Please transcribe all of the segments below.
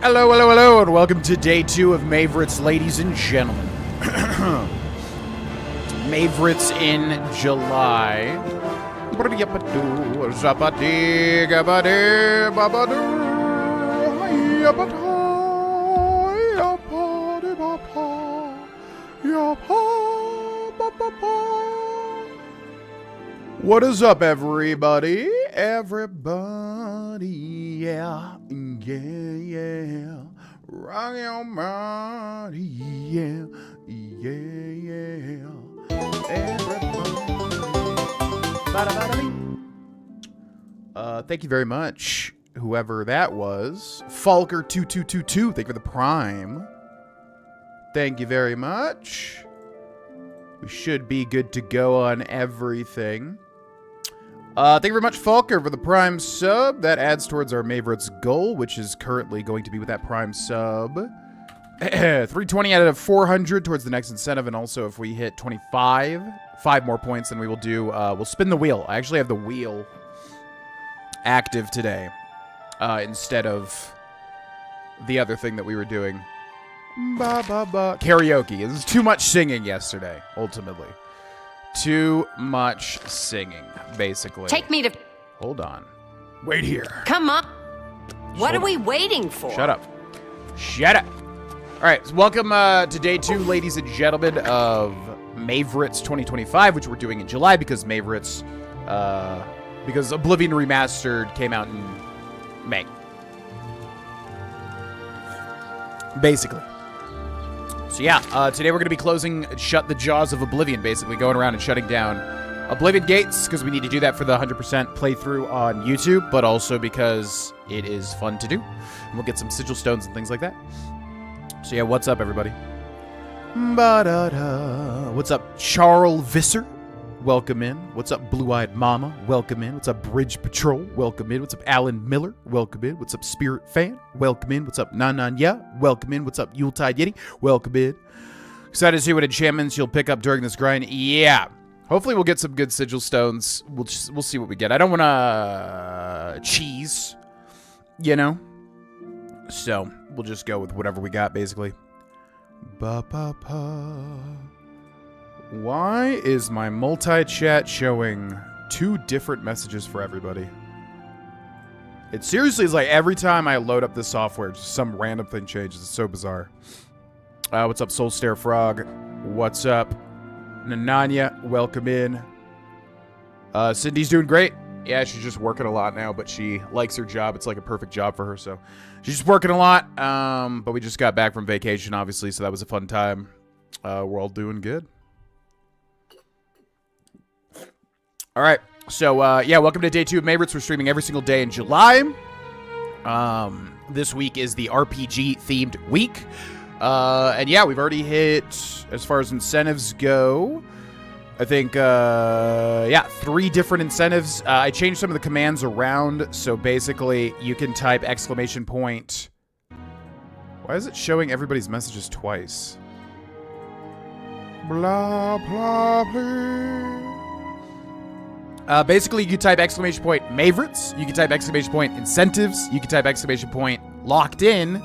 Hello, hello, hello, and welcome to day 2 of Mayvorites, ladies and gentlemen. Mayvorites in July. What is up, everybody? Everybody, yeah, yeah. Rock your body, yeah, yeah. Everybody. Thank you very much, whoever that was. Falker2222, thank you for the prime. Thank you very much. We should be good to go on everything. Thank you very much, Falker, for the prime sub. That adds towards our Mayvorites goal, which is currently going to be with that prime sub. 320 out of 400 towards the next incentive, and also if we hit 25, 5 more points, then we will do, we'll spin the wheel. I actually have the wheel active today, instead of the other thing that we were doing. Karaoke. It was too much singing yesterday, ultimately. Too much singing, basically. Take me to... Hold on. Wait here. Come on. What are we waiting for? Shut up. Shut up. All right, so welcome to day 2, ladies and gentlemen, of Mayvorites 2025, which we're doing in July because Mayvorites, because Oblivion Remastered came out in May. Basically. So yeah, today we're going to be closing Shut the Jaws of Oblivion, basically going around and shutting down Oblivion gates, because we need to do that for the 100% playthrough on YouTube, but also because it is fun to do. And we'll get some sigil stones and things like that. So yeah, what's up, everybody? What's up, Charles Visser? Welcome in. What's up, Blue-Eyed Mama? Welcome in. What's up, Bridge Patrol? Welcome in. What's up, Alan Miller? Welcome in. What's up, Spirit Fan? Welcome in. What's up, Nananya? Welcome in. What's up, Yuletide Yeti? Welcome in. Excited to see what enchantments you'll pick up during this grind. Yeah. Hopefully we'll get some good sigil stones. We'll see what we get. I don't want to cheese, you know? So we'll just go with whatever we got, basically. Why is my multi-chat showing 2 different messages for everybody? It seriously is like every time I load up this software, just some random thing changes. It's so bizarre. What's up, Soul Stare Frog? What's up, Nananya? Welcome in. Cindy's doing great. Yeah, she's just working a lot now, but she likes her job. It's like a perfect job for her, so she's just working a lot. But we just got back from vacation, obviously, so that was a fun time. We're all doing good. All right, so yeah, welcome to day 2 of Mayvorites. We're streaming every single day in July. This week is the RPG-themed week. And yeah, we've already hit, as far as incentives go, I think, yeah, 3 different incentives. I changed some of the commands around, so basically you can type exclamation point. Why is it showing everybody's messages twice? Blah, blah, blah. Basically, you can type exclamation point Mayvorites. You can type exclamation point incentives. You can type exclamation point locked in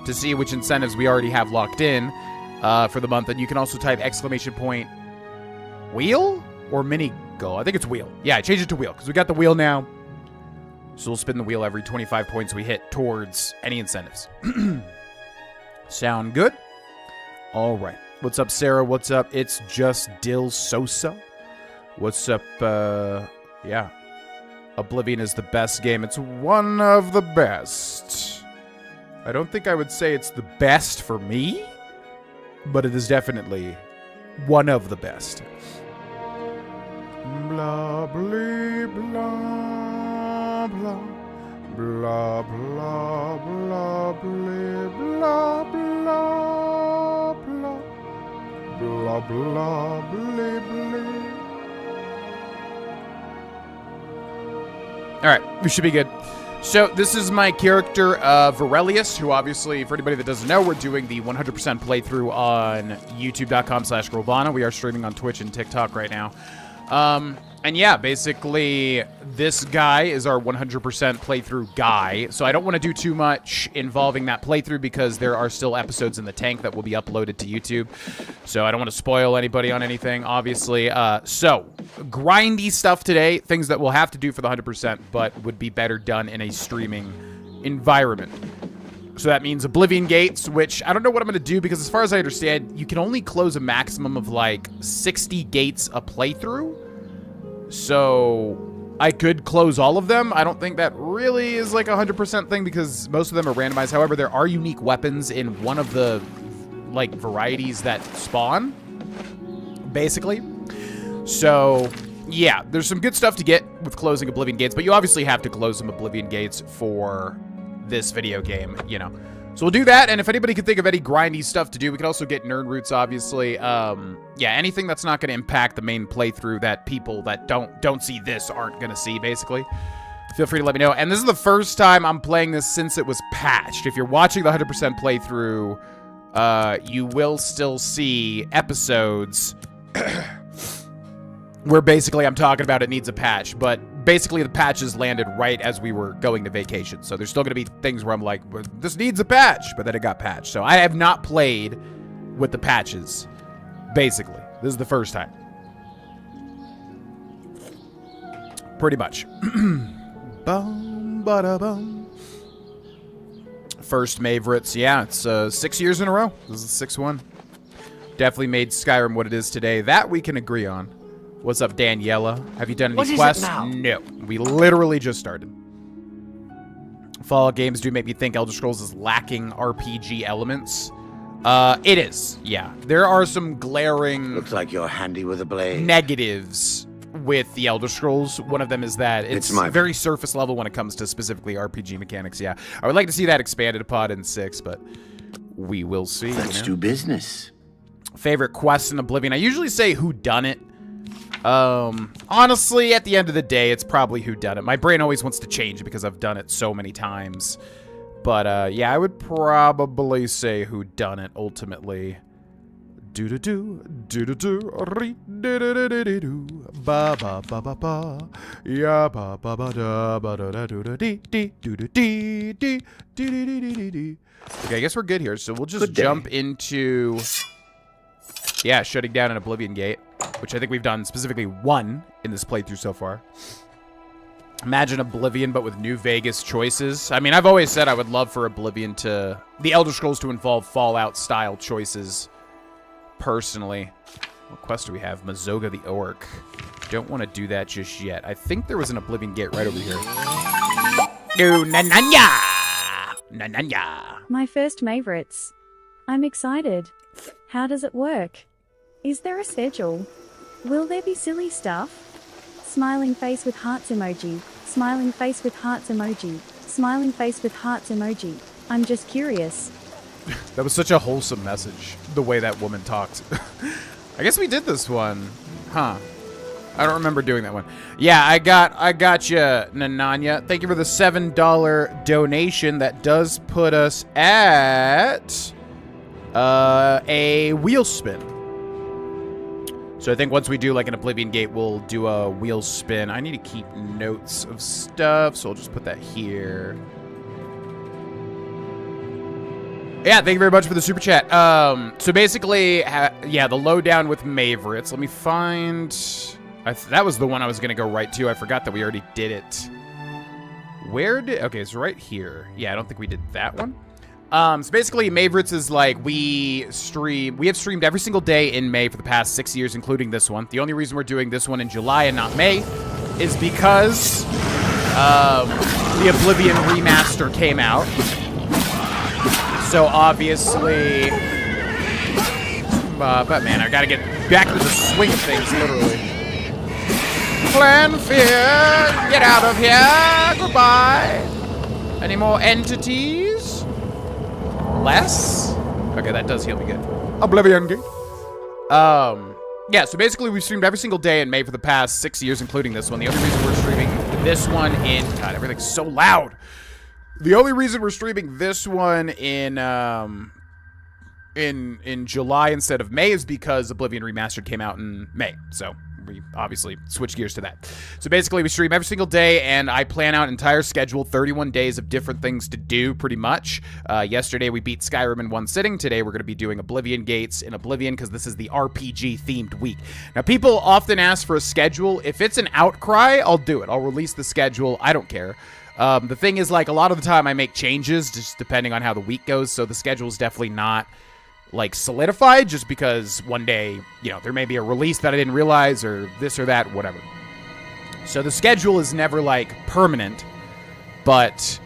to see which incentives we already have locked in for the month. And you can also type exclamation point wheel or mini goal. I think it's wheel. Yeah, I changed it to wheel because we got the wheel now. So we'll spin the wheel every 25 points we hit towards any incentives. Sound good? All right. What's up, Sarah? What's up? It's just Dill Sosa. What's up? Yeah. Oblivion is the best game. It's one of the best. I don't think I would say it's the best for me, but it is definitely one of the best. Blah, blah, blah, blah. Blah, blah, blah, blah, blah, blah, blah. Blah, blah, blah, blah. All right, we should be good. So this is my character, Varelius, who obviously, for anybody that doesn't know, we're doing the 100% playthrough on youtube.com/Grohlvana. We are streaming on Twitch and TikTok right now. And yeah, basically, this guy is our 100% playthrough guy. So I don't want to do too much involving that playthrough because there are still episodes in the tank that will be uploaded to YouTube. So I don't want to spoil anybody on anything, obviously. So, grindy stuff today. Things that we'll have to do for the 100%, but would be better done in a streaming environment. So that means Oblivion gates, which I don't know what I'm going to do because as far as I understand, you can only close a maximum of like 60 gates a playthrough. So I could close all of them. I don't think that really is like a 100% thing because most of them are randomized. However, there are unique weapons in one of the like varieties that spawn, basically. So yeah, there's some good stuff to get with closing Oblivion gates, but you obviously have to close some Oblivion gates for this video game, you know. So we'll do that, and if anybody can think of any grindy stuff to do, we can also get nerd roots, obviously. Yeah, anything that's not going to impact the main playthrough that people that don't see this aren't going to see, basically. Feel free to let me know. And this is the first time I'm playing this since it was patched. If you're watching the 100% playthrough, you will still see episodes where basically I'm talking about it needs a patch, but basically the patches landed right as we were going to vacation. So there's still going to be things where I'm like, well, this needs a patch, but then it got patched. So I have not played with the patches, basically. This is the first time. Pretty much. Bum, bada, bum. First Mayvorites. Yeah, it's 6 years in a row. This is the 6th one. Definitely made Skyrim what it is today. That we can agree on. What's up, Daniela? Have you done any quests? No. We literally just started. Fallout games do make me think Elder Scrolls is lacking RPG elements. It is, yeah. There are some glaring... Looks like you're handy with a blade. ...negatives with the Elder Scrolls. One of them is that it's very surface level when it comes to specifically RPG mechanics, yeah. I would like to see that expanded upon in 6, but we will see. Let's do business. Favorite quest in Oblivion? I usually say whodunit. Honestly, at the end of the day, it's probably whodunit. My brain always wants to change because I've done it so many times. But, yeah, I would probably say whodunit, ultimately. Do-do-do, do-do-do, re-do-do-do-do-do, ba-ba-ba-ba-ba, ya-ba-ba-ba-da-ba-da-da-do-do-dee-dee-do-do-dee-dee-dee-dee-dee-dee. Okay, I guess we're good here, so we'll just jump into... Yeah, shutting down an Oblivion gate, which I think we've done specifically one in this playthrough so far. Imagine Oblivion, but with New Vegas choices. I mean, I've always said I would love for Oblivion to... The Elder Scrolls to involve Fallout-style choices, personally. What quest do we have? Mazoga the Orc. Don't want to do that just yet. I think there was an Oblivion gate right over here. No, na-na-nya! Na-na-nya! My first Mayvorites. I'm excited. How does it work? Is there a schedule? Will there be silly stuff? Smiling face with hearts emoji. Smiling face with hearts emoji. Smiling face with hearts emoji. I'm just curious. That was such a wholesome message, the way that woman talked. I guess we did this one. Huh. I don't remember doing that one. Yeah, I got you, Nananya. Thank you for the $7 donation. That does put us at a wheel spin. So I think once we do like an Oblivion gate, we'll do a wheel spin. I need to keep notes of stuff, so I'll just put that here. Yeah, thank you very much for the super chat. So basically, yeah, the lowdown with Mayvorites. Let me find... that was the one I was going to go right to. I forgot that we already did it. Where did... Okay, it's right here. Yeah, I don't think we did that one. So basically, Mayvorites is like, we have streamed every single day in May for the past 6 years, including this one. The only reason we're doing this one in July and not May is because the Oblivion remaster came out. So obviously, but man, I gotta get back into the swing of things, literally. Plan fear, get out of here, goodbye. Any more entities? Less? Okay, that does heal me good. Oblivion gate. Yeah, so basically we've streamed every single day in May for the past 6 years, including this one. The only reason we're streaming this one in... God, everything's so loud. The only reason we're streaming this one in July instead of May is because Oblivion Remastered came out in May. So we obviously switch gears to that. So basically, we stream every single day, and I plan out an entire schedule, 31 days of different things to do, pretty much. Yesterday, we beat Skyrim in one sitting. Today, we're going to be doing Oblivion Gates in Oblivion, because this is the RPG-themed week. Now, people often ask for a schedule. If it's an outcry, I'll do it. I'll release the schedule. I don't care. The thing is, like, a lot of the time I make changes just depending on how the week goes, so the schedule is definitely not, like, solidified just because one day, you know, there may be a release that I didn't realize or this or that, whatever. So the schedule is never, like, permanent, but,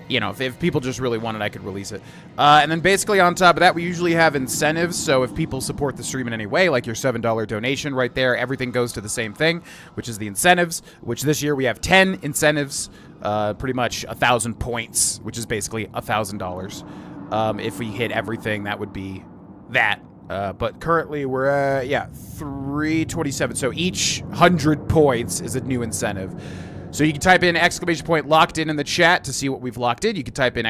you know, if people just really want it, I could release it. And then basically on top of that, we usually have incentives, so if people support the stream in any way, like your $7 donation right there, everything goes to the same thing, which is the incentives, which this year we have 10 incentives. Pretty much 1,000 points, which is basically $1,000. If we hit everything, that would be that. But currently we're at, 327. So each 100 points is a new incentive. So you can type in !locked in the chat to see what we've locked in. You can type in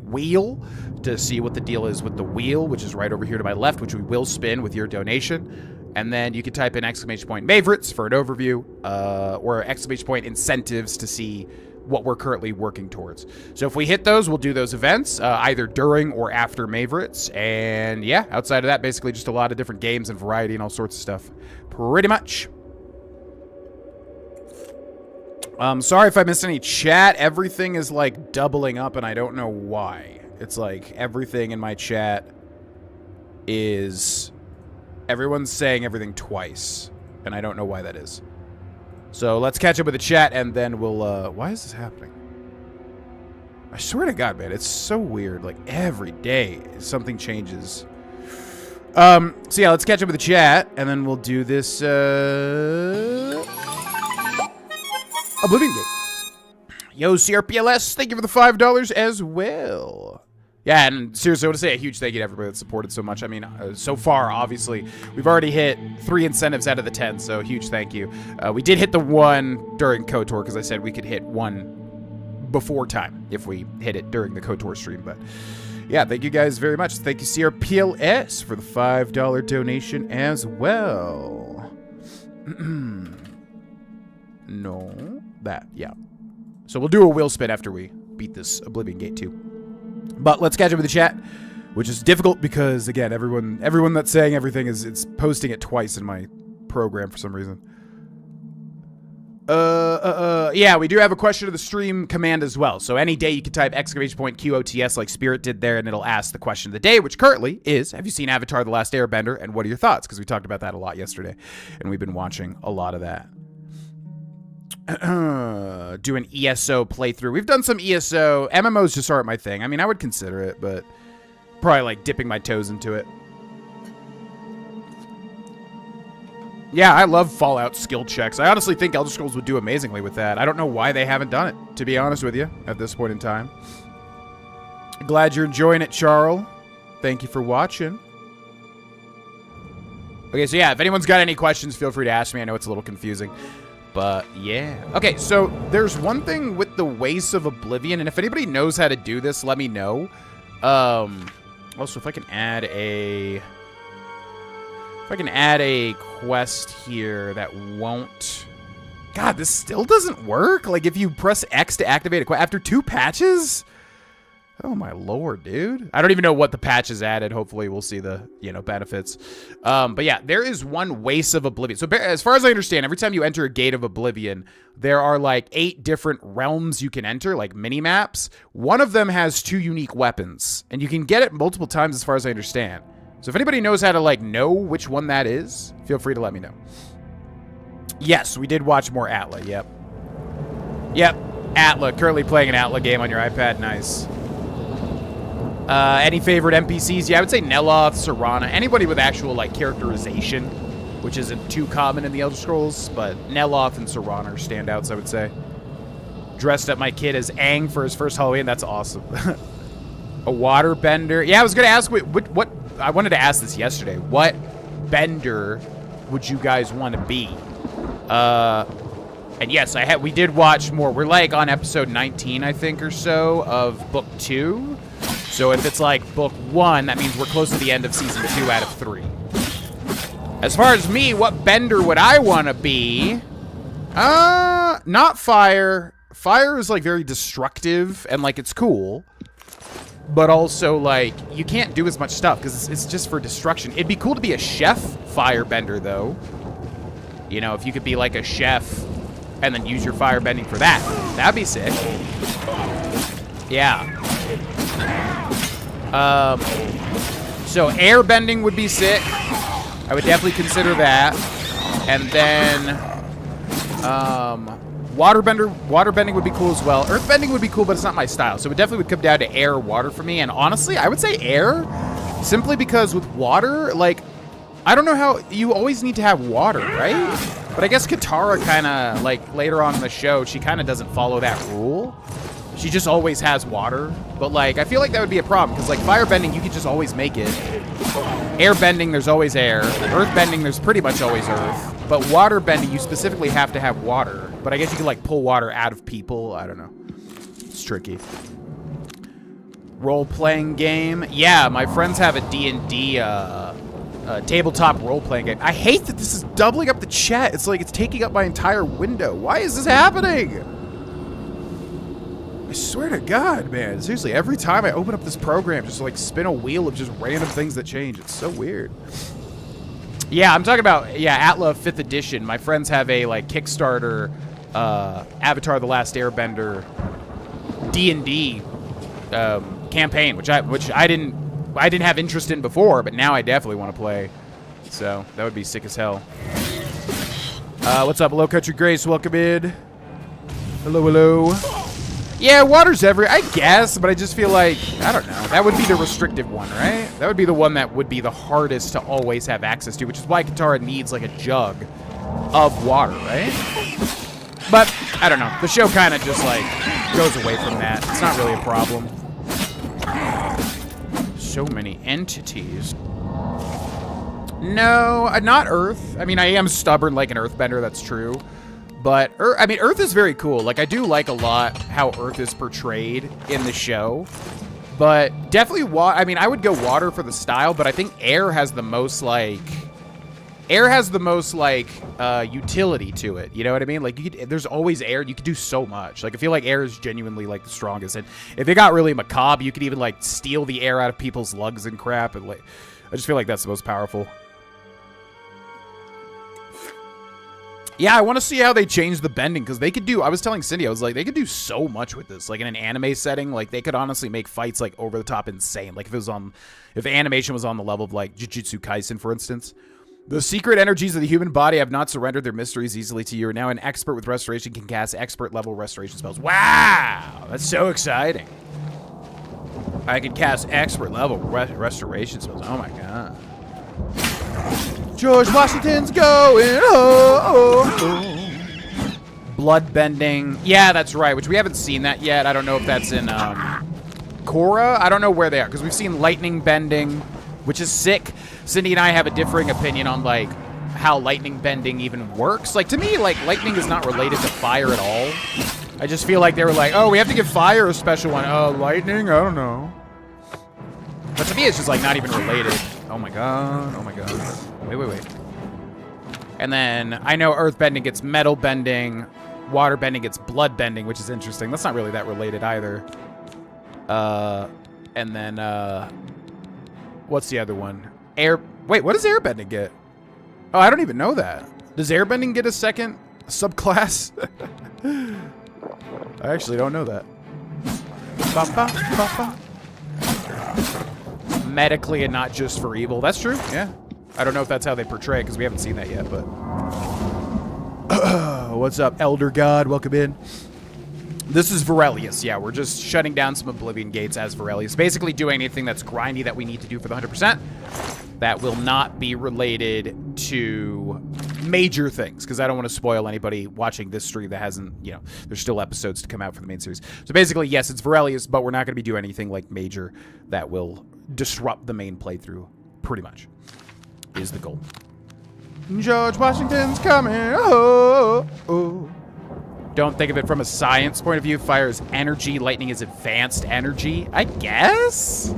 !wheel to see what the deal is with the wheel, which is right over here to my left, which we will spin with your donation. And then you can type in !Mayvorites for an overview, or !incentives to see what we're currently working towards. So if we hit those, we'll do those events, either during or after Mayvorites. And yeah, outside of that, basically just a lot of different games and variety and all sorts of stuff. Pretty much. Sorry if I missed any chat. Everything is like doubling up and I don't know why. It's like everything in my chat is... Everyone's saying everything twice, and I don't know why that is. So let's catch up with the chat, and then we'll, why is this happening? I swear to God, man, it's so weird. Like, every day, something changes. So yeah, let's catch up with the chat, and then we'll do this, Oblivion Gate. Yo, CRPLS, thank you for the $5 as well. Yeah, and seriously, I want to say a huge thank you to everybody that supported so much. I mean, so far, obviously, we've already hit 3 incentives out of the 10, so huge thank you. We did hit the 1 during KOTOR, because I said we could hit 1 before time if we hit it during the KOTOR stream, but yeah, thank you guys very much. Thank you, CRPLS, for the $5 donation as well. No, that, yeah. So we'll do a wheel spin after we beat this Oblivion Gate 2. But let's catch up with the chat, which is difficult because, again, everyone that's saying everything it's posting it twice in my program for some reason. Yeah, we do have a question of the stream command as well. So any day you can type !QOTS like Spirit did there, and it'll ask the question of the day, which currently is, have you seen Avatar: The Last Airbender, and what are your thoughts? Because we talked about that a lot yesterday, and we've been watching a lot of that. Do an ESO playthrough. We've done some ESO. MMOs just aren't my thing. I mean, I would consider it, but probably like dipping my toes into it. Yeah, I love Fallout skill checks. I honestly think Elder Scrolls would do amazingly with that. I don't know why they haven't done it, to be honest with you, at this point in time. Glad you're enjoying it, Charles. Thank you for watching. Okay, so yeah, if anyone's got any questions, feel free to ask me. I know it's a little confusing. But, yeah. Okay, so there's one thing with the Wastes of Oblivion, and if anybody knows how to do this, let me know. Also, if I can add a... If I can add a quest here that won't... God, this still doesn't work? Like, if you press X to activate a quest after 2 patches? Oh, my lord, dude. I don't even know what the patch is added. Hopefully, we'll see the, benefits. But yeah, there is one Waste of Oblivion. So as far as I understand, every time you enter a Gate of Oblivion, there are like 8 different realms you can enter, like mini-maps. One of them has 2 unique weapons, and you can get it multiple times as far as I understand. So if anybody knows how to, like, know which one that is, feel free to let me know. Yes, we did watch more Atla, yep. Yep, Atla. Currently playing an Atla game on your iPad. Nice. Any favorite NPCs? Yeah, I would say Neloth, Serana, anybody with actual, like, characterization, which isn't too common in the Elder Scrolls, but Neloth and Serana are standouts, I would say. Dressed up my kid as Aang for his first Halloween. That's awesome. A waterbender. Yeah, I was going to ask what I wanted to ask this yesterday. What bender would you guys want to be? And yes, we did watch more. We're like on episode 19, I think, or so of book 2. So if it's like book 1, that means we're close to the end of season 2 out of 3. As far as me, what bender would I want to be? Not fire. Fire is like very destructive and like it's cool. But also like you can't do as much stuff because it's just for destruction. It'd be cool to be a chef firebender though. You know, if you could be like a chef and then use your firebending for that. That'd be sick. Yeah. So airbending would be sick. I would definitely consider that. And then waterbending would be cool as well. Earthbending would be cool, but it's not my style. So it definitely would come down to air or water for me. And honestly, I would say air, simply because with water, like, I don't know how, you always need to have water, right? But I guess Katara kind of, like, later on in the show, she kind of doesn't follow that rule. She just always has water. But, like, I feel like that would be a problem, because, like, firebending, you could just always make it. Airbending, there's always air. Earthbending, there's pretty much always earth. But waterbending, you specifically have to have water. But I guess you can, like, pull water out of people. I don't know. It's tricky. Role-playing game. Yeah, my friends have a D&D, tabletop role-playing game. I hate that this is doubling up the chat. It's like it's taking up my entire window. Why is this happening? I swear to God, man. Seriously, every time I open up this program, just like spin a wheel of just random things that change. It's so weird. Yeah, I'm talking about, yeah, Atla 5th edition. My friends have a, like, Kickstarter, Avatar The Last Airbender D&D campaign, which I didn't have interest in before, but now I definitely want to play. So, that would be sick as hell. What's up, Hello Country Grace? Welcome in. Hello, hello. Yeah, water's I guess, but I just feel like, I don't know. That would be the restrictive one, right? That would be the one that would be the hardest to always have access to, which is why Katara needs, like, a jug of water, right? But, I don't know. The show kind of just, like, goes away from that. It's not really a problem. So many entities. No, not Earth. I mean, I am stubborn like an Earthbender, that's true. But, I mean, Earth is very cool. Like, I do like a lot how Earth is portrayed in the show. But definitely, I mean, I would go water for the style, but I think air has the most, like... utility to it. You know what I mean? Like, there's always air. You could do so much. Like, I feel like air is genuinely, like, the strongest. And if it got really macabre, you could even, like, steal the air out of people's lungs and crap. And, like, I just feel like that's the most powerful. Yeah, I want to see how they change the bending, because they could do, I was telling Cindy, I was like, they could do so much with this. Like, in an anime setting, like, they could honestly make fights, like, over the top insane. Like, if the animation was on the level of, like, Jujutsu Kaisen, for instance. The secret energies of the human body have not surrendered their mysteries easily to you. You're now an expert with restoration, can cast expert-level restoration spells. Wow! That's so exciting. I can cast expert-level restoration spells. Oh, my God. George Washington's going home. Blood bending. Yeah, that's right, which we haven't seen that yet. I don't know if that's in Korra. I don't know where they are, because we've seen lightning bending, which is sick. Cindy and I have a differing opinion on, like, how lightning bending even works. Like, to me, like, lightning is not related to fire at all. I just feel like they were like, oh, we have to give fire a special one. Oh, lightning? I don't know. But to me, it's just, like, not even related. Oh, my God. Oh, my God. Wait. And then I know earth bending gets metal bending. Water bending gets blood bending, which is interesting. That's not really that related either. And then, what's the other one? Wait, what does airbending get? Oh, I don't even know that. Does airbending get a second subclass? I actually don't know that. Medically and not just for evil. That's true, yeah. I don't know if that's how they portray it, because we haven't seen that yet, but... What's up, Elder God? Welcome in. This is Varelius. Yeah, we're just shutting down some Oblivion gates as Varelius. Basically doing anything that's grindy that we need to do for the 100%. That will not be related to major things, because I don't want to spoil anybody watching this stream that hasn't, you know, there's still episodes to come out for the main series. So basically, yes, it's Varelius, but we're not going to be doing anything like major that will disrupt the main playthrough, pretty much, is the goal. George Washington's coming. Oh, oh. Don't think of it from a science point of view. Fire is energy. Lightning is advanced energy. I guess?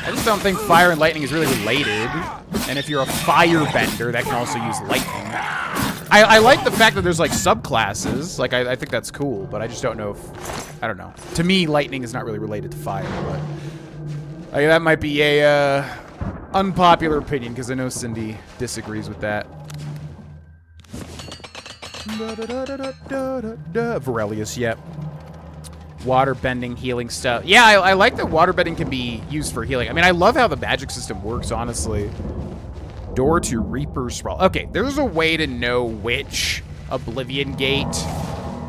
I just don't think fire and lightning is really related. And if you're a firebender, that can also use lightning. I like the fact that there's like subclasses. Like I think that's cool, but I just don't know if, I don't know. To me, lightning is not really related to fire, but that might be a unpopular opinion because I know Cindy disagrees with that. Varelius, yep. Water bending, healing stuff. Yeah, I like that water bending can be used for healing. I mean, I love how the magic system works, honestly. Door to Reaper's Sprawl. Okay, there's a way to know which Oblivion gate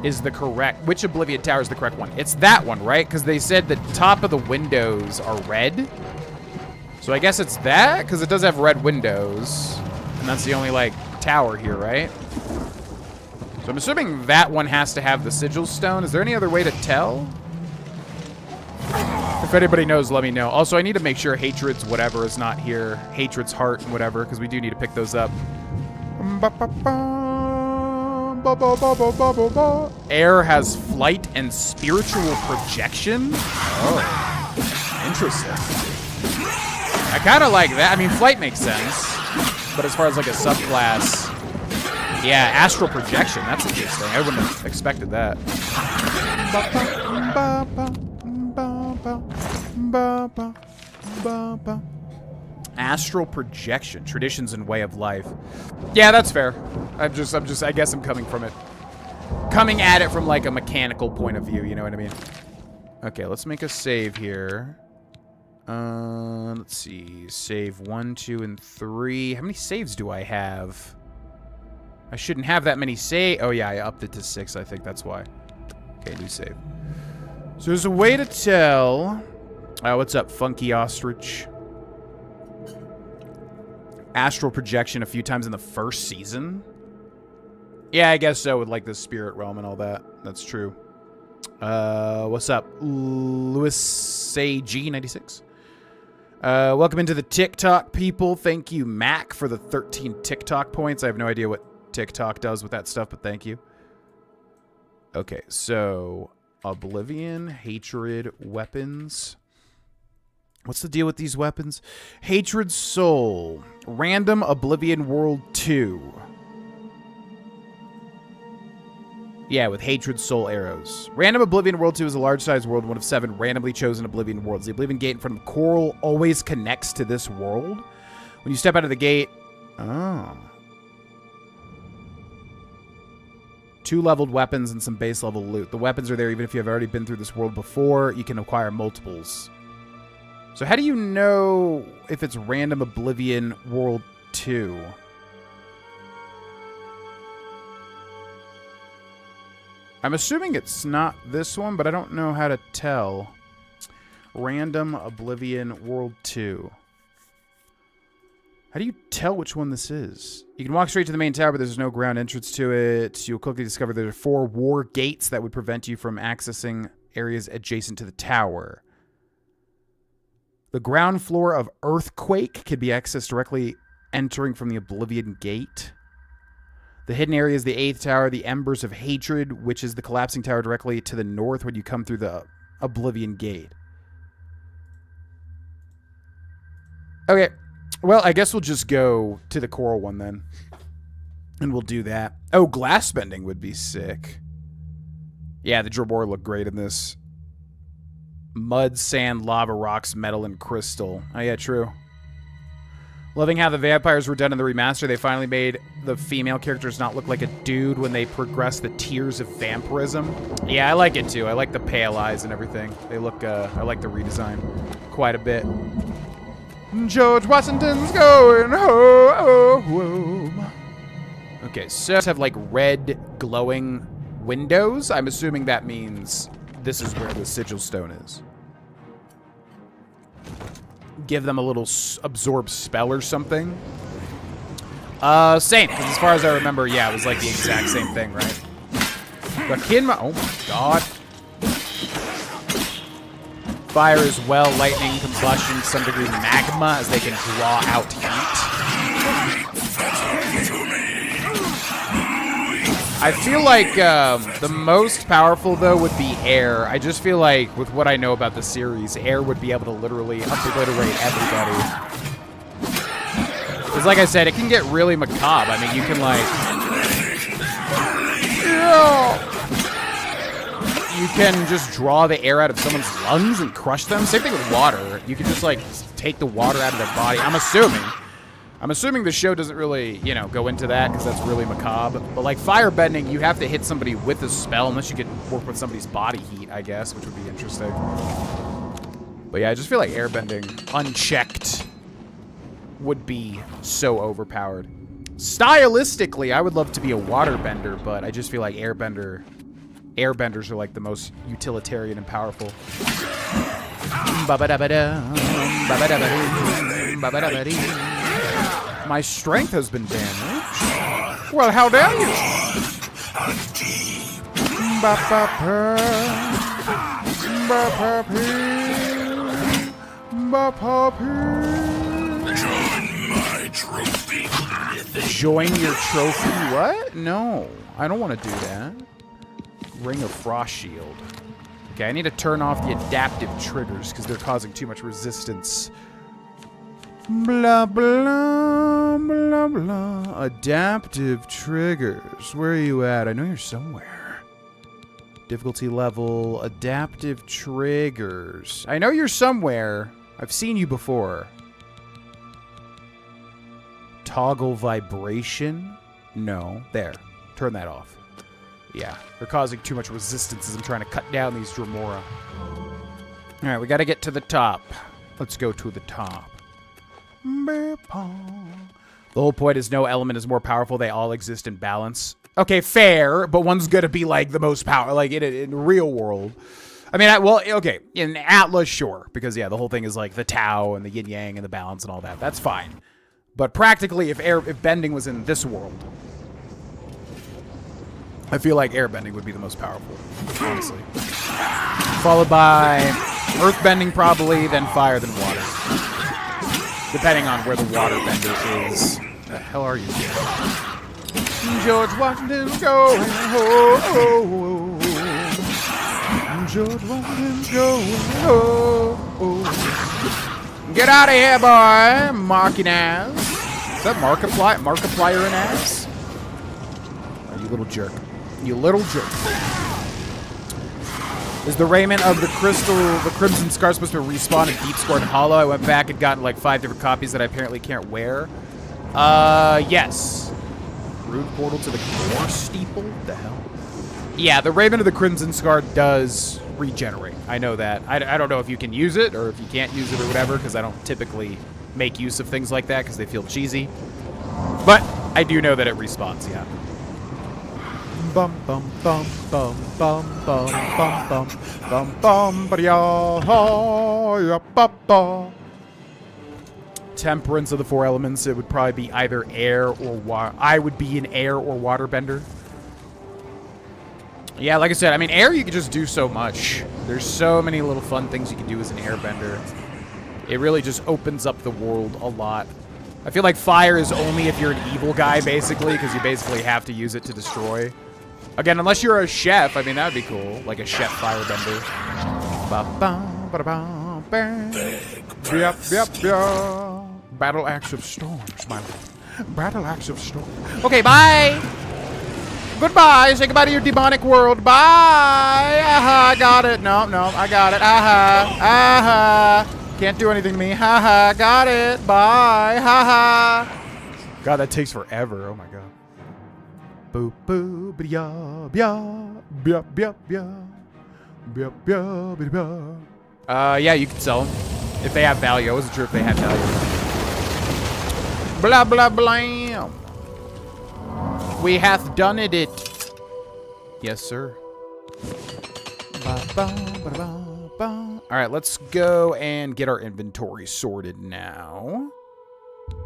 is the correct, which Oblivion Tower is the correct one. It's that one, right? Because they said the top of the windows are red. So I guess it's that, because it does have red windows. And that's the only, like, tower here, right? So I'm assuming that one has to have the sigil stone. Is there any other way to tell? If anybody knows, let me know. Also, I need to make sure Hatred's whatever is not here. Hatred's heart and whatever, because we do need to pick those up. Air has flight and spiritual projection? Oh, interesting. I kind of like that. I mean, flight makes sense. But as far as like a subclass, yeah, astral projection. That's interesting. I wouldn't have expected that. Astral projection, traditions and way of life. Yeah, that's fair. I guess I'm coming at it from like a mechanical point of view, you know what I mean? Okay, let's make a save here. Let's see. Save 1, 2, and 3. How many saves do I have? I shouldn't have that many save. Oh yeah, I upped it to 6, I think that's why. Okay, new save. So there's a way to tell. What's up, Funky Ostrich? Astral projection a few times in the first season? Yeah, I guess so, with like the spirit realm and all that. That's true. What's up? Louis AG96. Welcome into the TikTok people. Thank you, Mac, for the 13 TikTok points. I have no idea what TikTok does with that stuff, but thank you. Okay, so Oblivion, Hatred, weapons. What's the deal with these weapons? Hatred Soul. Random Oblivion World 2. Yeah, with Hatred Soul arrows. Random Oblivion World 2 is a large-sized world, one of 7 randomly chosen Oblivion worlds. The Oblivion gate in front of the coral always connects to this world. When you step out of the gate... Oh. 2 leveled weapons and some base level loot. The weapons are there even if you have already been through this world before. You can acquire multiples. So how do you know if it's random Oblivion World 2? I'm assuming it's not this one, but I don't know how to tell. Random Oblivion World 2. How do you tell which one this is? You can walk straight to the main tower, but there's no ground entrance to it. You'll quickly discover there are 4 war gates that would prevent you from accessing areas adjacent to the tower. The ground floor of Earthquake can be accessed directly entering from the Oblivion Gate. The hidden area is the 8th tower, the Embers of Hatred, which is the collapsing tower directly to the north when you come through the Oblivion Gate. Okay. Well, I guess we'll just go to the coral one then. And we'll do that. Oh, glass bending would be sick. Yeah, the Drabor look great in this. Mud, sand, lava, rocks, metal, and crystal. Oh, yeah, true. Loving how the vampires were done in the remaster. They finally made the female characters not look like a dude when they progress the tiers of vampirism. Yeah, I like it too. I like the pale eyes and everything. They look, I like the redesign quite a bit. George Washington's going home. Okay, so have like red glowing windows. I'm assuming that means this is where the sigil stone is. Give them a little absorb spell or something. Same, because as far as I remember, yeah, it was like the exact same thing, right? The Kinma, oh my god. Fire as well, lightning, combustion, some degree magma, as they can draw out heat. I feel like the most powerful, though, would be air. I just feel like, with what I know about the series, air would be able to literally obliterate everybody. Because, like I said, it can get really macabre. I mean, you can, like... You can just draw the air out of someone's lungs and crush them. Same thing with water. You can just, like, take the water out of their body. I'm assuming the show doesn't really, you know, go into that because that's really macabre. But, like, firebending, you have to hit somebody with a spell unless you could work with somebody's body heat, I guess, which would be interesting. But, yeah, I just feel like airbending, unchecked, would be so overpowered. Stylistically, I would love to be a waterbender, but I just feel like airbenders are, like, the most utilitarian and powerful. My strength has been damaged. Well, how dare you? Join your trophy? What? No, I don't want to do that. Ring of Frost Shield. Okay, I need to turn off the adaptive triggers because they're causing too much resistance. Blah, blah, blah, blah. Adaptive triggers. Where are you at? I know you're somewhere. Difficulty level. Adaptive triggers. I know you're somewhere. I've seen you before. Toggle vibration? No. There. Turn that off. Yeah. They're causing too much resistance as I'm trying to cut down these Dremora. Alright, we gotta get to the top. Let's go to the top. The whole point is no element is more powerful. They all exist in balance. Okay, fair, but one's gonna be like the most power, like in the real world. I mean, well, okay, in Atlas, sure, because yeah, the whole thing is like the Tao and the Yin Yang and the balance and all that. That's fine. But practically, if bending was in this world, I feel like airbending would be the most powerful, honestly. Followed by earthbending probably, then fire, then water. Depending on where the water bender is. The hell are you doing? George Washington's going home. George Washington's going home. Get out of here, boy. Marking ass. Is that Markiplier in ass? Oh, you little jerk. You little jerk. Is the raiment of the Crimson Scar supposed to respawn in Deep Scored Hollow? I went back and gotten like 5 different copies that I apparently can't wear. Yes. Rude portal to the Gore Steeple? What the hell? Yeah, the raiment of the Crimson Scar does regenerate. I know that. I don't know if you can use it or if you can't use it or whatever, because I don't typically make use of things like that because they feel cheesy. But I do know that it respawns, yeah. Bum bum bum bum bum bum bum bum bum bum ba. Temperance of the 4 elements, it would probably be either air or water. I would be an air or water bender. Yeah, like I said, I mean, air you can just do so much. There's so many little fun things you can do as an airbender. It really just opens up the world a lot. I feel like fire is only if you're an evil guy, basically, because you basically have to use it to destroy. Again, unless you're a chef, I mean, that would be cool. Like a chef firebender. Battle Axe of Storms, my lord. Battle Axe of Storms. Okay, bye! Goodbye! Say goodbye to your demonic world. Bye! Aha, I got it. No, I got it. Aha. Can't do anything to me. Haha, got it. Bye. Haha. God, that takes forever. Oh my god. Boo boo bia bia bia bia bia bia bia bia. Yeah, you can sell them if they have value. I wasn't sure if they had value. Blah blah blah. We hath done it. Yes, sir. Ba, ba, ba, ba, ba. All right, let's go and get our inventory sorted now.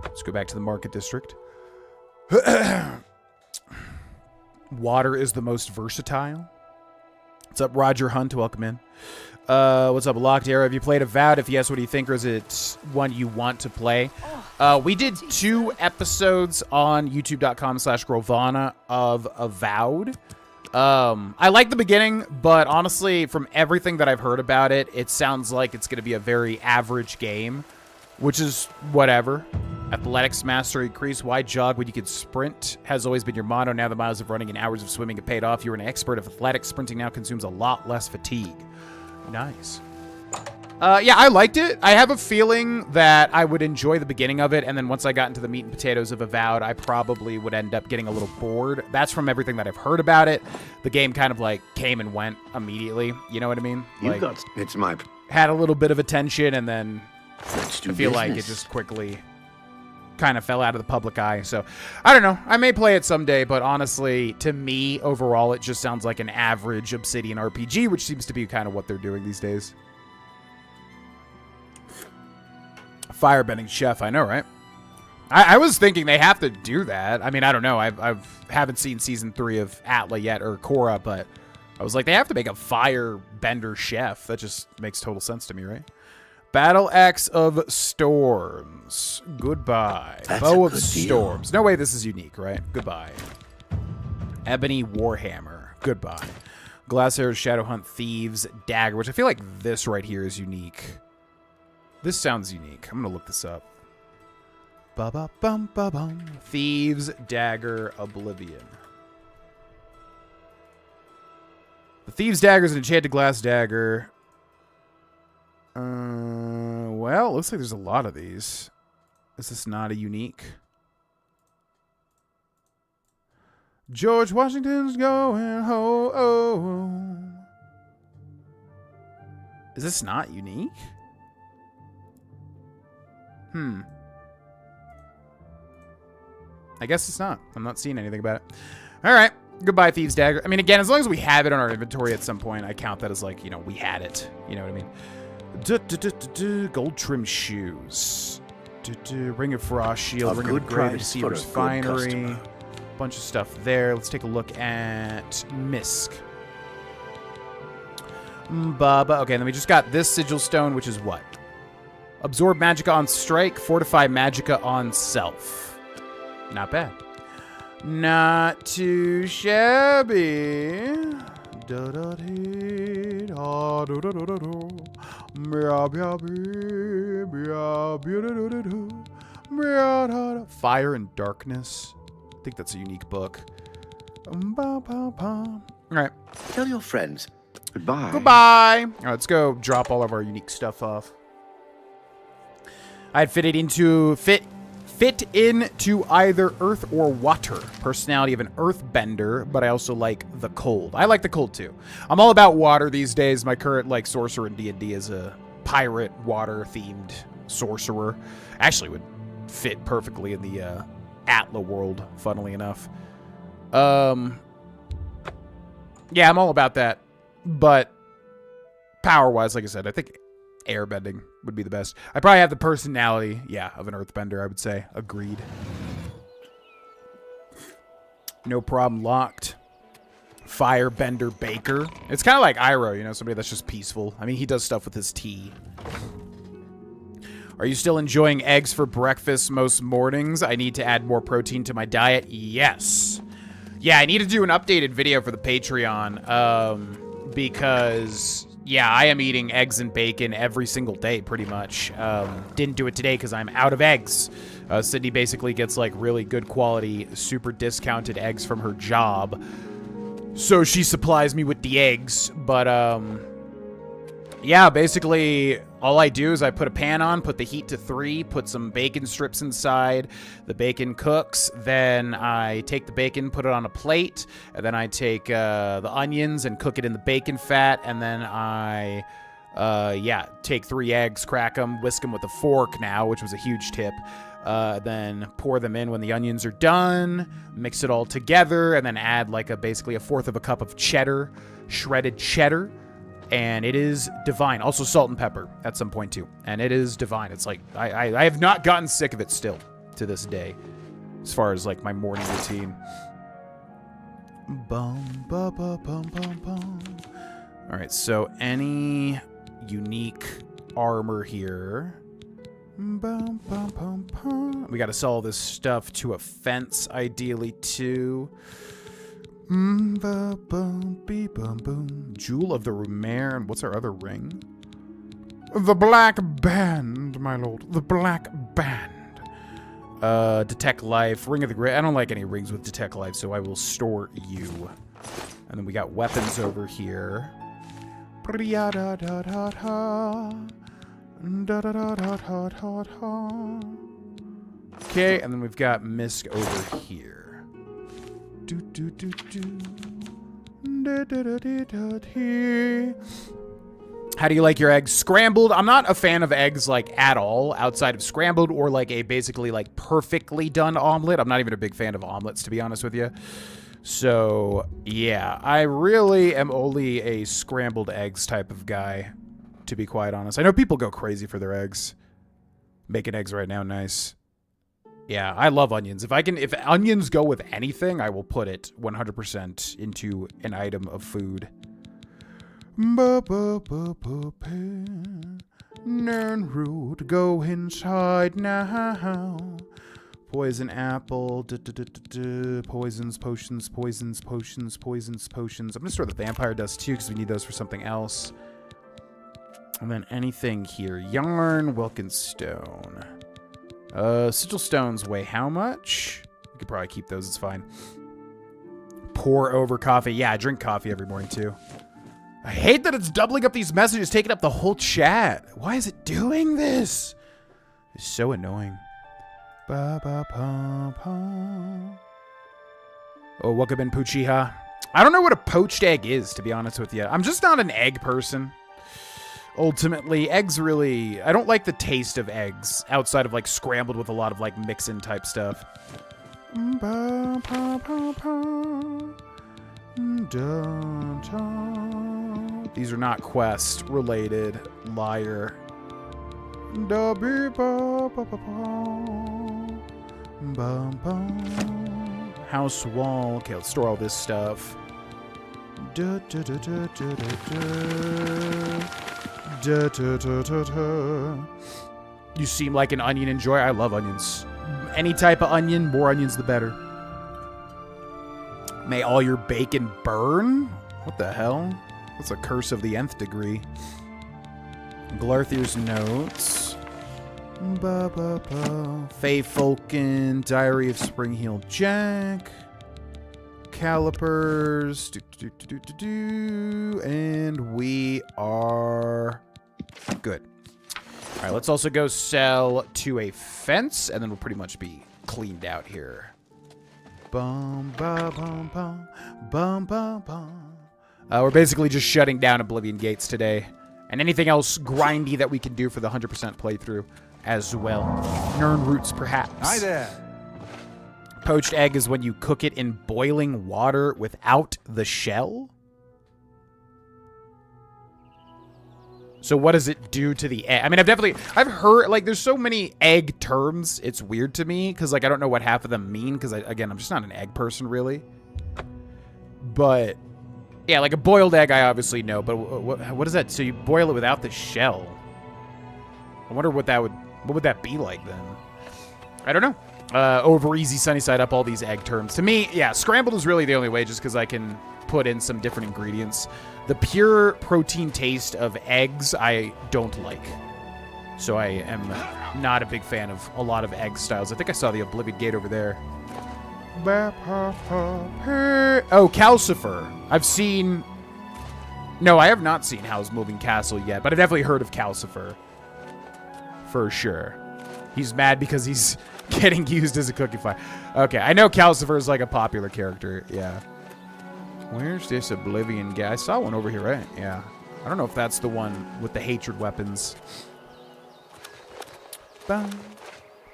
Let's go back to the market district. Water is the most versatile. What's up, Roger Hunt? Welcome in. What's up, Locked Arrow? Have you played Avowed? If yes, what do you think? Or is it one you want to play? We did 2 episodes on youtube.com/Grohlvana of Avowed. I like the beginning, but honestly, from everything that I've heard about it, it sounds like it's going to be a very average game, which is whatever. Athletics mastery increase. Why jog when you can sprint has always been your motto. Now the miles of running and hours of swimming have paid off. You're an expert of athletics. Sprinting now consumes a lot less fatigue. Nice. Yeah, I liked it. I have a feeling that I would enjoy the beginning of it, and then once I got into the meat and potatoes of Avowed, I probably would end up getting a little bored. That's from everything that I've heard about it. The game kind of like came and went immediately. You know what I mean? Like, It's my... had a little bit of attention, and then Let's do I feel like it business. just quickly kind of fell out of the public eye. So I don't know. I may play it someday, but honestly, to me, overall, it just sounds like an average Obsidian RPG, which seems to be kind of what they're doing these days. Firebending chef, I know, right? I was thinking they have to do that. I mean, I don't know. I haven't seen season 3 of Atla yet, or Korra, but I was like, they have to make a firebender chef. That just makes total sense to me, right? Battle Axe of Storms. Goodbye. That's Bow a of good deal. Storms. No way this is unique, right? Goodbye. Ebony Warhammer. Goodbye. Glass Arrows, Shadowhunt, Thieves, Dagger, which I feel like this right here is unique. This sounds unique. I'm going to look this up. Ba-ba-bum-ba-bum. Thieves, Dagger, Oblivion. The Thieves' Dagger is an enchanted glass dagger. Well, it looks like there's a lot of these. Is this not a unique? George Washington's going home. Is this not unique? I guess it's not. I'm not seeing anything about it. All right. Goodbye, Thieves' Dagger. I mean, again, as long as we have it on our inventory at some point, I count that as like, you know, we had it. You know what I mean? Gold trim shoes. Ring of Frost Shield. A Ring good of Grey price for a Deceiver's good Finery. customer. Bunch of stuff there. Let's take a look at Misk. Baba. Okay, then we just got this Sigil Stone, which is what? Absorb Magicka on Strike, Fortify Magicka on Self. Not bad. Not too shabby. Fire and Darkness. I think that's a unique book. All right. Tell your friends. Goodbye. Goodbye. All right, let's go drop all of our unique stuff off. I'd fit into either earth or water. Personality of an earthbender, but I also like the cold. I like the cold too. I'm all about water these days. My current like sorcerer in D&D is a pirate water themed sorcerer. Actually would fit perfectly in the Atla world, funnily enough. Yeah, I'm all about that. But power-wise, like I said, I think airbending would be the best. I probably have the personality, yeah, of an earthbender, I would say. Agreed. No problem locked. Firebender Baker. It's kind of like Iroh, you know, somebody that's just peaceful. I mean, he does stuff with his tea. Are you still enjoying eggs for breakfast most mornings? I need to add more protein to my diet. Yes. Yeah, I need to do an updated video for the Patreon. Because, yeah, I am eating eggs and bacon every single day, pretty much. Didn't do it today because I'm out of eggs. Sydney basically gets, like, really good quality, super discounted eggs from her job. So she supplies me with the eggs. But, yeah, basically, all I do is I put a pan on, put the heat to 3, put some bacon strips inside. The bacon cooks. Then I take the bacon, put it on a plate. And then I take the onions and cook it in the bacon fat. And then I, take 3 eggs, crack them, whisk them with a fork now, which was a huge tip. Then pour them in when the onions are done. Mix it all together. And then add like basically a 1/4 of a cup of cheddar, shredded cheddar. And it is divine. Also salt and pepper at some point too. And it is divine. It's like, I have not gotten sick of it still to this day. As far as like my morning routine. Bum, ba, ba, bum, bum, bum. All right, so any unique armor here. Bum, bum, bum, bum. We gotta sell all this stuff to a fence, ideally, too. Bum, bum, bee, bum, boom. Jewel of the Rumaire. What's our other ring? The Black Band, my lord. The Black Band. Detect Life. Ring of the Great. I don't like any rings with Detect Life, so I will store you. And then we got weapons over here. Okay, and then we've got Misk over here. How do you like your eggs? Scrambled. I'm not a fan of eggs, like, at all, outside of scrambled or, like, a basically, like, perfectly done omelet. I'm not even a big fan of omelets, to be honest with you. So, yeah, I really am only a scrambled eggs type of guy, to be quite honest. I know people go crazy for their eggs. Making eggs right now, nice. Yeah, I love onions. If onions go with anything, I will put it 100% into an item of food. Nernroot, go inside now. Poison apple, poisons, potions, poisons, potions, poisons, potions. I'm gonna store the vampire dust too because we need those for something else. And then anything here. Yarn, Wilkins stone. Sigil stones weigh how much? You could probably keep those, it's fine. Pour over coffee. Yeah, I drink coffee every morning too. I hate that it's doubling up these messages, taking up the whole chat. Why is it doing this? It's so annoying. Ba, ba, pa, pa. Oh, welcome in, Puchiha. I don't know what a poached egg is, to be honest with you. I'm just not an egg person. Ultimately, eggs really... I don't like the taste of eggs outside of, like, scrambled with a lot of, like, mix-in type stuff. Ba, pa, pa, pa. Da, da. These are not quest related. Liar. Da, be, ba, ba, ba, ba. Ba, ba. House wall. Okay, let's store all this stuff. Da, da, da, da, da, da, da. Da, da, da, da, da. You seem like an onion enjoyer. I love onions. Any type of onion, more onions the better. May all your bacon burn? What the hell? That's a curse of the nth degree. Glarthier's notes. Ba, ba, ba. Faye Falcon. Diary of Spring-Heeled Jack. Calipers. And we are good. All right, let's also go sell to a fence, and then we'll pretty much be cleaned out here. Bum, ba, bum, bum, bum, bum, bum. We're basically just shutting down Oblivion Gates today, and anything else grindy that we can do for the 100% playthrough as well. Nern roots, perhaps. Hi there. Poached egg is when you cook it in boiling water without the shell? So what does it do to the egg? I mean, I've heard, like, there's so many egg terms, it's weird to me, because, like, I don't know what half of them mean, because, again, I'm just not an egg person, really. But, yeah, like, a boiled egg, I obviously know, but what is that? So you boil it without the shell. I wonder what would that be like, then? I don't know. Over easy, sunny side up, all these egg terms. To me, yeah, scrambled is really the only way, just because I can put in some different ingredients. The pure protein taste of eggs, I don't like. So I am not a big fan of a lot of egg styles. I think I saw the Oblivion Gate over there. Oh, Calcifer. I've seen... No, I have not seen Howl's Moving Castle yet, but I've definitely heard of Calcifer. For sure. He's mad because he's getting used as a cookie fire. Okay, I know Calcifer is like a popular character, yeah. Where's this Oblivion guy? I saw one over here, right? Yeah. I don't know if that's the one with the hatred weapons. Bum.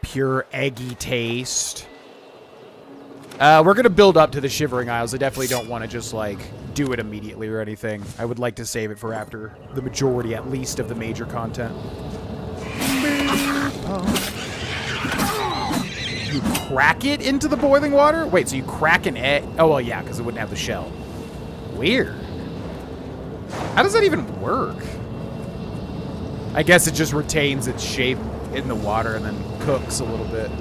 Pure eggy taste. We're going to build up to the Shivering Isles. I definitely don't want to just, like, do it immediately or anything. I would like to save it for after the majority, at least, of the major content. You crack it into the boiling water? Wait, so you crack an egg? Oh, well, yeah, because it wouldn't have the shell. Weird. How does that even work? I guess it just retains its shape in the water and then cooks a little bit.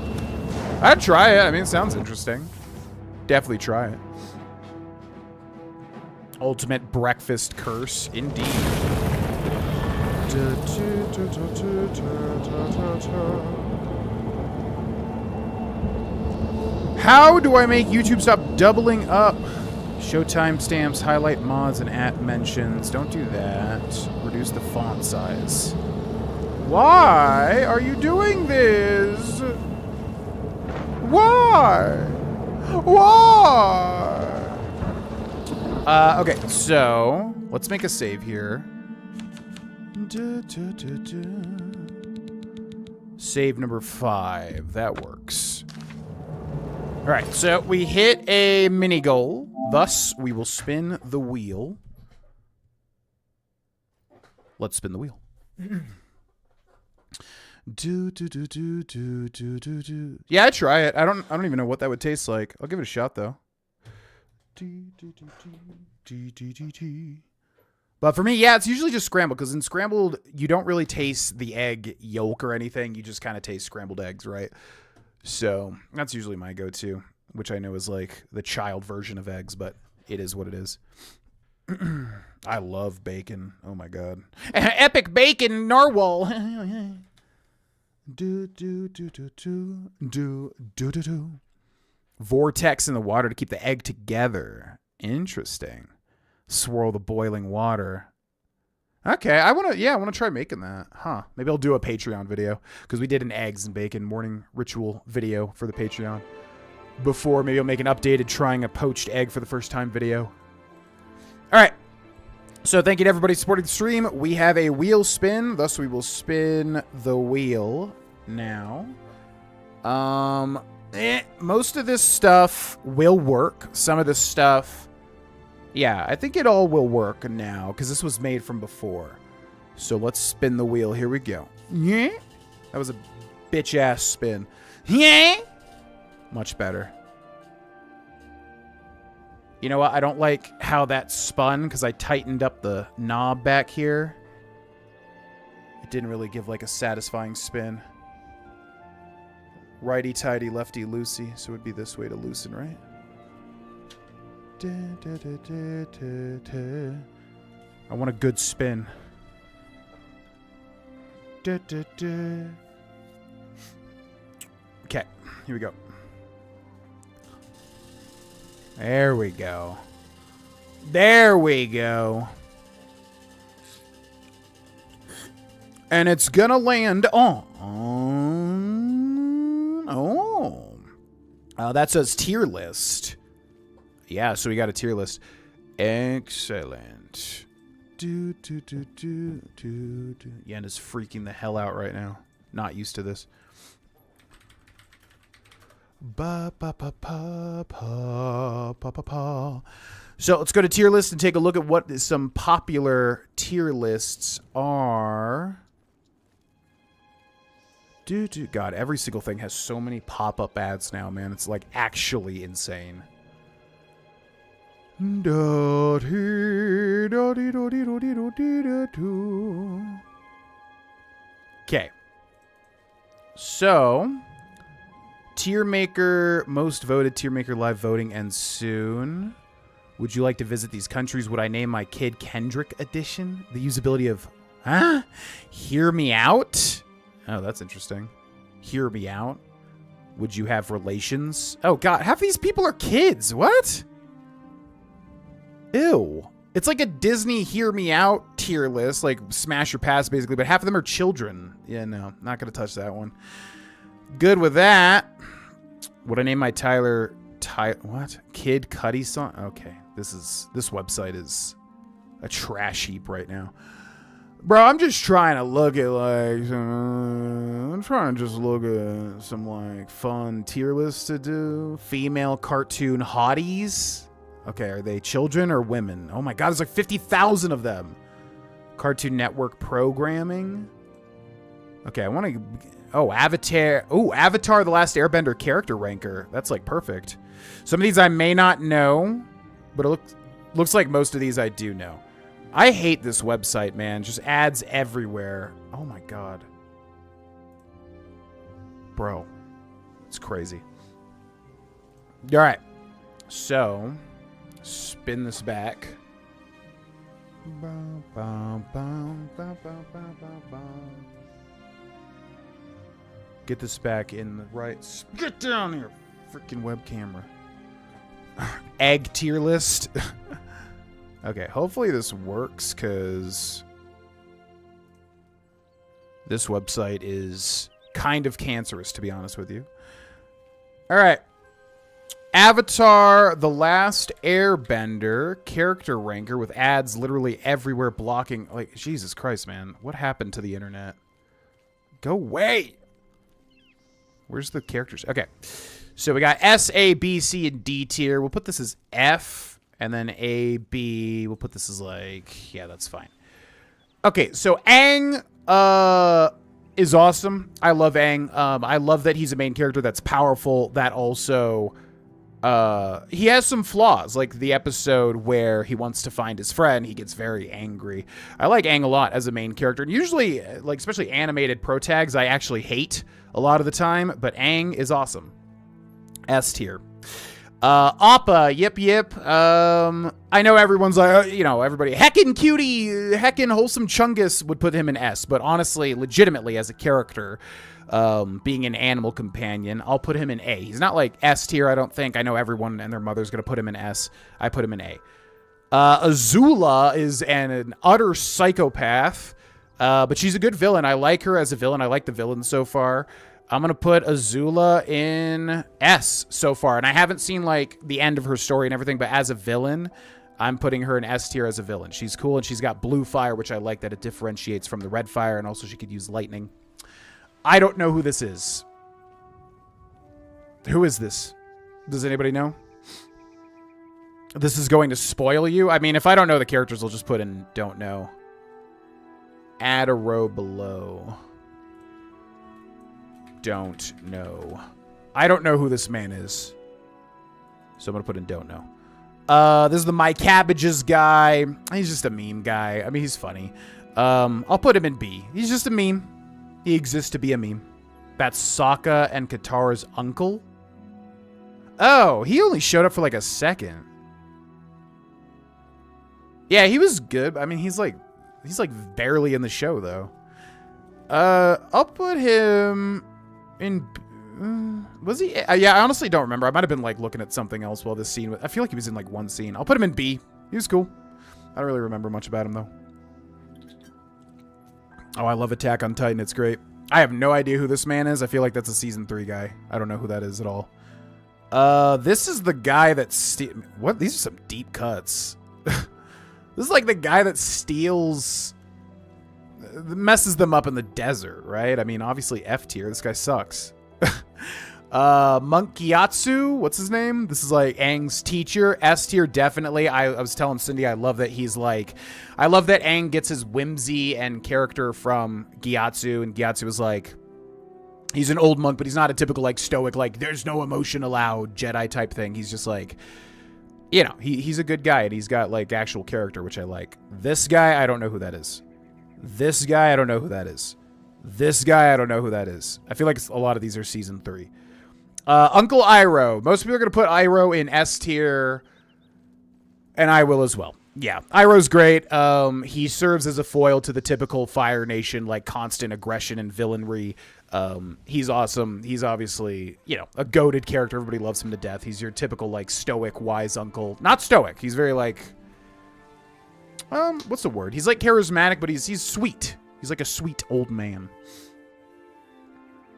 I'd try it. I mean, it sounds interesting. Definitely try it. Ultimate breakfast curse, indeed. How do I make YouTube stop doubling up? Show timestamps, highlight mods, and @ mentions. Don't do that. Reduce the font size. Why are you doing this? Why? Why? Okay, so let's make a save here. Save number 5. That works. All right, so we hit a mini goal. Thus, we will spin the wheel. Let's spin the wheel. Yeah, I'd try it. I don't even know what that would taste like. I'll give it a shot though. But for me, yeah, it's usually just scrambled, because in scrambled, you don't really taste the egg yolk or anything. You just kind of taste scrambled eggs, right? So that's usually my go-to, which I know is like the child version of eggs, but it is what it is. I love bacon. Oh my god. Epic bacon narwhal. Vortex in the water to keep the egg together. Interesting. Swirl the boiling water. Okay, I want to try making that. Huh. Maybe I'll do a Patreon video, because we did an eggs and bacon morning ritual video for the Patreon before. Maybe I'll make an updated trying a poached egg for the first time video. All right. So thank you to everybody supporting the stream. We have a wheel spin, thus we will spin the wheel now. Most of this stuff will work. Some of this stuff, yeah, I think it all will work now, because this was made from before. So let's spin the wheel. Here we go. Yeah. That was a bitch-ass spin. Yeah. Much better. You know what? I don't like how that spun, because I tightened up the knob back here. It didn't really give like a satisfying spin. Righty-tighty, lefty-loosey. So it would be this way to loosen, right? I want a good spin. Okay, here we go. There we go. There we go. And it's gonna land on... Oh. That says tier list. Yeah, so we got a tier list. Excellent. Yen is freaking the hell out right now. Not used to this. So let's go to tier list and take a look at what some popular tier lists are. God, every single thing has so many pop-up ads now, man. It's like actually insane. Okay. So, tier maker, most voted tier maker live voting ends soon. Would you like to visit these countries? Would I name my kid Kendrick Edition? The usability of, Hear me out? Oh, that's interesting. Hear me out? Would you have relations? Oh, God, half these people are kids. What? Ew. It's like a Disney Hear Me Out tier list, like Smash or Pass, basically, but half of them are children. Yeah, no, not going to touch that one. Good with that. Would I name my what? Kid Cudi song? Okay, this website is a trash heap right now. Bro, I'm just trying to look at, like, I'm trying to just look at some, like, fun tier lists to do. Female cartoon hotties. Okay, are they children or women? Oh my god, there's like 50,000 of them. Cartoon Network programming. Okay, I want to... Oh, Avatar. Oh, Avatar The Last Airbender character ranker. That's, like, perfect. Some of these I may not know, but it looks like most of these I do know. I hate this website, man. Just ads everywhere. Oh my god. Bro, it's crazy. All right. So, spin this back. Get this back in the right. Get down here, freaking web camera. Egg tier list. Okay, hopefully this works, because this website is kind of cancerous, to be honest with you. All right. Avatar: The Last Airbender character ranker with ads literally everywhere blocking. Like, Jesus Christ, man. What happened to the internet? Go away. Where's the characters? Okay. So we got S, A, B, C, and D tier. We'll put this as F, and then A, B. We'll put this as like, yeah, that's fine. Okay, so Aang is awesome. I love Aang. I love that he's a main character that's powerful, that also... he has some flaws, like the episode where he wants to find his friend. He gets very angry. I like Aang a lot as a main character. And usually, like, especially animated pro tags, I actually hate a lot of the time, but Aang is awesome. S tier. Appa, yip. I know everyone's like, you know, everybody, heckin' cutie, heckin' wholesome chungus would put him in S, but honestly, legitimately as a character, being an animal companion, I'll put him in A. He's not like S tier, I don't think. I know everyone and their mother's gonna put him in S. I put him in A. Azula is an utter psychopath, but she's a good villain. I like her as a villain. I like the villain so far. I'm gonna put Azula in S so far, and I haven't seen like the end of her story and everything, but as a villain, I'm putting her in S tier as a villain. She's cool, and she's got blue fire, which I like that it differentiates from the red fire, and also she could use lightning. I don't know who this is. Who is this? Does anybody know? This is going to spoil you. I mean, if I don't know the characters, I'll just put in don't know. Add a row below. Don't know. I don't know who this man is. So I'm going to put in don't know. This is the My Cabbages guy. He's just a meme guy. I mean, he's funny. I'll put him in B. He's just a meme. He exists to be a meme. That's Sokka and Katara's uncle. Oh, he only showed up for like a second. Yeah, he was good. I mean, he's like barely in the show though. I'll put him in. Was he? Yeah, I honestly don't remember. I might have been like looking at something else while this scene. I feel like he was in like one scene. I'll put him in B. He was cool. I don't really remember much about him though. Oh, I love Attack on Titan. It's great. I have no idea who this man is. I feel like that's a season 3 guy. I don't know who that is at all. This is the guy that what? These are some deep cuts. This is like the guy that steals, messes them up in the desert, right? I mean, obviously F tier. This guy sucks. Monkiatsu, what's his name? This is like Aang's teacher. S tier, definitely. I was telling Cindy, I love that he's like, I love that Aang gets his whimsy and character from Gyatso, and Gyatso is like, he's an old monk, but he's not a typical like stoic, like there's no emotion allowed Jedi type thing. He's just like, you know, he's a good guy, and he's got like actual character, which I like. This guy, I don't know who that is. This guy, I don't know who that is. This guy, I don't know who that is. I feel like a lot of these are season 3. Uncle Iroh. Most people are going to put Iroh in S tier, and I will as well. Yeah, Iroh's great. He serves as a foil to the typical Fire Nation, like constant aggression and villainry. He's awesome. He's obviously, you know, a goated character. Everybody loves him to death. He's your typical, like, stoic, wise uncle. Not stoic. He's very, like, what's the word? He's, like, charismatic, but he's sweet. He's like a sweet old man.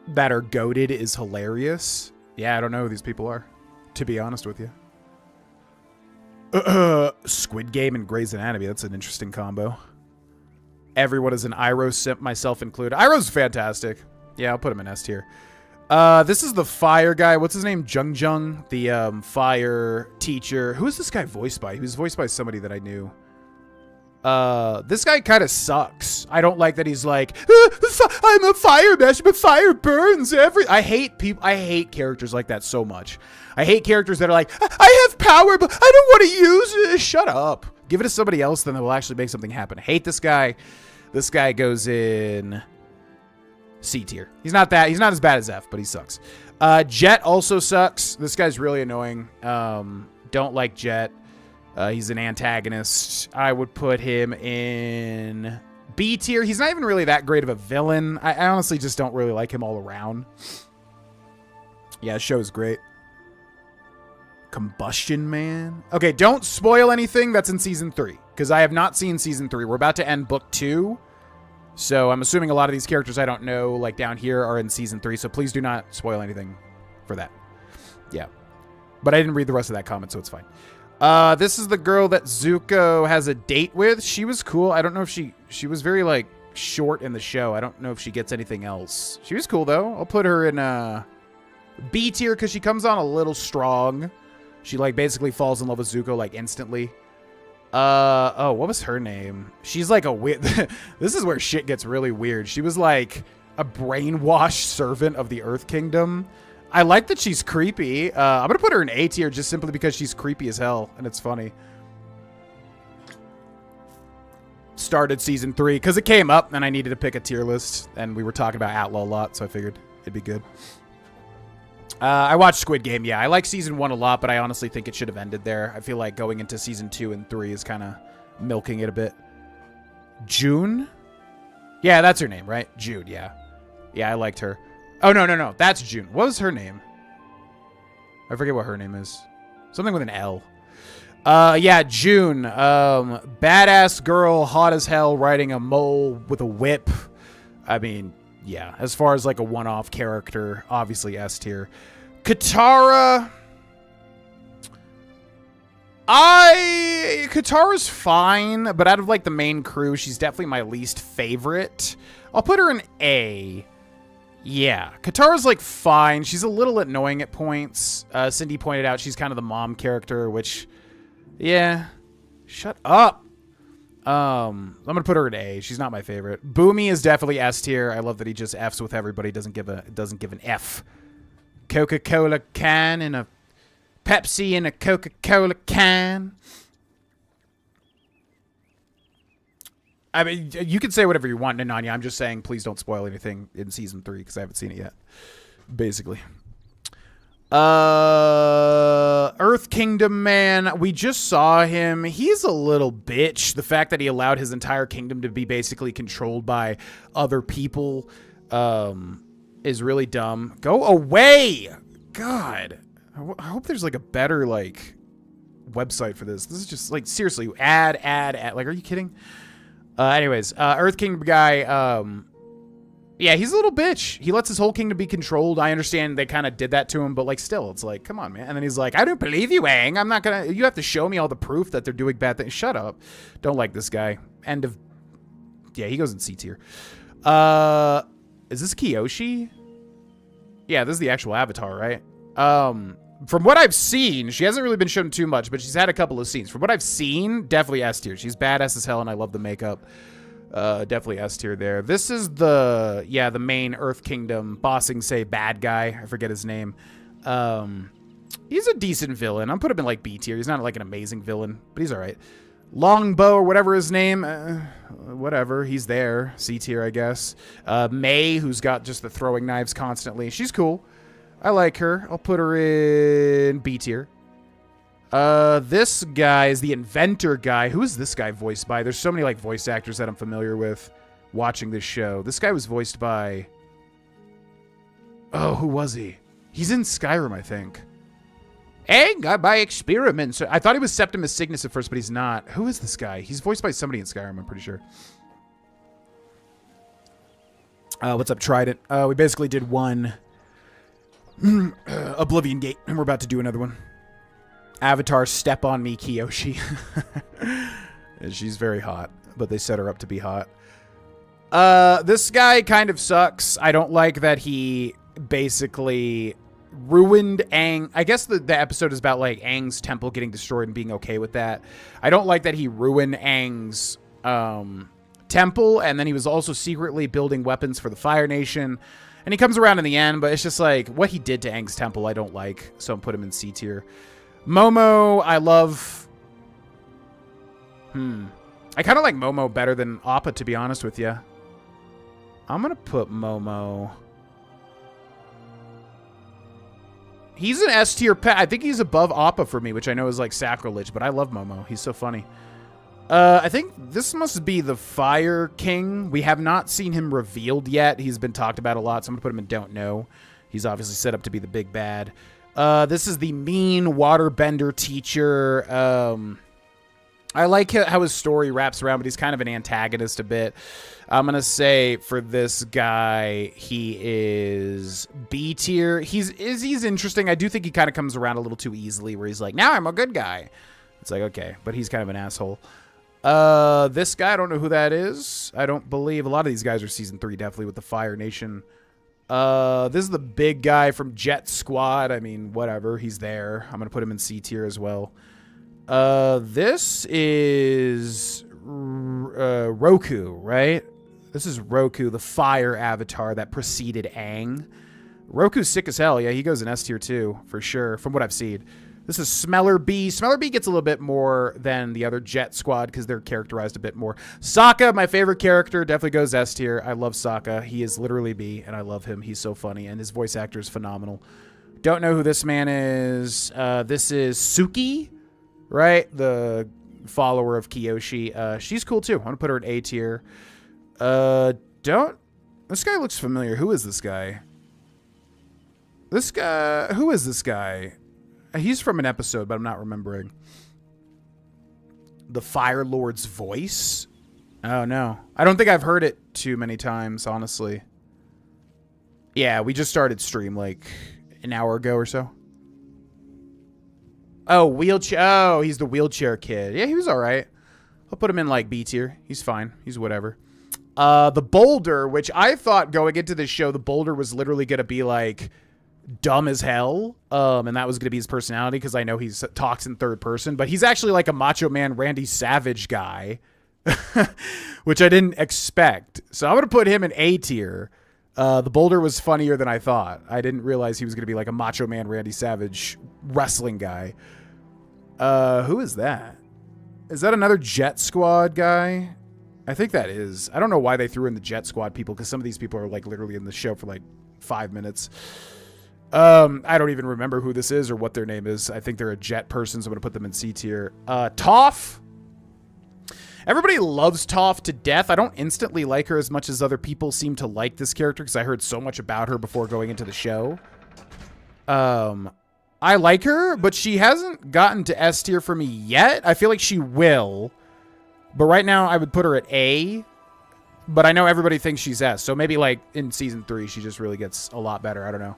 That are goated is hilarious. Yeah, I don't know who these people are, to be honest with you. Squid Game and Grey's Anatomy. That's an interesting combo. Everyone is an Iroh simp, myself included. Iroh's fantastic. Yeah, I'll put him in S tier. This is the fire guy. What's his name? Jung, the fire teacher. Who is this guy voiced by? He was voiced by somebody that I knew. This guy kind of sucks. I don't like that he's like, I'm a fire master, but fire burns I hate people. I hate characters like that so much. I hate characters that are like, I have power, but I don't want to use it. Shut up. Give it to somebody else, then that will actually make something happen. I hate this guy. This guy goes in C tier. He's not as bad as F, but he sucks. Jet also sucks. This guy's really annoying. Don't like Jet. He's an antagonist. I would put him in B tier. He's not even really that great of a villain. I honestly just don't really like him all around. Yeah, the show is great. Combustion Man. Okay, don't spoil anything that's in season 3, because I have not seen season 3. We're about to end book 2. So I'm assuming a lot of these characters I don't know, like down here, are in season 3. So please do not spoil anything for that. Yeah. But I didn't read the rest of that comment, so it's fine. This is the girl that Zuko has a date with. She was cool. I don't know if she was very, like, short in the show. I don't know if she gets anything else. She was cool, though. I'll put her in B tier because she comes on a little strong. She, like, basically falls in love with Zuko, like, instantly. Oh, what was her name? She's like a weird... This is where shit gets really weird. She was like a brainwashed servant of the Earth Kingdom. I like that she's creepy. I'm gonna put her in A tier just simply because she's creepy as hell, and it's funny. Started season 3 because it came up and I needed to pick a tier list, and we were talking about Outlaw a lot, so I figured it'd be good. I watched Squid Game. Yeah, I like season 1 a lot, but I honestly think it should have ended there. I feel like going into season 2 and 3 is kind of milking it a bit. June? Yeah, that's her name, right? June, yeah. Yeah, I liked her. Oh, no. That's June. What was her name? I forget what her name is. Something with an L. Yeah, June. Badass girl, hot as hell, riding a mole with a whip. I mean... yeah, as far as like a one-off character, obviously S tier. Katara. Katara's fine, but out of like the main crew, she's definitely my least favorite. I'll put her in A. Yeah, Katara's like fine. She's a little annoying at points. Cindy pointed out she's kind of the mom character, which, yeah, shut up. I'm gonna put her in A. She's not my favorite. Boomy is definitely S tier. I love that he just Fs with everybody. Doesn't give an F. Coca-Cola can and a Pepsi in a Coca-Cola can. I mean, you can say whatever you want, Nananya. I'm just saying, please don't spoil anything in season 3 because I haven't seen it yet. Basically. Earth Kingdom Man, we just saw him. He's a little bitch. The fact that he allowed his entire kingdom to be basically controlled by other people is really dumb. Go away! God. I hope there's like a better like website for this. This is just like seriously ad. Like, are you kidding? Anyways, Earth Kingdom guy, yeah, he's a little bitch. He lets his whole kingdom be controlled. I understand they kind of did that to him, but like still, it's like, come on, man. And then he's like, I don't believe you, Aang. I'm not gonna, you have to show me all the proof that they're doing bad things. Shut up. Don't like this guy. End of, yeah, he goes in C tier. Is this Kyoshi? Yeah, this is the actual Avatar, right? From what I've seen, she hasn't really been shown too much, but she's had a couple of scenes. From what I've seen, definitely S tier. She's badass as hell, and I love the makeup. Definitely S tier there. This is the, yeah, the main Earth Kingdom bossing, say, bad guy. I forget his name. He's a decent villain. I'm put him in, like, B tier. He's not, like, an amazing villain, but he's all right. Longbow, or whatever his name, whatever. He's there. C tier, I guess. May, who's got just the throwing knives constantly. She's cool. I like her. I'll put her in B tier. This guy is the inventor guy. Who is this guy voiced by? There's so many like voice actors that I'm familiar with watching this show. This guy was voiced by... oh, who was he? He's in Skyrim, I think. Aang, by experiments. I thought he was Septimus Cygnus at first, but he's not. Who is this guy? He's voiced by somebody in Skyrim, I'm pretty sure. What's up, Trident? We basically did one Oblivion Gate, and we're about to do another one. Avatar, step on me, Kyoshi. She's very hot, but they set her up to be hot. This guy kind of sucks. I don't like that he basically ruined Aang. I guess the episode is about like Aang's temple getting destroyed and being okay with that. I don't like that he ruined Aang's temple, and then he was also secretly building weapons for the Fire Nation. And he comes around in the end, but it's just like what he did to Aang's temple I don't like, so I'm put him in C tier. Momo, I love... I kind of like Momo better than Appa, to be honest with you. I'm going to put Momo. He's an S tier pet. I think he's above Appa for me, which I know is like sacrilege, but I love Momo. He's so funny. I think this must be the Fire King. We have not seen him revealed yet. He's been talked about a lot, so I'm going to put him in Don't Know. He's obviously set up to be the big bad. This is the mean waterbender teacher. I like how his story wraps around, but he's kind of an antagonist a bit. I'm going to say for this guy, he is B tier. He's interesting. I do think he kind of comes around a little too easily where he's like, now I'm a good guy. It's like, okay, but he's kind of an asshole. This guy, I don't know who that is. I don't believe a lot of these guys are season 3, definitely with the Fire Nation. This is the big guy from Jet Squad. I mean, whatever. He's there. I'm going to put him in C tier as well. This is Roku, right? This is Roku, the fire avatar that preceded Aang. Roku's sick as hell. Yeah, he goes in S tier too, for sure, from what I've seen. This is Smeller B. Smeller B gets a little bit more than the other Jet Squad because they're characterized a bit more. Sokka, my favorite character, definitely goes S tier. I love Sokka. He is literally B, and I love him. He's so funny, and his voice actor is phenomenal. Don't know who this man is. This is Suki, right? The follower of Kyoshi. She's cool, too. I'm going to put her in A tier. This guy looks familiar. Who is this guy? Who is this guy? He's from an episode, but I'm not remembering. The Fire Lord's voice? Oh, no. I don't think I've heard it too many times, honestly. Yeah, we just started stream like an hour ago or so. Oh, wheelchair. Oh, he's the wheelchair kid. Yeah, he was all right. I'll put him in like B tier. He's fine. He's whatever. The Boulder, which I thought going into this show, the Boulder was literally going to be like dumb as hell, and that was going to be his personality because I know he talks in third person, but he's actually like a Macho Man Randy Savage guy, which I didn't expect. So I'm going to put him in A tier. The Boulder was funnier than I thought. I didn't realize he was going to be like a Macho Man Randy Savage wrestling guy. Who is that? Is that another Jet Squad guy? I think that is. I don't know why they threw in the Jet Squad people because some of these people are like literally in the show for like 5 minutes. I don't even remember who this is or what their name is. I think they're a jet person, so I'm going to put them in C tier. Toph. Everybody loves Toph to death. I don't instantly like her as much as other people seem to like this character because I heard so much about her before going into the show. I like her, but she hasn't gotten to S tier for me yet. I feel like she will. But right now, I would put her at A. But I know everybody thinks she's S. So maybe like in season 3, she just really gets a lot better. I don't know.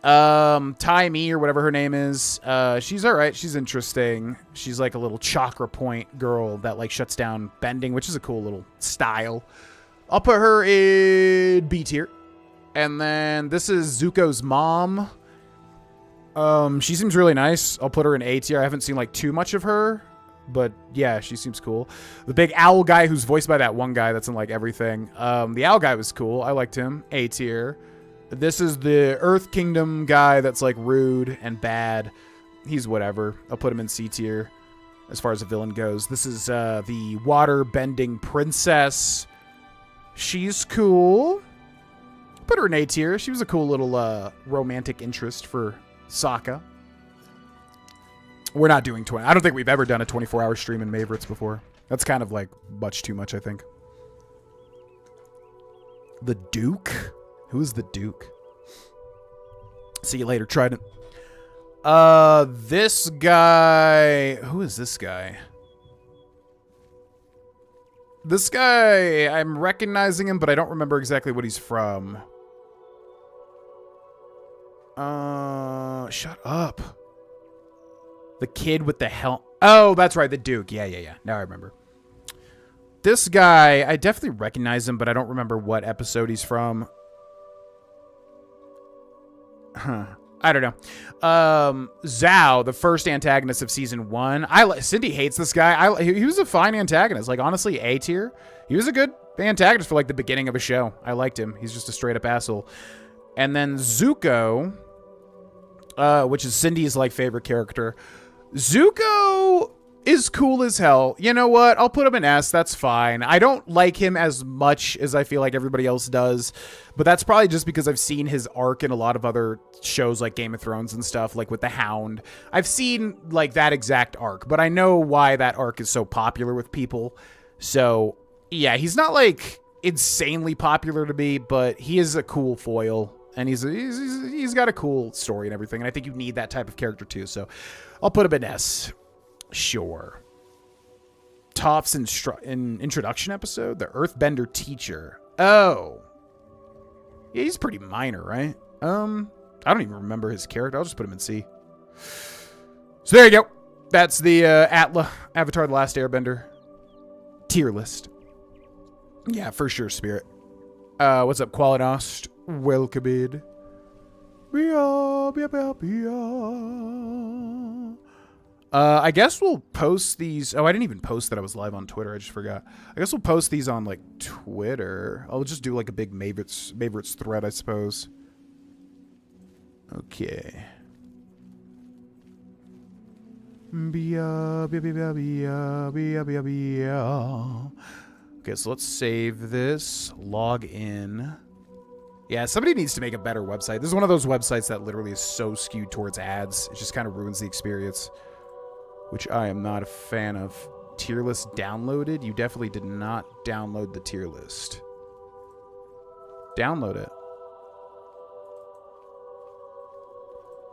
Tai Mi or whatever her name is. She's all right. She's interesting. She's like a little chakra point girl that like shuts down bending, which is a cool little style. I'll put her in B tier. And then this is Zuko's mom. She seems really nice. I'll put her in A tier. I haven't seen like too much of her, but yeah, she seems cool. The big owl guy who's voiced by that one guy that's in like everything. The owl guy was cool. I liked him. A tier. This is the Earth Kingdom guy that's like rude and bad. He's whatever. I'll put him in C tier as far as a villain goes. This is the water bending princess. She's cool. Put her in A tier. She was a cool little romantic interest for Sokka. We're not doing 20. I don't think we've ever done a 24-hour stream in Mayvorites before. That's kind of like much too much, I think. The Duke? Who's the Duke? See you later, Trident. This guy... Who is this guy? This guy, I'm recognizing him, but I don't remember exactly what he's from. Shut up. The kid with the helm. Oh, that's right, the Duke. Yeah. Now I remember. This guy, I definitely recognize him, but I don't remember what episode he's from. I don't know. Zhao, the first antagonist of season 1. Cindy hates this guy. He was a fine antagonist. Like, honestly, A tier. He was a good antagonist for, like, the beginning of a show. I liked him. He's just a straight-up asshole. And then Zuko, which is Cindy's, like, favorite character. Zuko is cool as hell. You know what? I'll put him in S. That's fine. I don't like him as much as I feel like everybody else does, but that's probably just because I've seen his arc in a lot of other shows like Game of Thrones and stuff, like with the Hound. I've seen like that exact arc, but I know why that arc is so popular with people. So yeah, he's not like insanely popular to me, but he is a cool foil, and he's got a cool story and everything, and I think you need that type of character too. So I'll put him in S. Sure. Toph's introduction episode, the Earthbender teacher. Oh, yeah, he's pretty minor, right? I don't even remember his character. I'll just put him in C. So there you go. That's the Avatar: The Last Airbender tier list. Yeah, for sure, Spirit. What's up, Qualinost? Welcome. I guess we'll post these. Oh, I didn't even post that I was live on Twitter. I just forgot. I guess we'll post these on like Twitter. I'll just do like a big Mayvorites thread, I suppose. Okay. Okay, so let's save this. Log in. Yeah, somebody needs to make a better website. This is one of those websites that literally is so skewed towards ads. It just kind of ruins the experience, which I am not a fan of. Tier list downloaded? You definitely did not download the tier list. Download it.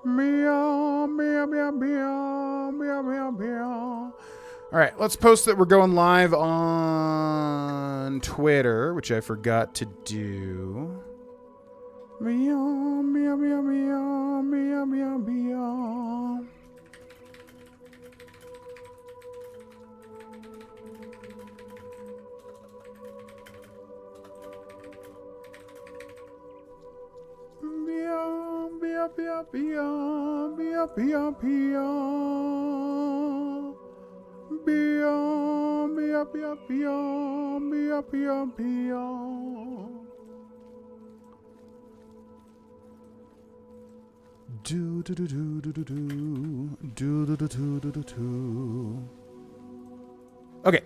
Meow, meow, meow, meow, meow, meow, meow. All right, let's post that we're going live on Twitter, which I forgot to do. Meow, meow, meow, meow, meow, meow, meow. Meow, meow, meow, meow, meow, meow, meow. Meow, meow, meow, meow, meow, meow, meow. Do do do do do do do do do do do do do. Okay.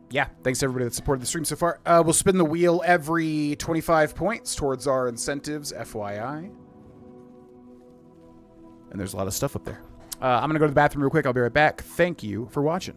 Yeah, thanks to everybody that supported the stream so far. We'll spin the wheel every 25 points towards our incentives, FYI. And there's a lot of stuff up there. I'm going to go to the bathroom real quick. I'll be right back. Thank you for watching.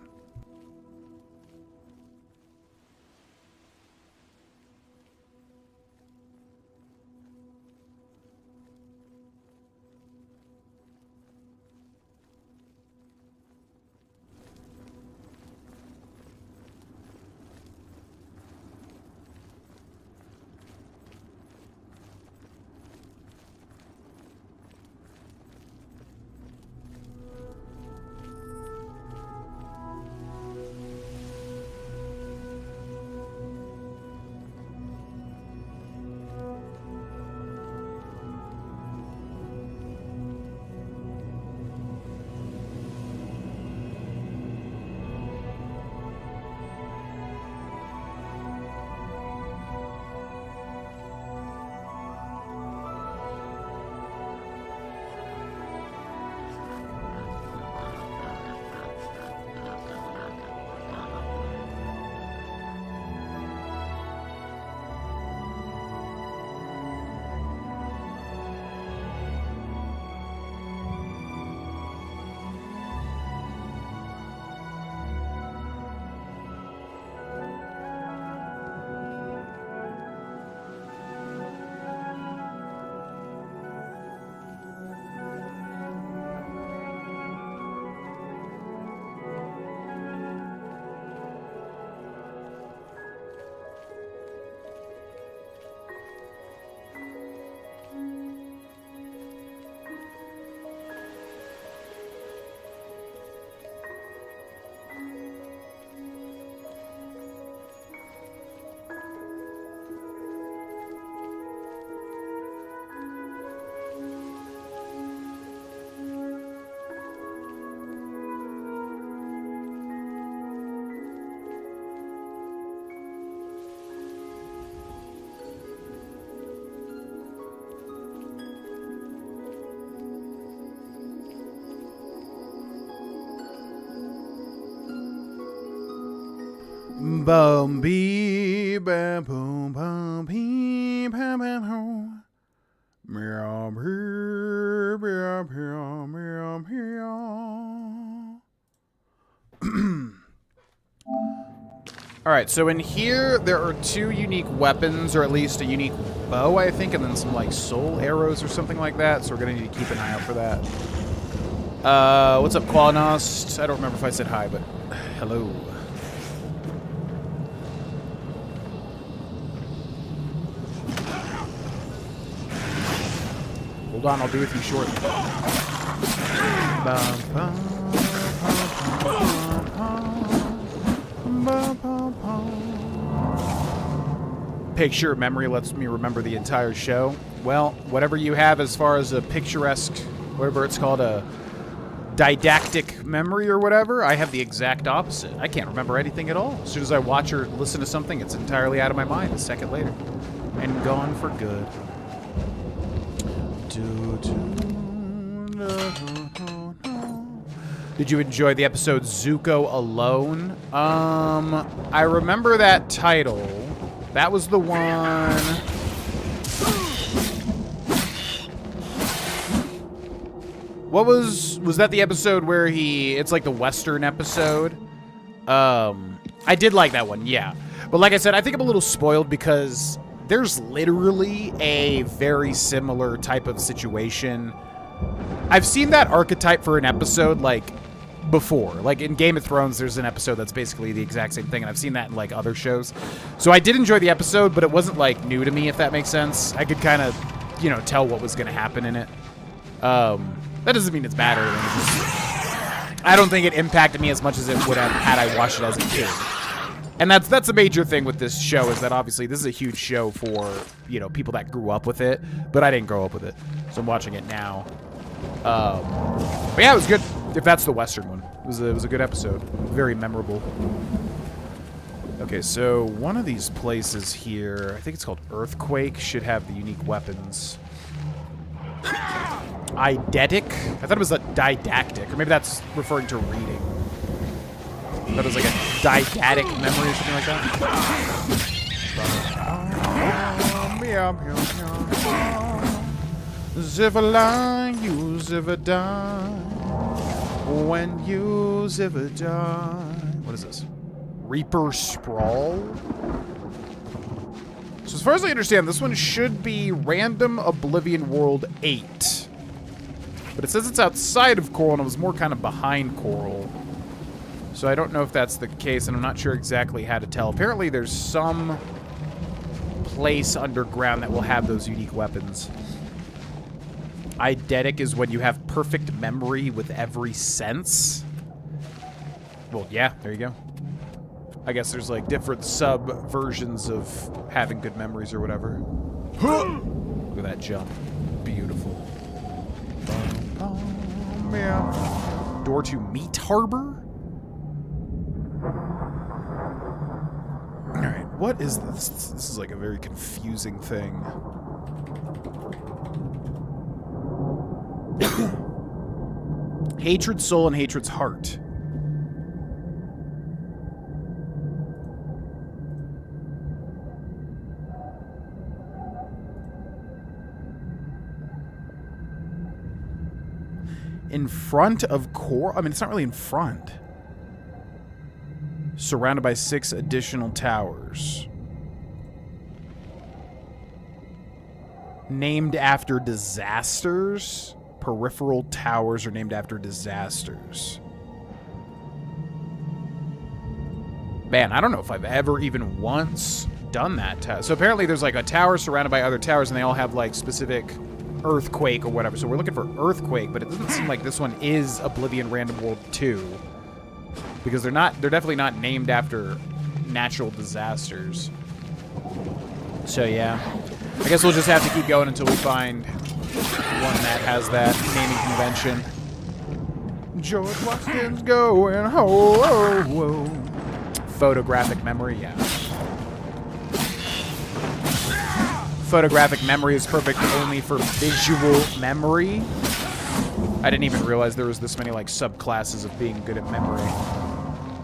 bum bee bam boom bum bee bam bam home. Meow meow meow meow meow meow. All right, so in here there are 2 unique weapons, or at least a unique bow, I think, and then some like soul arrows or something like that. So we're gonna need to keep an eye out for that. What's up, Quanost? I don't remember if I said hi, but hello. Hold on, I'll be with you shortly. Picture memory lets me remember the entire show. Well, whatever you have as far as a picturesque, whatever it's called, a didactic memory or whatever, I have the exact opposite. I can't remember anything at all. As soon as I watch or listen to something, it's entirely out of my mind a second later. And gone for good. Did you enjoy the episode Zuko Alone? I remember that title. That was the one... What was that the episode where it's like the Western episode? I did like that one, yeah. But like I said, I think I'm a little spoiled because there's literally a very similar type of situation. I've seen that archetype for an episode, like, before. Like, in Game of Thrones, there's an episode that's basically the exact same thing, and I've seen that in, like, other shows. So I did enjoy the episode, but it wasn't, like, new to me, if that makes sense. I could kind of, you know, tell what was going to happen in it. That doesn't mean it's bad or anything. I don't think it impacted me as much as it would have had I watched it as a kid. And that's a major thing with this show, is that obviously this is a huge show for, you know, people that grew up with it, but I didn't grow up with it, so I'm watching it now. But yeah, it was good. If that's the Western one, it was a good episode, very memorable. Okay, so one of these places here, I think it's called Earthquake, should have the unique weapons. Eidetic? I thought it was a didactic, or maybe that's referring to reading. I thought it was like a didactic memory or something like that. Zivaline, you zivadine. When you zivadine. What is this? Reaper Sprawl? So as far as I understand, this one should be Random Oblivion World 8. But it says it's outside of Coral, and it was more kind of behind Coral. So I don't know if that's the case, and I'm not sure exactly how to tell. Apparently there's some place underground that will have those unique weapons. Eidetic is when you have perfect memory with every sense. Well, yeah, there you go. I guess there's like different sub-versions of having good memories or whatever. Look at that jump. Beautiful. Door to Meat Harbor? Alright, what is this? This is like a very confusing thing. Hatred's soul and Hatred's heart. In front of Core? I mean, it's not really in front. Surrounded by 6 additional towers. Named after disasters? Peripheral towers are named after disasters. Man, I don't know if I've ever even once done that. So apparently there's like a tower surrounded by other towers, and they all have like specific earthquake or whatever. So we're looking for earthquake, but it doesn't seem like this one is Oblivion Random World 2. Because they're definitely not named after natural disasters. So yeah. I guess we'll just have to keep going until we find one that has that naming convention. George Washington's going ho. Photographic memory, yeah. Photographic memory is perfect only for visual memory. I didn't even realize there was this many like subclasses of being good at memory.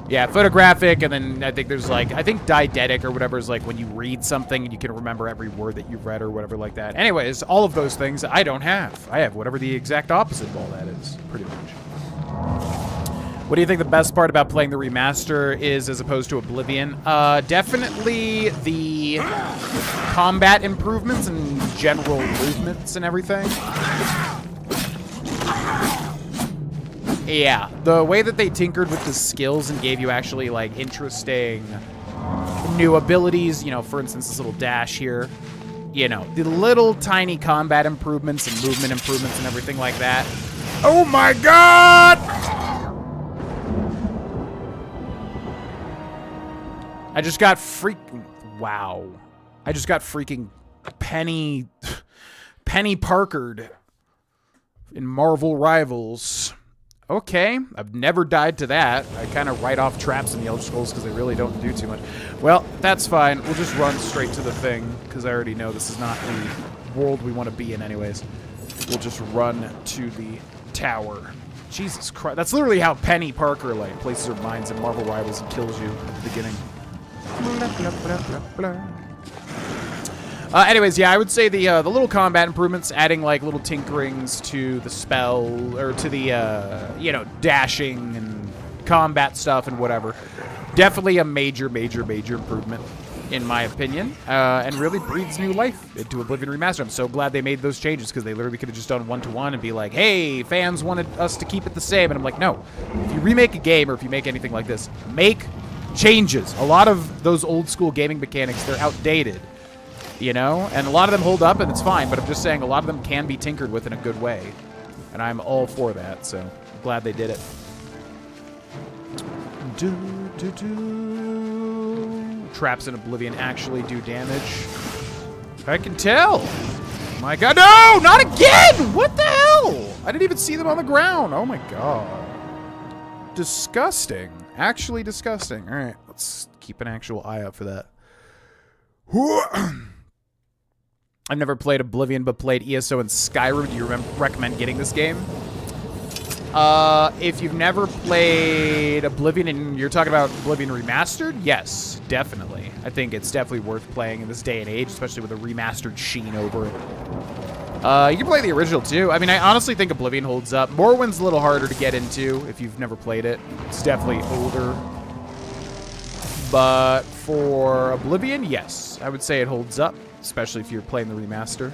Yeah, photographic, and then I think there's like, I think deidetic or whatever is like when you read something and you can remember every word that you've read or whatever like that. Anyways, all of those things I don't have. I have whatever the exact opposite of all that is, pretty much. What do you think the best part about playing the remaster is as opposed to Oblivion? Definitely the combat improvements and general movements and everything. Yeah, the way that they tinkered with the skills and gave you actually, like, interesting new abilities, you know, for instance, this little dash here, you know, the little tiny combat improvements and movement improvements and everything like that. Oh my god! I just got freaking, wow. I just got freaking Penny Parkered in Marvel Rivals. Okay, I've never died to that. I kind of write off traps in the Elder Scrolls because they really don't do too much. Well, that's fine. We'll just run straight to the thing because I already know this is not the world we want to be in anyways. We'll just run to the tower. Jesus Christ. That's literally how Penny Parker, like, places her mines in Marvel Rivals and kills you at the beginning. Blah, blah, blah, blah, blah. Anyways, yeah, I would say the little combat improvements, adding like little tinkerings to the spell or to the you know, dashing and combat stuff and whatever. Definitely a major improvement in my opinion, and really breathes new life into Oblivion Remastered. I'm so glad they made those changes because they literally could have just done one-to-one and be like, hey, fans wanted us to keep it the same, and I'm like, no. If you remake a game or if you make anything like this, make changes. A lot of those old school gaming mechanics, they're outdated. You know, and a lot of them hold up and it's fine, but I'm just saying a lot of them can be tinkered with in a good way. And I'm all for that, so I'm glad they did it. Traps in Oblivion actually do damage. I can tell. My god, no! Not again! What the hell? I didn't even see them on the ground. Oh my god. Disgusting. Actually disgusting. Alright, let's keep an actual eye out for that. I've never played Oblivion, but played ESO and Skyrim. Do you recommend getting this game? If you've never played Oblivion and you're talking about Oblivion Remastered, yes, definitely. I think it's definitely worth playing in this day and age, especially with a remastered sheen over it. You can play the original, too. I mean, I honestly think Oblivion holds up. Morrowind's a little harder to get into if you've never played it. It's definitely older. But for Oblivion, yes, I would say it holds up. Especially if you're playing the remaster.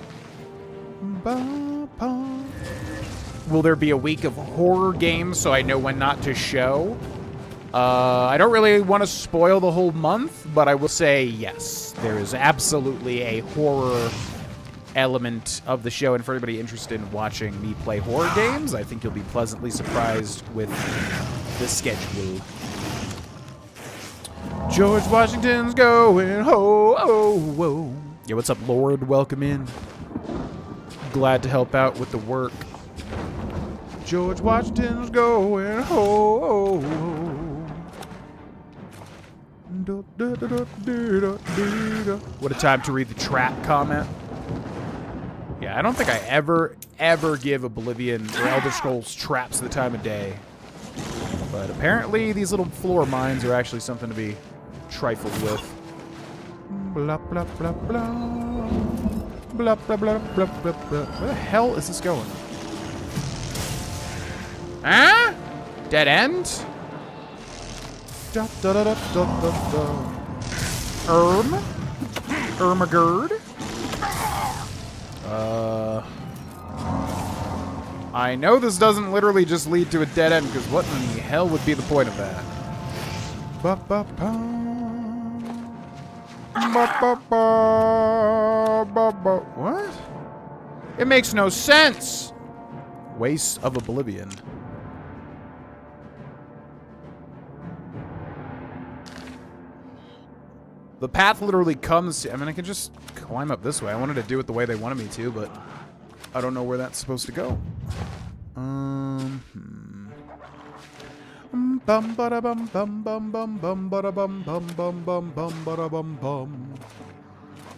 Will there be a week of horror games so I know when not to show? I don't really want to spoil the whole month, but I will say yes. There is absolutely a horror element of the show, and for anybody interested in watching me play horror games, I think you'll be pleasantly surprised with the schedule. George Washington's going ho, oh, whoa. Yeah, what's up, Lord? Welcome in. Glad to help out with the work. George Washington's going home. What a time to read the trap comment. Yeah, I don't think I ever give Oblivion or Elder Scrolls traps the time of day. But apparently these little floor mines are actually something to be trifled with. Blah, blah, blah, blah. Blah, blah, blah, blah, blah, blah. Where the hell is this going? Huh? Dead end? Da, da, da, da, da, da, da. Ermagerd? I know this doesn't literally just lead to a dead end, because what in the hell would be the point of that? Ba, ba, ba. Ba, ba, ba, ba, ba. What? It makes no sense! Waste of Oblivion. The path literally comes... I mean, I can just climb up this way. I wanted to do it the way they wanted me to, but I don't know where that's supposed to go. Bum bada bum bum bum bum bum bada bum bum bum bum bum bada bum bum.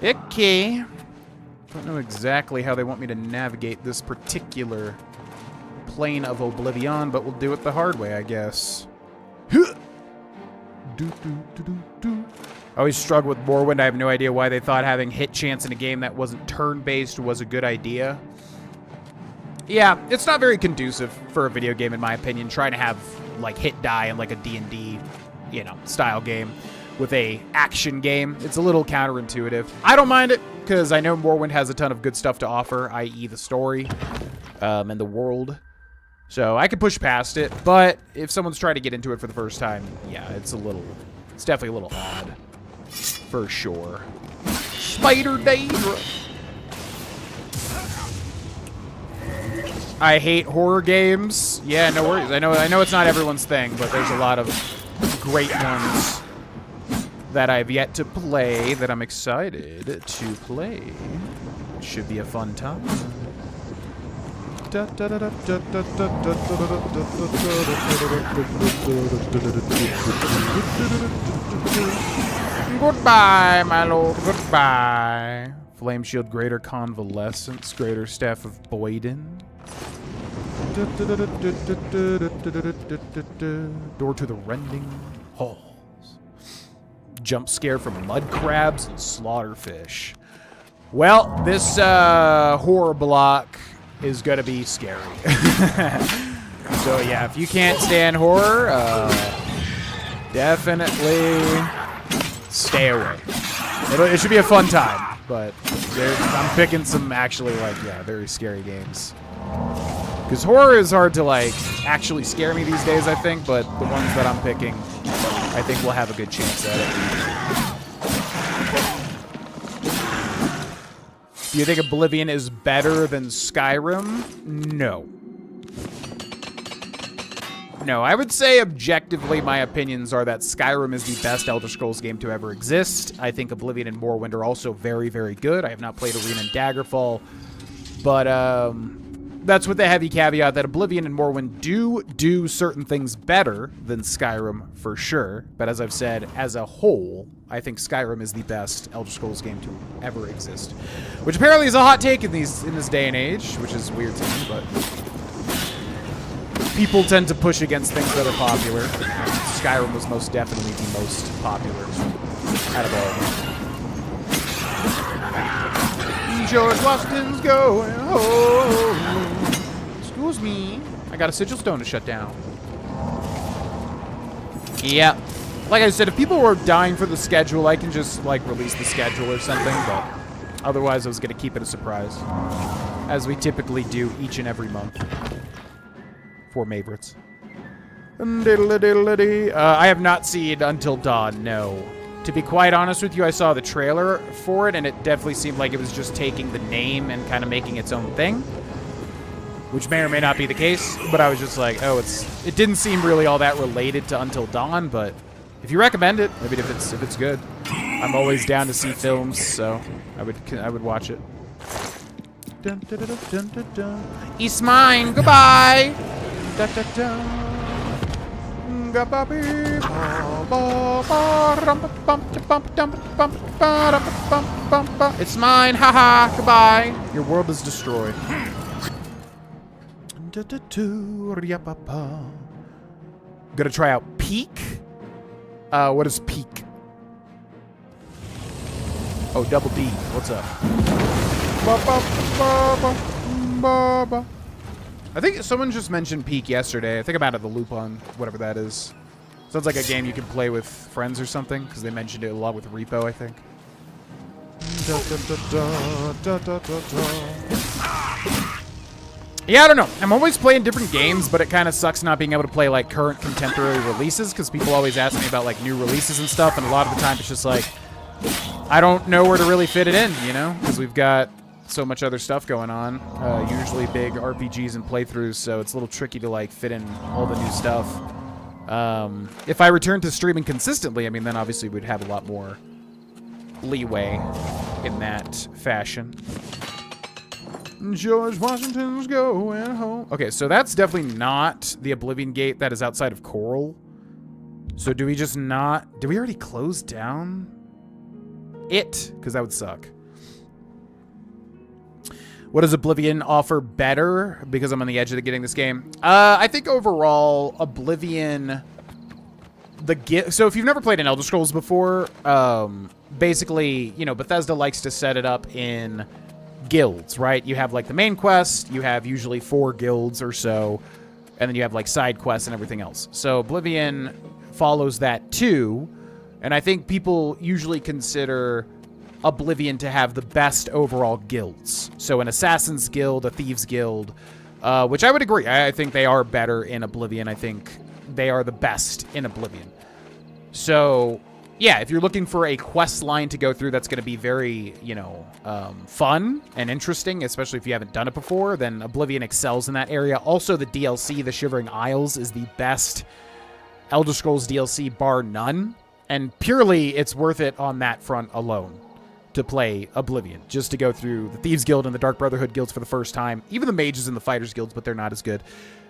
Okay. Don't know exactly how they want me to navigate this particular plane of Oblivion, but we'll do it the hard way, I guess. I always struggle with Morrowind. I have no idea why they thought having hit chance in a game that wasn't turn-based was a good idea. Yeah, it's not very conducive for a video game, in my opinion, trying to have, like, hit die in, like, a D&D, you know, style game with a action game. It's a little counterintuitive. I don't mind it, because I know Morrowind has a ton of good stuff to offer, i.e. the story and the world. So I could push past it, but if someone's trying to get into it for the first time, yeah, it's definitely a little odd. For sure. Spider Daedra. I hate horror games. Yeah, no worries. I know it's not everyone's thing, but there's a lot of great ones that I've yet to play that I'm excited to play. It should be a fun time. Goodbye, my lord. Goodbye. Flame Shield, Greater Convalescence, Greater Staff of Boyden. Door to the Rending Halls. Jump scare from mud crabs and slaughterfish. Well, this horror block is gonna be scary. So yeah, if you can't stand horror, definitely stay away. It should be a fun time, but I'm picking some actually, like, yeah, very scary games. Because horror is hard to, like, actually scare me these days, I think, but the ones that I'm picking, I think will have a good chance at it. Do you think Oblivion is better than Skyrim? No. No, I would say objectively my opinions are that Skyrim is the best Elder Scrolls game to ever exist. I think Oblivion and Morrowind are also very, very good. I have not played Arena and Daggerfall, but that's with the heavy caveat that Oblivion and Morrowind do certain things better than Skyrim for sure. But as I've said, as a whole, I think Skyrim is the best Elder Scrolls game to ever exist, which apparently is a hot take in this day and age, which is weird to me, but people tend to push against things that are popular. And Skyrim was most definitely the most popular out of all of them. George Washington's going home. Excuse me. I got a sigil stone to shut down. Yeah. Like I said, if people were dying for the schedule, I can just, like, release the schedule or something, but otherwise I was going to keep it a surprise, as we typically do each and every month for Mayvorites. I have not seen Until Dawn, no. To be quite honest with you, I saw the trailer for it, and it definitely seemed like it was just taking the name and kind of making its own thing, which may or may not be the case, but I was just like, oh, it didn't seem really all that related to Until Dawn, but if you recommend it, I mean, if it's good, I'm always down to see films, so I would watch it. Dun, dun, dun, dun, dun, dun. It's mine. Goodbye. Dun, dun, dun. It's mine. Haha. Goodbye. Your world is destroyed. Gonna try out Peak. What is Peak? Oh, Double D. What's up? I think someone just mentioned Peak yesterday. I think I'm out of the loop on whatever that is. Sounds like a game you can play with friends or something, because they mentioned it a lot with Repo, I think. Yeah, I don't know. I'm always playing different games, but it kind of sucks not being able to play, like, current contemporary releases, because people always ask me about, like, new releases and stuff, and a lot of the time it's just like, I don't know where to really fit it in, you know? Because we've got so much other stuff going on. Usually big RPGs and playthroughs, so it's a little tricky to, like, fit in all the new stuff. If I return to streaming consistently, I mean, then obviously we'd have a lot more leeway in that fashion. George Washington's going home. Okay, so that's definitely not the Oblivion gate that is outside of Coral. So do we just not... Did we already close down it? Because that would suck. What does Oblivion offer better? Because I'm on the edge of getting this game. I think overall, Oblivion So if you've never played an Elder Scrolls before, basically, you know, Bethesda likes to set it up in guilds, right? You have like the main quest, you have usually 4 guilds or so, and then you have like side quests and everything else. So Oblivion follows that too, and I think people usually consider Oblivion to have the best overall guilds. So an Assassin's Guild, a Thieves Guild, which I would agree. I think they are better in Oblivion. I think they are the best in Oblivion. So, yeah, if you're looking for a quest line to go through that's going to be very, you know, fun and interesting, especially if you haven't done it before, then Oblivion excels in that area. Also, the DLC, the Shivering Isles, is the best Elder Scrolls DLC, bar none. And purely, it's worth it on that front alone to play Oblivion, just to go through the Thieves Guild and the Dark Brotherhood guilds for the first time. Even the Mages and the Fighters guilds, but they're not as good.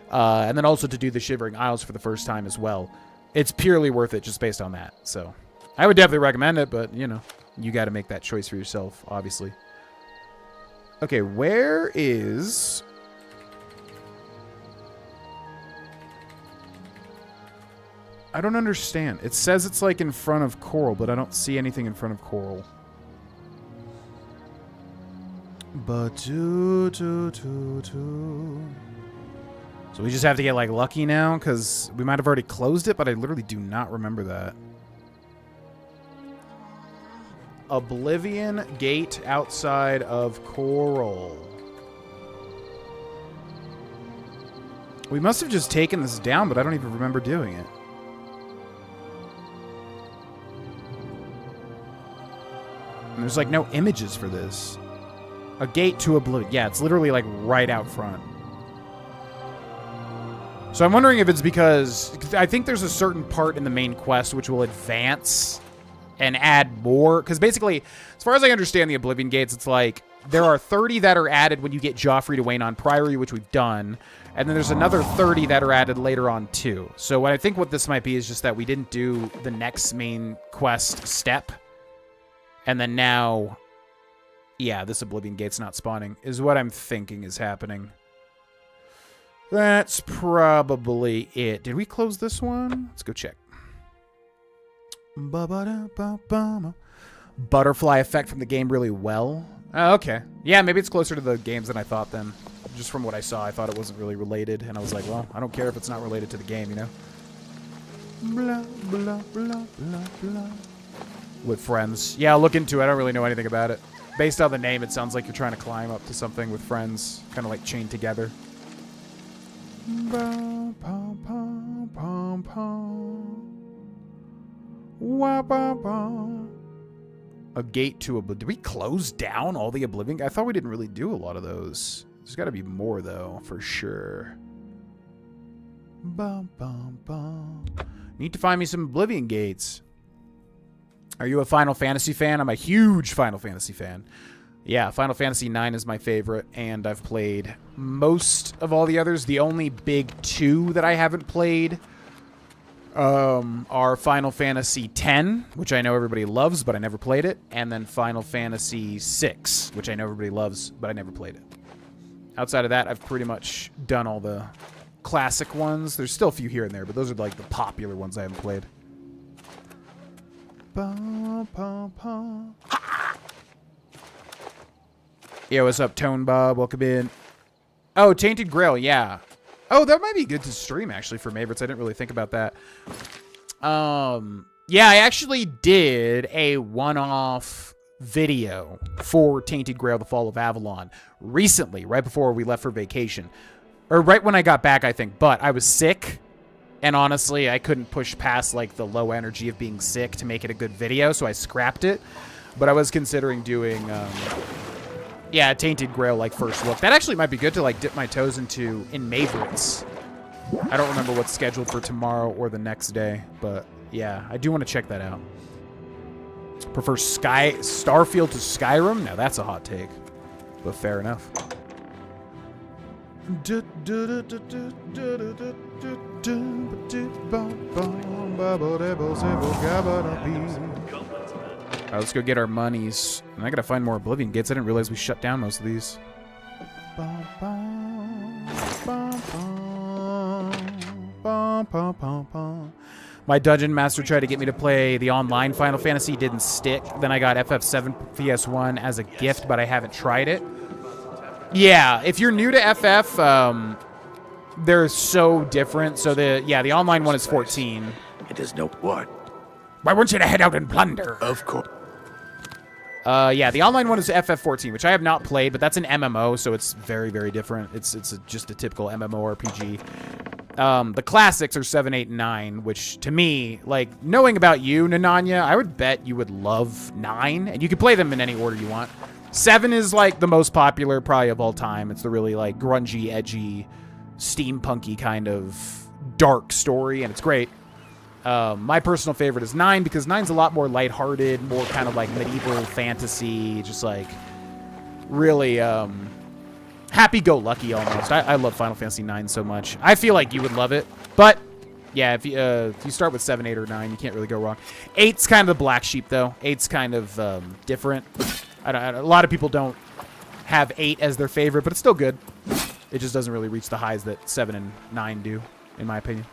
And then also to do the Shivering Isles for the first time as well. It's purely worth it just based on that. So I would definitely recommend it, but, you know, you got to make that choice for yourself, obviously. Okay, where is... I don't understand. It says it's like in front of Coral, but I don't see anything in front of Coral. But so we just have to get like lucky now, because we might have already closed it, but I literally do not remember that. Oblivion Gate outside of Coral. We must have just taken this down, but I don't even remember doing it. And there's like no images for this. A gate to Oblivion. Yeah, it's literally like right out front. So I'm wondering if it's because I think there's a certain part in the main quest which will advance and add more. Because basically, as far as I understand the Oblivion Gates, it's like there are 30 that are added when you get Joffrey to Wayne on Priory, which we've done. And then there's another 30 that are added later on too. So I think what this might be is just that we didn't do the next main quest step. And then now... yeah, this Oblivion Gate's not spawning, is what I'm thinking is happening. That's probably it. Did we close this one? Let's go check. Butterfly effect from the game really well. Oh, okay. Yeah, maybe it's closer to the games than I thought then. Just from what I saw, I thought it wasn't really related. And I was like, well, I don't care if it's not related to the game, you know? Blah, blah, blah, blah, blah. With friends. Yeah, I'll look into it. I don't really know anything about it. Based on the name, it sounds like you're trying to climb up to something with friends, kind of like chained together. A gate to Oblivion. Did we close down all the Oblivion? I thought we didn't really do a lot of those. There's got to be more, though, for sure. Need to find me some Oblivion Gates. Are you a Final Fantasy fan? I'm a huge Final Fantasy fan. Yeah, Final Fantasy IX is my favorite, and I've played most of all the others. The only big 2 that I haven't played are Final Fantasy X, which I know everybody loves, but I never played it, and then Final Fantasy VI, which I know everybody loves, but I never played it. Outside of that, I've pretty much done all the classic ones. There's still a few here and there, but those are like the popular ones I haven't played. Yeah, what's up, Tone Bob? Welcome in. Oh, Tainted Grail, yeah. Oh, that might be good to stream, actually, for Mayvorites. I didn't really think about that. Yeah, I actually did a one-off video for Tainted Grail, The Fall of Avalon, recently, right before we left for vacation. Or right when I got back, I think. But I was sick. And honestly, I couldn't push past like the low energy of being sick to make it a good video, so I scrapped it. But I was considering doing, yeah, Tainted Grail like first look. That actually might be good to like dip my toes into in Mayvorites. I don't remember what's scheduled for tomorrow or the next day, but yeah, I do want to check that out. Prefer Starfield to Skyrim? Now that's a hot take, but fair enough. Alright, let's go get our monies. And I gotta find more Oblivion Gates. I didn't realize we shut down most of these. My dungeon master tried to get me to play the online Final Fantasy, didn't stick. Then I got FF7 PS1 as a gift, but I haven't tried it. Yeah, if you're new to FF, they're so different. So the online one is 14. It is no what? I want you to head out and plunder. Of course. Yeah, the online one is FF14, which I have not played, but that's an MMO, so it's very, very different. It's just a typical MMORPG. The classics are 7, 8, and 9, which to me, like, knowing about you, Nananya, I would bet you would love 9, and you can play them in any order you want. 7 is, like, the most popular probably of all time. It's the really, like, grungy, edgy, steampunky kind of dark story, and it's great. My personal favorite is 9 because 9's a lot more lighthearted, more kind of like medieval fantasy, just like really happy-go-lucky almost. I love Final Fantasy 9 so much. I feel like you would love it, but yeah, if you start with 7, 8, or 9, you can't really go wrong. 8's kind of the black sheep though. 8's kind of different. A lot of people don't have 8 as their favorite, but it's still good. It just doesn't really reach the highs that 7 and 9 do, in my opinion.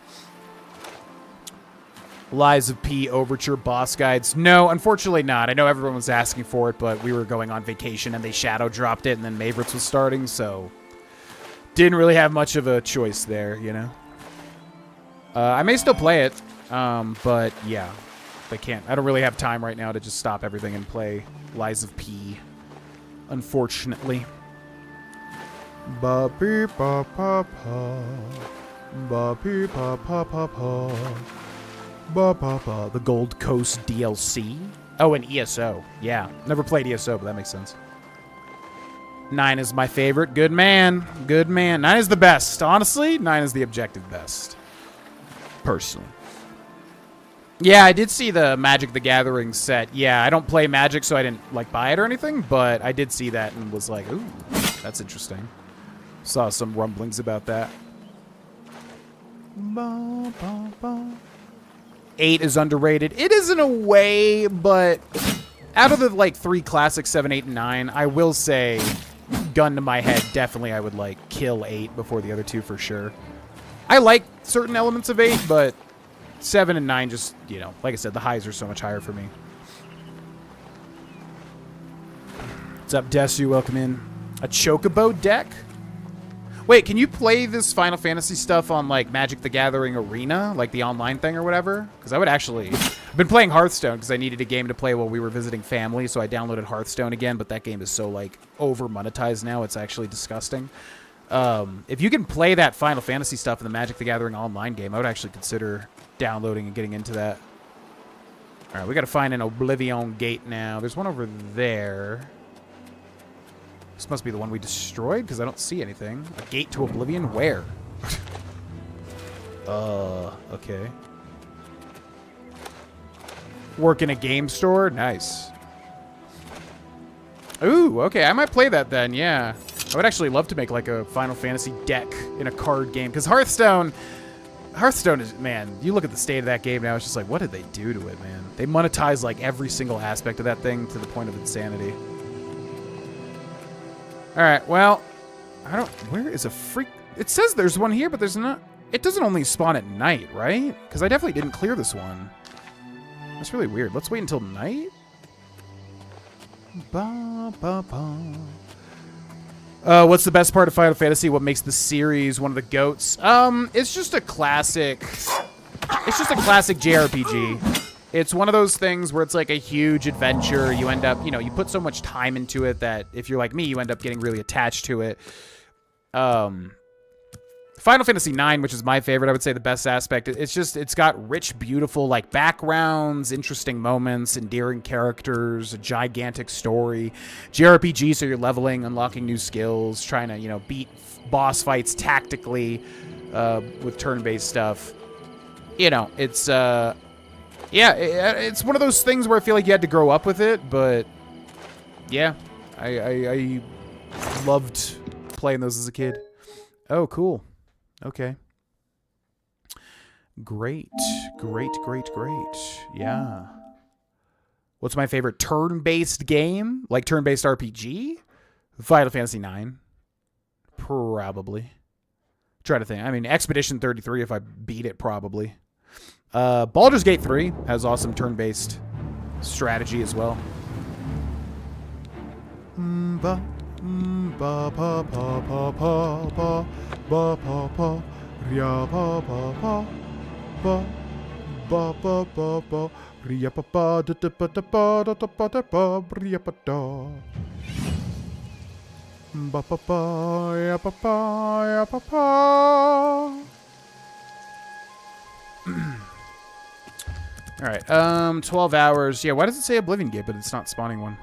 Lies of P Overture boss guides. No, unfortunately not. I know everyone was asking for it, but we were going on vacation and they shadow dropped it and then Mayvorites was starting, so didn't really have much of a choice there, you know? I may still play it, but yeah, I can't. I don't really have time right now to just stop everything and play Lies of P, unfortunately. Ba-beep-ba-pa-pa. Ba-beep-ba-pa-pa-pa. The Gold Coast DLC. Oh, and ESO. Yeah, never played ESO, but that makes sense. 9 is my favorite. Good man. Good man. 9 is the best. Honestly, 9 is the objective best. Personally. Yeah, I did see the Magic the Gathering set. Yeah, I don't play Magic, so I didn't like buy it or anything, but I did see that and was like, ooh, that's interesting. Saw some rumblings about that. 8 is underrated. It is in a way, but out of the like 3 classics, 7, 8, and 9, I will say, gun to my head, definitely I would like kill 8 before the other 2 for sure. I like certain elements of 8, but 7 and 9 just, you know, like I said, the highs are so much higher for me. What's up, Desu? Welcome in. A Chocobo deck? Wait, can you play this Final Fantasy stuff on, like, Magic the Gathering Arena? Like, the online thing or whatever? Because I would actually... I've been playing Hearthstone because I needed a game to play while we were visiting family, so I downloaded Hearthstone again, but that game is so, like, over-monetized now, it's actually disgusting. If you can play that Final Fantasy stuff in the Magic the Gathering online game, I would actually consider downloading and getting into that. Alright, we gotta find an Oblivion gate now. There's one over there. This must be the one we destroyed, because I don't see anything. A gate to Oblivion? Where? Okay. Work in a game store? Nice. Ooh, okay, I might play that then, yeah. I would actually love to make, like, a Final Fantasy deck in a card game, because Hearthstone is, man, you look at the state of that game now, it's just like, what did they do to it, man? They monetize, like, every single aspect of that thing to the point of insanity. Alright, well, I don't... Where is a freak... It says there's one here, but there's not... It doesn't only spawn at night, right? Because I definitely didn't clear this one. That's really weird. Let's wait until night? Ba, ba, ba. What's the best part of Final Fantasy? What makes the series one of the GOATs? It's just a classic... It's just a classic JRPG. It's one of those things where it's like a huge adventure. You end up, you know, you put so much time into it that if you're like me, you end up getting really attached to it. Final Fantasy IX, which is my favorite, I would say the best aspect, it's got rich, beautiful, like, backgrounds, interesting moments, endearing characters, a gigantic story. JRPG, so you're leveling, unlocking new skills, trying to, you know, beat boss fights tactically with turn-based stuff. You know, it's... Yeah, it's one of those things where I feel like you had to grow up with it, but yeah, I loved playing those as a kid. Oh, cool. Okay. Great. Yeah. What's my favorite turn-based game? Like turn-based RPG? Final Fantasy IX. Probably. Try to think. I mean, Expedition 33 if I beat it, probably. Baldur's Gate 3 has awesome turn-based strategy as well. Ba ba ba ba ba ba ba ba ba ria ba ba ba ba ba ba ba ba ria ba ba da da ba da ba da da ba da ba ria ba da ba ba ba ya ba ba ya ba ba. All right, 12 hours. Yeah, why does it say Oblivion Gate, but it's not spawning one?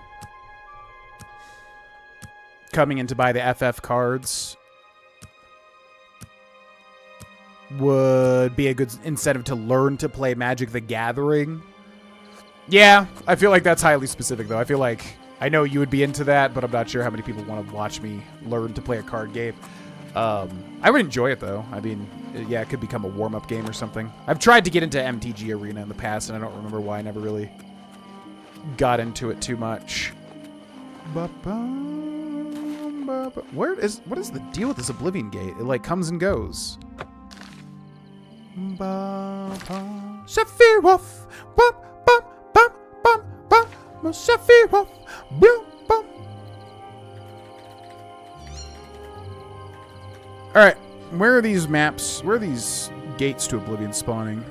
Coming in to buy the FF cards would be a good incentive to learn to play Magic the Gathering. Yeah, I feel like that's highly specific, though. I feel like I know you would be into that, but I'm not sure how many people want to watch me learn to play a card game. I would enjoy it, though. I mean, yeah, it could become a warm-up game or something. I've tried to get into MTG Arena in the past, and I don't remember why I never really got into it too much. What is the deal with this Oblivion Gate? It, like, comes and goes. Sephiroth! Sephiroth! Alright, where are these maps? Where are these gates to Oblivion spawning?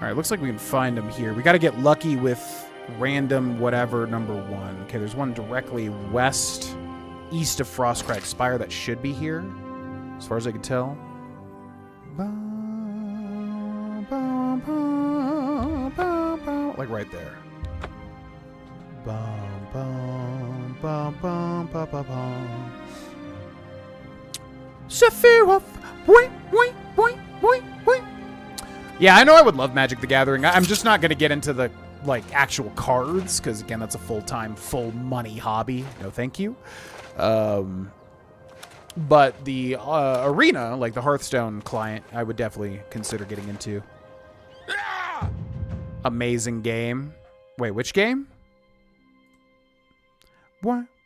Alright, looks like we can find them here. We gotta get lucky with random whatever number 1. Okay, there's one directly west, east of Frostcrag Spire that should be here, as far as I can tell. Like right there. Sephiroth! Yeah, I know I would love Magic the Gathering. I'm just not going to get into the, like, actual cards, because, again, that's a full-time, full-money hobby. No thank you. But the arena, like the Hearthstone client, I would definitely consider getting into. Amazing game. Wait, which game? FF6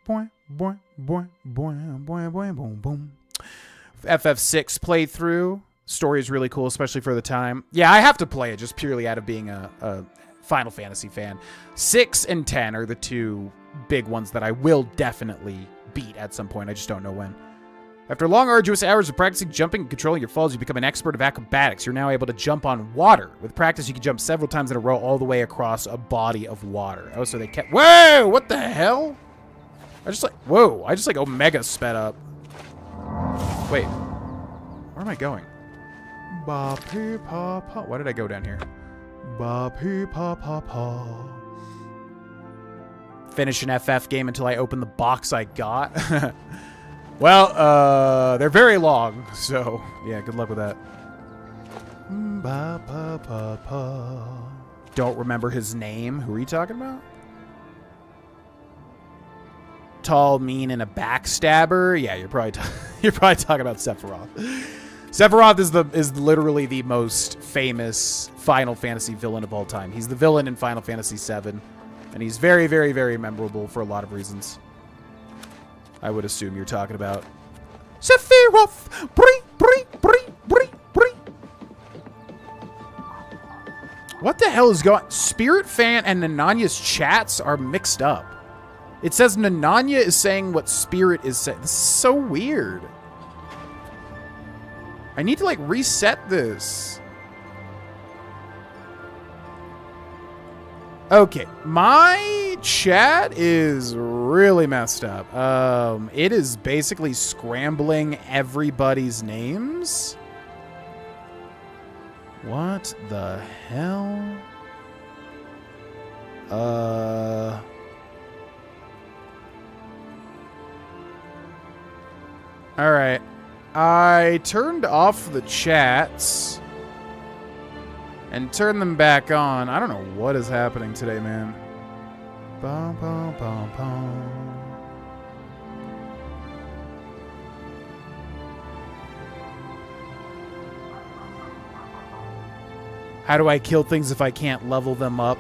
playthrough. Story is really cool, especially for the time. Yeah, I have to play it just purely out of being a Final Fantasy fan. 6 and 10 are the two big ones that I will definitely beat at some point. I just don't know when. After long, arduous hours of practicing jumping and controlling your falls, you become an expert of acrobatics. You're now able to jump on water. With practice, you can jump several times in a row all the way across a body of water. Oh, so they kept... Whoa! What the hell? I just like Omega sped up. Wait. Where am I going? Ba-pee-pa-pa. Why did I go down here? Ba-pee-pa-pa-pa. Finish an FF game until I open the box I got. Well, they're very long, so yeah, good luck with that. Don't remember his name. Who are you talking about? Tall, mean, and a backstabber. Yeah, you're probably talking about Sephiroth. Sephiroth is literally the most famous Final Fantasy villain of all time. He's the villain in Final Fantasy VII, and he's very, very, very memorable for a lot of reasons. I would assume you're talking about Sephiroth. What the hell is going? Spirit Fan and Nananya's chats are mixed up. It says Nananya is saying what Spirit is saying. This is so weird. I need to, like, reset this. Okay, my chat is really messed up. It is basically scrambling everybody's names. What the hell? All right. I turned off the chats and turn them back on. I don't know what is happening today, man. Bum, bum, bum, bum. How do I kill things if I can't level them up?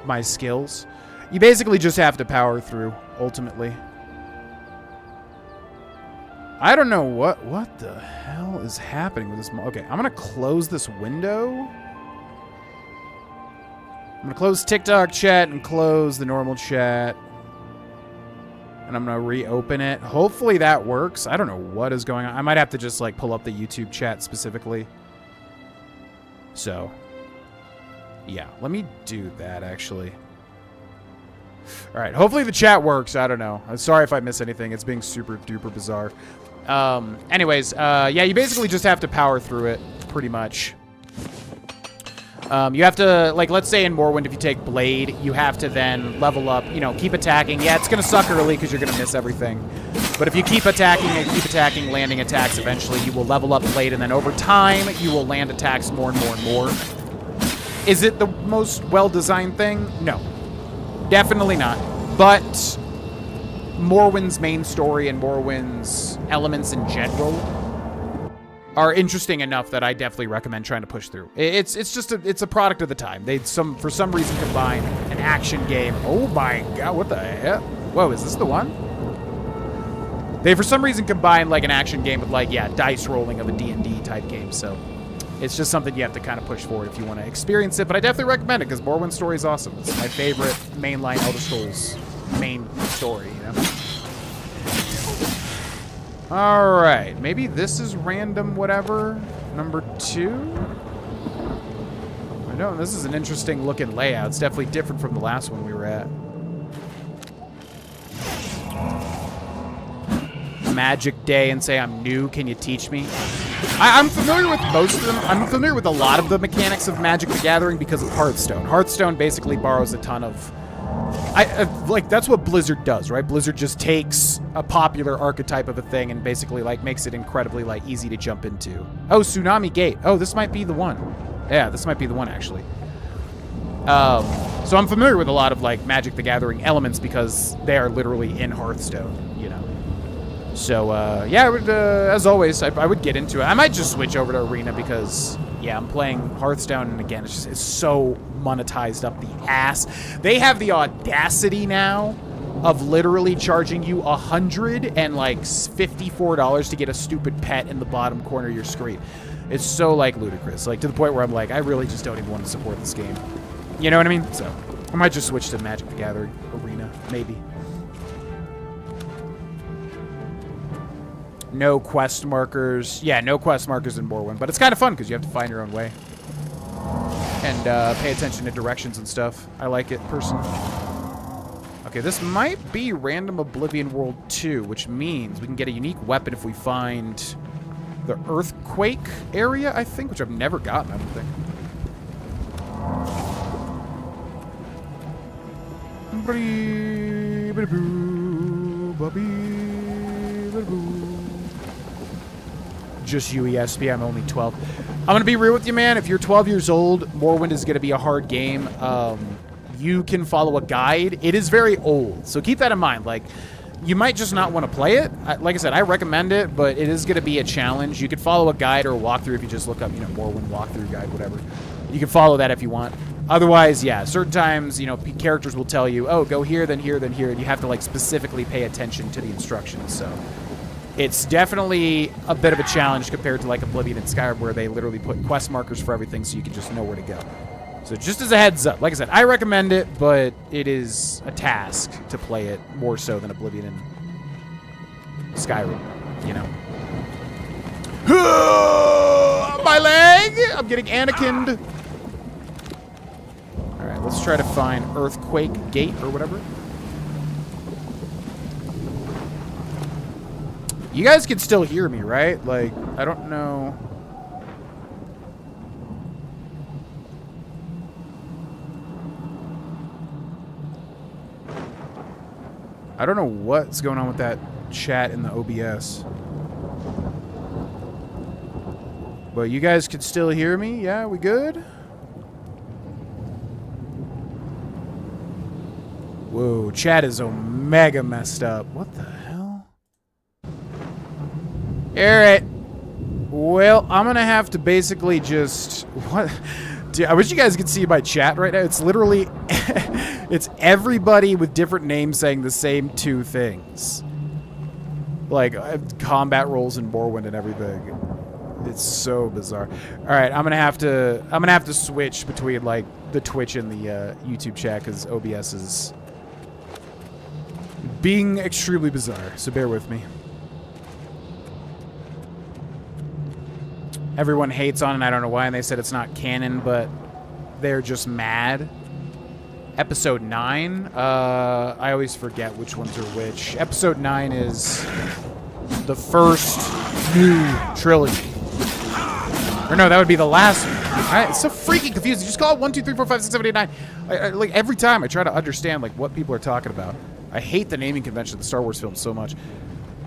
My skills? You basically just have to power through, ultimately. I don't know what the hell is happening with this. Okay, I'm gonna close this window. I'm gonna close TikTok chat and close the normal chat. And I'm gonna reopen it. Hopefully that works. I don't know what is going on. I might have to just like pull up the YouTube chat specifically. So, yeah, let me do that actually. All right, hopefully the chat works. I don't know. I'm sorry if I miss anything. It's being super duper bizarre. Anyways, yeah, you basically just have to power through it, pretty much. You have to, like, let's say in Morrowind, if you take Blade, you have to then level up, you know, keep attacking. Yeah, it's going to suck early because you're going to miss everything. But if you keep attacking, landing attacks, eventually you will level up Blade, and then over time, you will land attacks more and more and more. Is it the most well-designed thing? No. Definitely not. But Morrowind's main story and Morrowind's elements in general are interesting enough that I definitely recommend trying to push through. It's just a product of the time. They for some reason combine an action game. Oh my god, what the hell? Whoa, is this the one? They for some reason combine like an action game with like, yeah, dice rolling of a D&D type game. So it's just something you have to kind of push forward if you want to experience it. But I definitely recommend it because Morrowind's story is awesome. It's my favorite mainline Elder Scrolls main story, you know? Alright, maybe this is random whatever. Number 2? I know, this is an interesting looking layout. It's definitely different from the last one we were at. Magic Day and say I'm new, can you teach me? I'm familiar with most of them. I'm familiar with a lot of the mechanics of Magic the Gathering because of Hearthstone. Hearthstone basically borrows a ton of... like, that's what Blizzard does, right? Blizzard just takes a popular archetype of a thing and basically, like, makes it incredibly, like, easy to jump into. Oh, Tsunami Gate. Oh, this might be the one. Yeah, this might be the one, actually. So I'm familiar with a lot of, like, Magic the Gathering elements because they are literally in Hearthstone, you know? So, yeah, I would, as always, I would get into it. I might just switch over to Arena because, yeah, I'm playing Hearthstone, and again, it's so monetized up the ass. They have the audacity now of literally charging you $154 to get a stupid pet in the bottom corner of your screen. It's so, like, ludicrous. Like, to the point where I'm like, I really just don't even want to support this game. You know what I mean? So, I might just switch to Magic the Gathering Arena, maybe. No quest markers. Yeah, no quest markers in Morrowind. But it's kind of fun because you have to find your own way. And pay attention to directions and stuff. I like it, personally. Okay, this might be Random Oblivion World 2, which means we can get a unique weapon if we find the Earthquake area, I think, which I've never gotten, I don't think. Just UESP, I'm only 12. I'm going to be real with you, man. If you're 12 years old, Morrowind is going to be a hard game. You can follow a guide. It is very old, so keep that in mind. Like, you might just not want to play it. Like I said, I recommend it, but it is going to be a challenge. You could follow a guide or a walkthrough if you just look up, you know, Morrowind walkthrough guide, whatever. You can follow that if you want. Otherwise, yeah, certain times, you know, characters will tell you, oh, go here, then here, then here, and you have to, like, specifically pay attention to the instructions, so... It's definitely a bit of a challenge compared to like Oblivion and Skyrim where they literally put quest markers for everything so you can just know where to go. So just as a heads up, like I said, I recommend it, but it is a task to play it more so than Oblivion and Skyrim, you know. My leg! I'm getting Anakin'd. Alright, let's try to find Earthquake Gate or whatever. You guys can still hear me, right? Like, I don't know. I don't know what's going on with that chat in the OBS. But you guys can still hear me? Yeah, we good? Whoa, chat is omega messed up. What the hell? Alright. Well, I'm gonna have to basically just... What? Dude, I wish you guys could see my chat right now. It's literally, it's everybody with different names saying the same two things. Like, combat rolls in Morrowind and everything. It's so bizarre. All right, I'm gonna have to switch between like the Twitch and the YouTube chat because OBS is being extremely bizarre. So bear with me. Everyone hates on it, and I don't know why, and they said it's not canon, but they're just mad. Episode 9, I always forget which ones are which. Episode 9 is the first new trilogy. Or no, that would be the last one. It's so freaking confusing. Just call it 1, 2, 3, 4, 5, 6, 7, 8, 9. Like, every time I try to understand, like, what people are talking about. I hate the naming convention of the Star Wars films so much.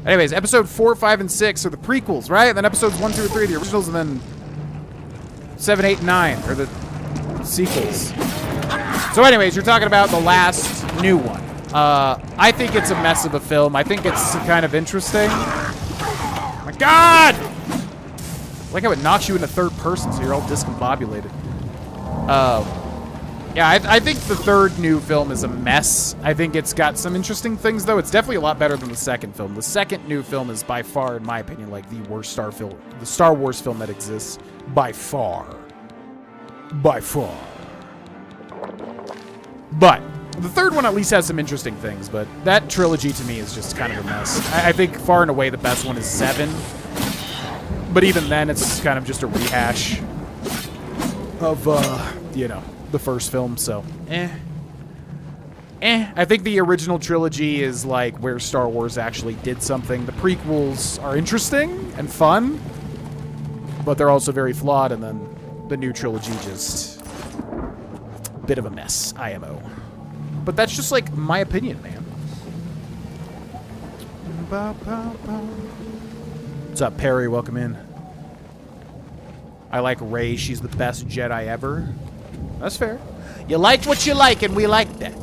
Anyways, episode 4, 5, and 6 are the prequels, right? And then episodes 1, 2, and 3 are the originals, and then 7, 8, and 9 are the sequels. So anyways, you're talking about the last new one. I think it's a mess of a film. I think it's kind of interesting. Oh my God! I like how it knocks you into third person, so you're all discombobulated. Yeah, I think the third new film is a mess. I think it's got some interesting things, though. It's definitely a lot better than the second film. The second new film is by far, in my opinion, like the worst Star Wars film that exists. By far. By far. But the third one at least has some interesting things, but that trilogy to me is just kind of a mess. I think far and away the best one is 7. But even then, it's kind of just a rehash of, you know, the first film, so I think the original trilogy is like where Star Wars actually did something. The prequels are interesting and fun, but they're also very flawed, and then the new trilogy just a bit of a mess, IMO. But that's just like my opinion, man. What's up, Perry? Welcome in. I like Rey. She's the best Jedi ever. That's fair. You like what you like, and we like that.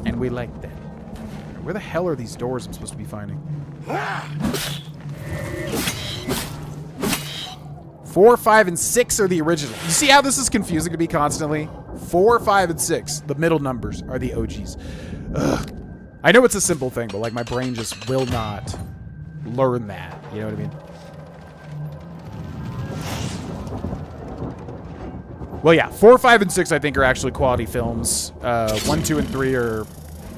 And we like that. Where the hell are these doors I'm supposed to be finding? 4, 5, and 6 are the original. You see how this is confusing to me constantly? 4, 5, and 6, the middle numbers, are the OGs. Ugh. I know it's a simple thing, but like my brain just will not learn that. You know what I mean? Well, yeah, 4, 5, and 6 I think are actually quality films. 1, 2, and 3 are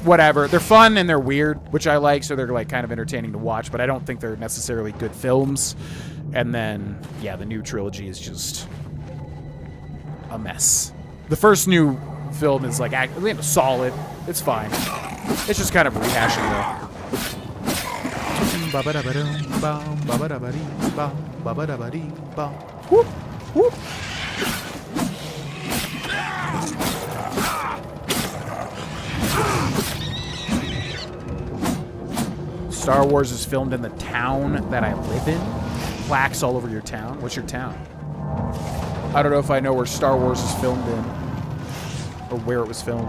whatever. They're fun and they're weird, which I like, so they're like kind of entertaining to watch, but I don't think they're necessarily good films. And then, yeah, the new trilogy is just a mess. The first new film is like solid. It's fine. It's just kind of rehashing though. Whoop, whoop. Star Wars is filmed in the town that I live in. Plaques all over your town. What's your town? I don't know if I know where Star Wars is filmed in. Or where it was filmed.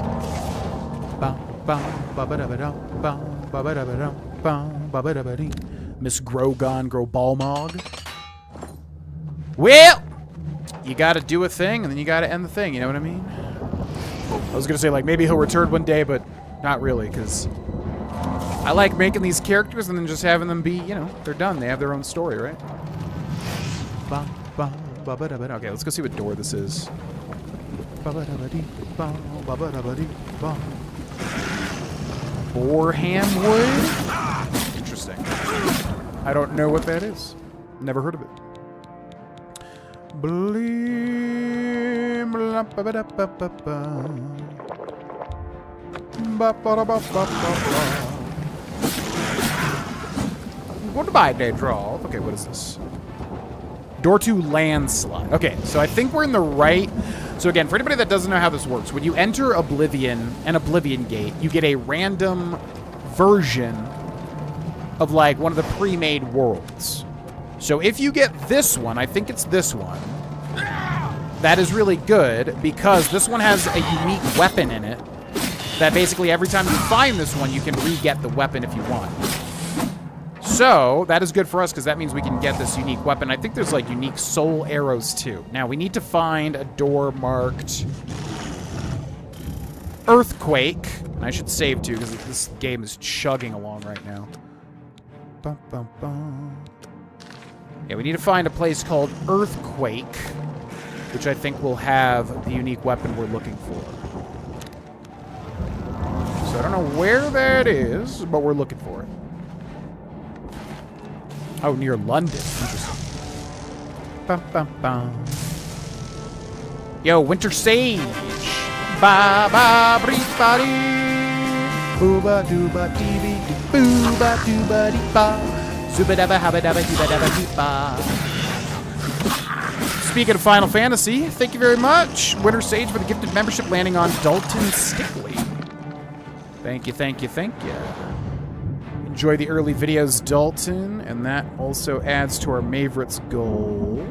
Miss Grohlvana. Well, you gotta do a thing, and then you gotta end the thing, you know what I mean? I was gonna say, like, maybe he'll return one day, but not really, because I like making these characters and then just having them be, you know, they're done. They have their own story, right? Okay, let's go see what door this is. Boreham Wood? Interesting. I don't know what that is. Never heard of it. Goodbye, Daedral. Okay, what is this? Door to landslide. Okay, so I think we're in the right... So again, for anybody that doesn't know how this works, when you enter Oblivion, an Oblivion gate, you get a random version of like one of the pre-made worlds. So if you get this one, I think it's this one, that is really good because this one has a unique weapon in it that basically every time you find this one, you can re-get the weapon if you want. So, that is good for us because that means we can get this unique weapon. I think there's, like, unique soul arrows, too. Now, we need to find a door marked Earthquake. And I should save, too, because this game is chugging along right now. Bum, bum, bum. Yeah, we need to find a place called Earthquake, which I think will have the unique weapon we're looking for. So I don't know where that is, but we're looking for it. Oh, near London. Interesting. Bum, bum, bum. Yo, Winter Sage. Ba ba bree ba dee. Booba dooba dee dee dee. Booba dooba dee ba. Zuba dabba habba dabba dee ba dabba dee ba. Speaking of Final Fantasy, thank you very much, Winter Sage, for the gifted membership landing on Dalton Stickley. Thank you, thank you, thank you. Enjoy the early videos, Dalton, and that also adds to our Mayvorites goal.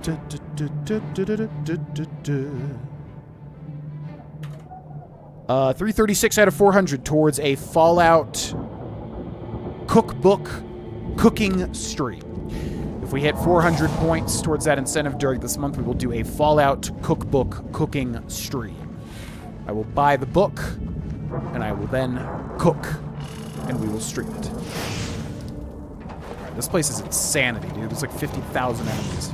336 out of 400 towards a Fallout cookbook cooking stream. If we hit 400 points towards that incentive during this month, we will do a Fallout cookbook cooking stream. I will buy the book, and I will then cook, and we will stream it. Alright, this place is insanity, dude. There's like 50,000 enemies.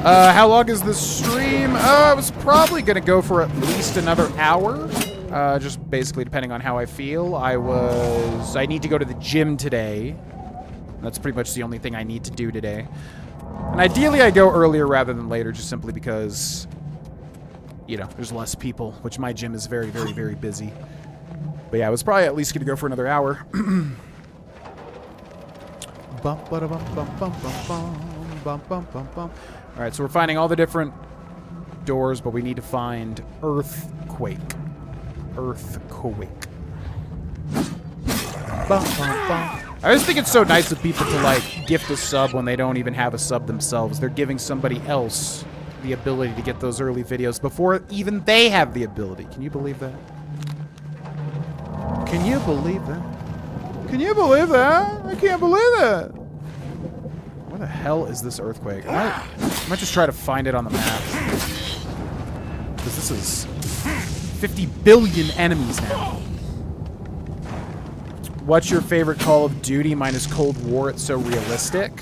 How long is this stream? I was probably going to go for at least another hour. Just basically depending on how I feel. I need to go to the gym today. That's pretty much the only thing I need to do today. And ideally I go earlier rather than later, just simply because, you know, there's less people, which my gym is very, very, very busy. But yeah, I was probably at least going to go for another hour. Alright, so we're finding all the different doors, but we need to find Earthquake. Earthquake. I just think it's so nice of people to, like, gift a sub when they don't even have a sub themselves. They're giving somebody else the ability to get those early videos before even they have the ability. Can you believe that? Can you believe that? Can you believe that? I can't believe that. Where the hell is this earthquake? I might just try to find it on the map. Because this is 50 billion enemies now. What's your favorite Call of Duty? Mine is Cold War. It's so realistic.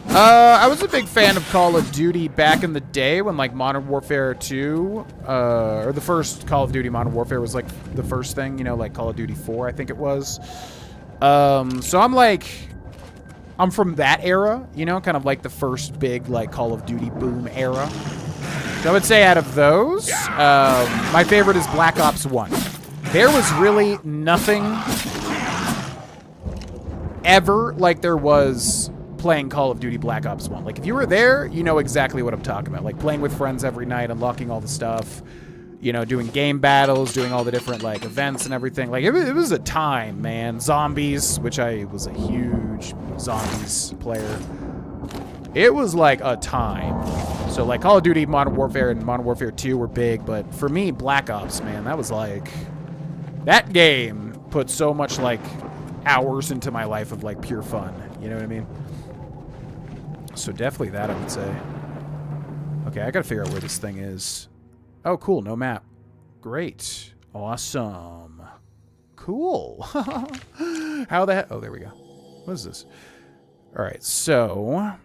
I was a big fan of Call of Duty back in the day when, like, Modern Warfare 2, or the first Call of Duty Modern Warfare was, like, the first thing, you know, like Call of Duty 4, I think it was. So I'm from that era, you know, kind of like the first big, like, Call of Duty boom era. So I would say out of those, my favorite is Black Ops 1. There was really nothing ever like there was playing Call of Duty Black Ops 1. Like, if you were there, you know exactly what I'm talking about. Like, playing with friends every night, unlocking all the stuff, you know, doing game battles, doing all the different, like, events and everything. Like, it was a time, man. Zombies, which I was a huge zombies player. It was, like, a time. So, like, Call of Duty Modern Warfare and Modern Warfare 2 were big, but for me, Black Ops, man, that was, like... That game put so much, like, hours into my life of, like, pure fun. You know what I mean? So definitely that, I would say. Okay, I gotta figure out where this thing is. Oh, cool. No map. Great. Awesome. Cool. How the heck? Oh, there we go. What is this? All right, so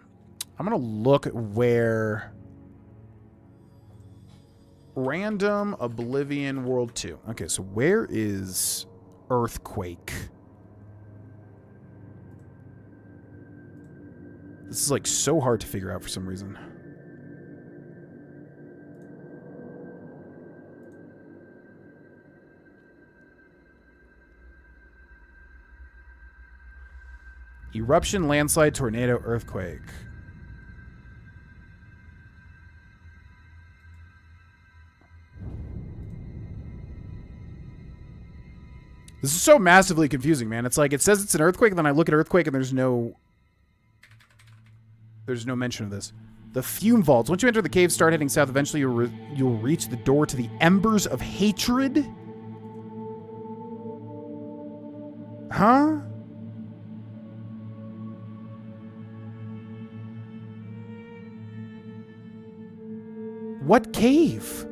I'm gonna look at where... Random Oblivion World 2. Okay, so where is Earthquake? This is, like, so hard to figure out for some reason. Eruption, landslide, tornado, earthquake. This is so massively confusing, man. It's like, it says it's an earthquake, and then I look at earthquake, and there's no mention of this. The fume vaults. Once you enter the cave, start heading south. Eventually, you'll reach the door to the embers of hatred. Huh? What cave?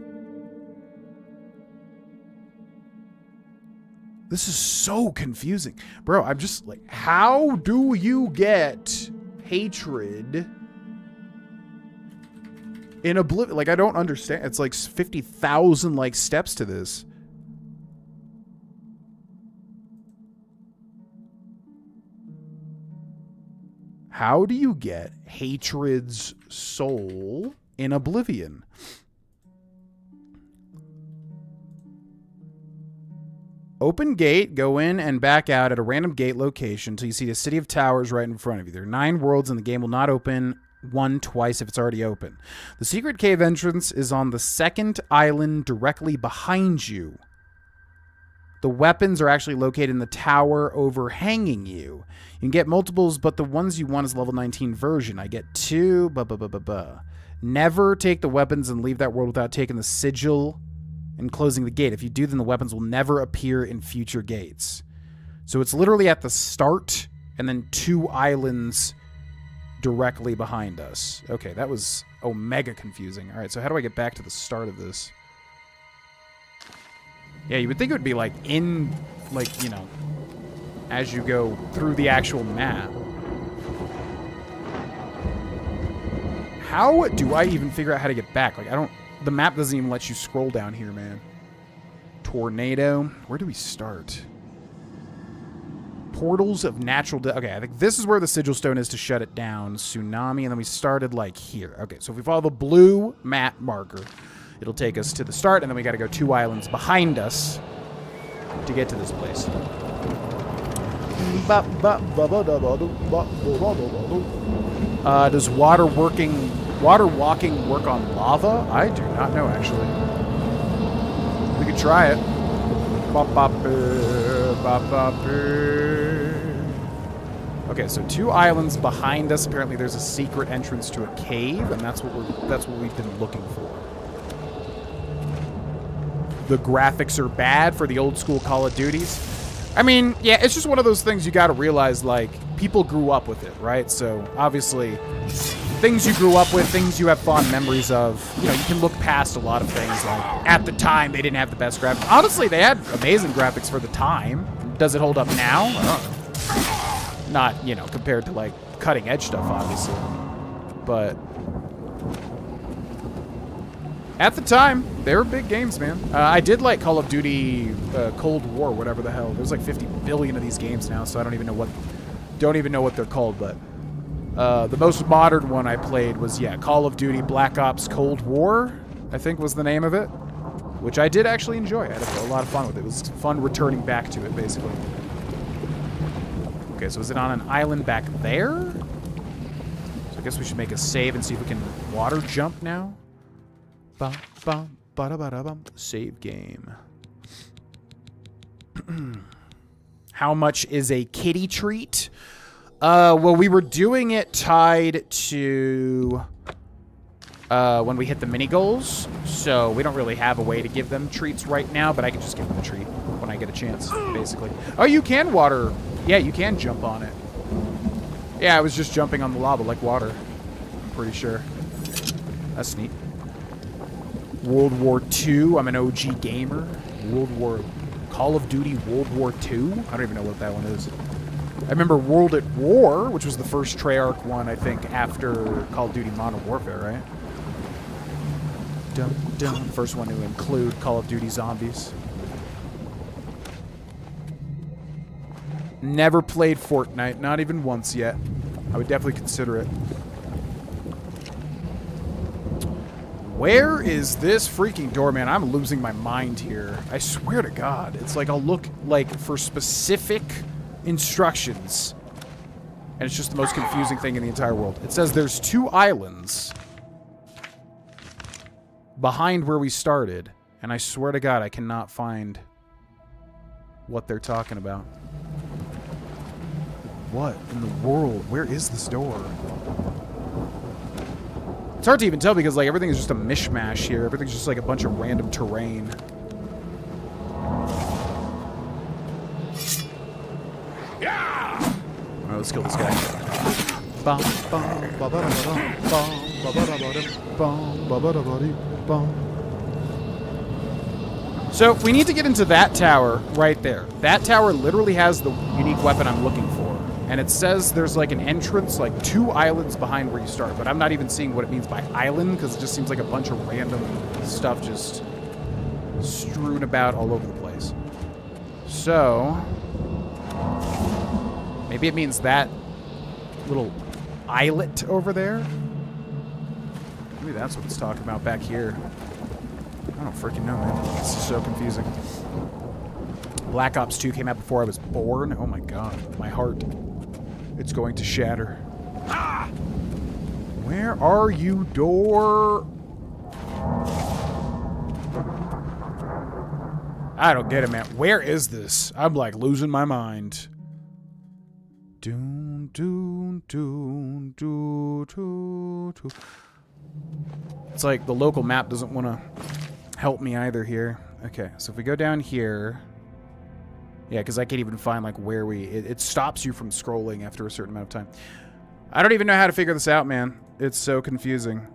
This is so confusing. Bro, I'm just like, how do you get hatred in Oblivion? Like, I don't understand. It's like 50,000 like steps to this. How do you get hatred's soul in Oblivion? Open gate, go in and back out at a random gate location until you see a city of towers right in front of you. There are 9 worlds and the game will not open one twice if it's already open. The secret cave entrance is on the second island directly behind you. The weapons are actually located in the tower overhanging you. You can get multiples, but the ones you want is level 19 version. I get 2. Never take the weapons and leave that world without taking the sigil and closing the gate. If you do, then the weapons will never appear in future gates. So it's literally at the start and then 2 islands directly behind us. Okay, that was mega confusing. All right, so how do I get back to the start of this? Yeah, you would think it would be like in, like, you know, as you go through the actual map. How do I even figure out how to get back? Like, the map doesn't even let you scroll down here, man. Tornado. Where do we start? Portals of natural... Okay, I think this is where the sigil stone is to shut it down. Tsunami, and then we started, like, here. Okay, so if we follow the blue map marker, it'll take us to the start, and then we got to go 2 islands behind us to get to this place. Does water walking work on lava? I do not know, actually. We could try it. Okay, so 2 islands behind us. Apparently, there's a secret entrance to a cave, and that's what we've been looking for. The graphics are bad for the old school Call of Duties. I mean, yeah, it's just one of those things you got to realize, like, people grew up with it, right? So, obviously, things you grew up with, things you have fond memories of, you know, you can look past a lot of things. Like, at the time, they didn't have the best graphics. Honestly, they had amazing graphics for the time. Does it hold up now? I don't know. Not, you know, compared to, like, cutting-edge stuff, obviously. But at the time, they were big games, man. I did like Call of Duty Cold War, whatever the hell. There's like 50 billion of these games now, so I don't even know what they're called. But the most modern one I played was, yeah, Call of Duty Black Ops Cold War, I think was the name of it, which I did actually enjoy. I had a lot of fun with it. It was fun returning back to it, basically. Okay, so is it on an island back there? So I guess we should make a save and see if we can water jump now. Save game. How much is a kitty treat? Well, we were doing it tied to when we hit the mini goals, so we don't really have a way to give them treats right now, but I can just give them a treat when I get a chance, basically. Oh, you can water. Yeah, you can jump on it. Yeah, I was just jumping on the lava like water. I'm pretty sure. That's neat. World War II. I'm an OG gamer. Call of Duty World War II. I don't even know what that one is. I remember World at War, which was the first Treyarch one, I think, after Call of Duty Modern Warfare, right? Dun, dun. First one to include Call of Duty Zombies. Never played Fortnite, not even once yet. I would definitely consider it. Where is this freaking door, man? I'm losing my mind here. I swear to God. It's like I'll look like for specific instructions, and it's just the most confusing thing in the entire world. It says there's 2 islands behind where we started, and I swear to God I cannot find what they're talking about. What in the world? Where is this door? It's hard to even tell because, like, everything is just a mishmash here. Everything's just like a bunch of random terrain. let's kill this guy. Bum, bum, ba, ba, da, ba, bum, ba, ba, da, ba, da, bum, ba, ba, da, ba, dee, bum. So we need to get into that tower right there. That tower literally has the unique weapon I'm looking for. And it says there's like an entrance, like 2 islands behind where you start. But I'm not even seeing what it means by island, because it just seems like a bunch of random stuff just strewn about all over the place. So maybe it means that little islet over there. Maybe that's what it's talking about back here. I don't freaking know, man. This is so confusing. Black Ops 2 came out before I was born. Oh my god. My heart. It's going to shatter. Ah! Where are you, door? I don't get it, man. Where is this? I'm like losing my mind. Doon, doon, doon, doo, doo, doo. It's like the local map doesn't want to help me either here. Okay, so if we go down here... Yeah, because I can't even find like where we... It stops you from scrolling after a certain amount of time. I don't even know how to figure this out, man. It's so confusing.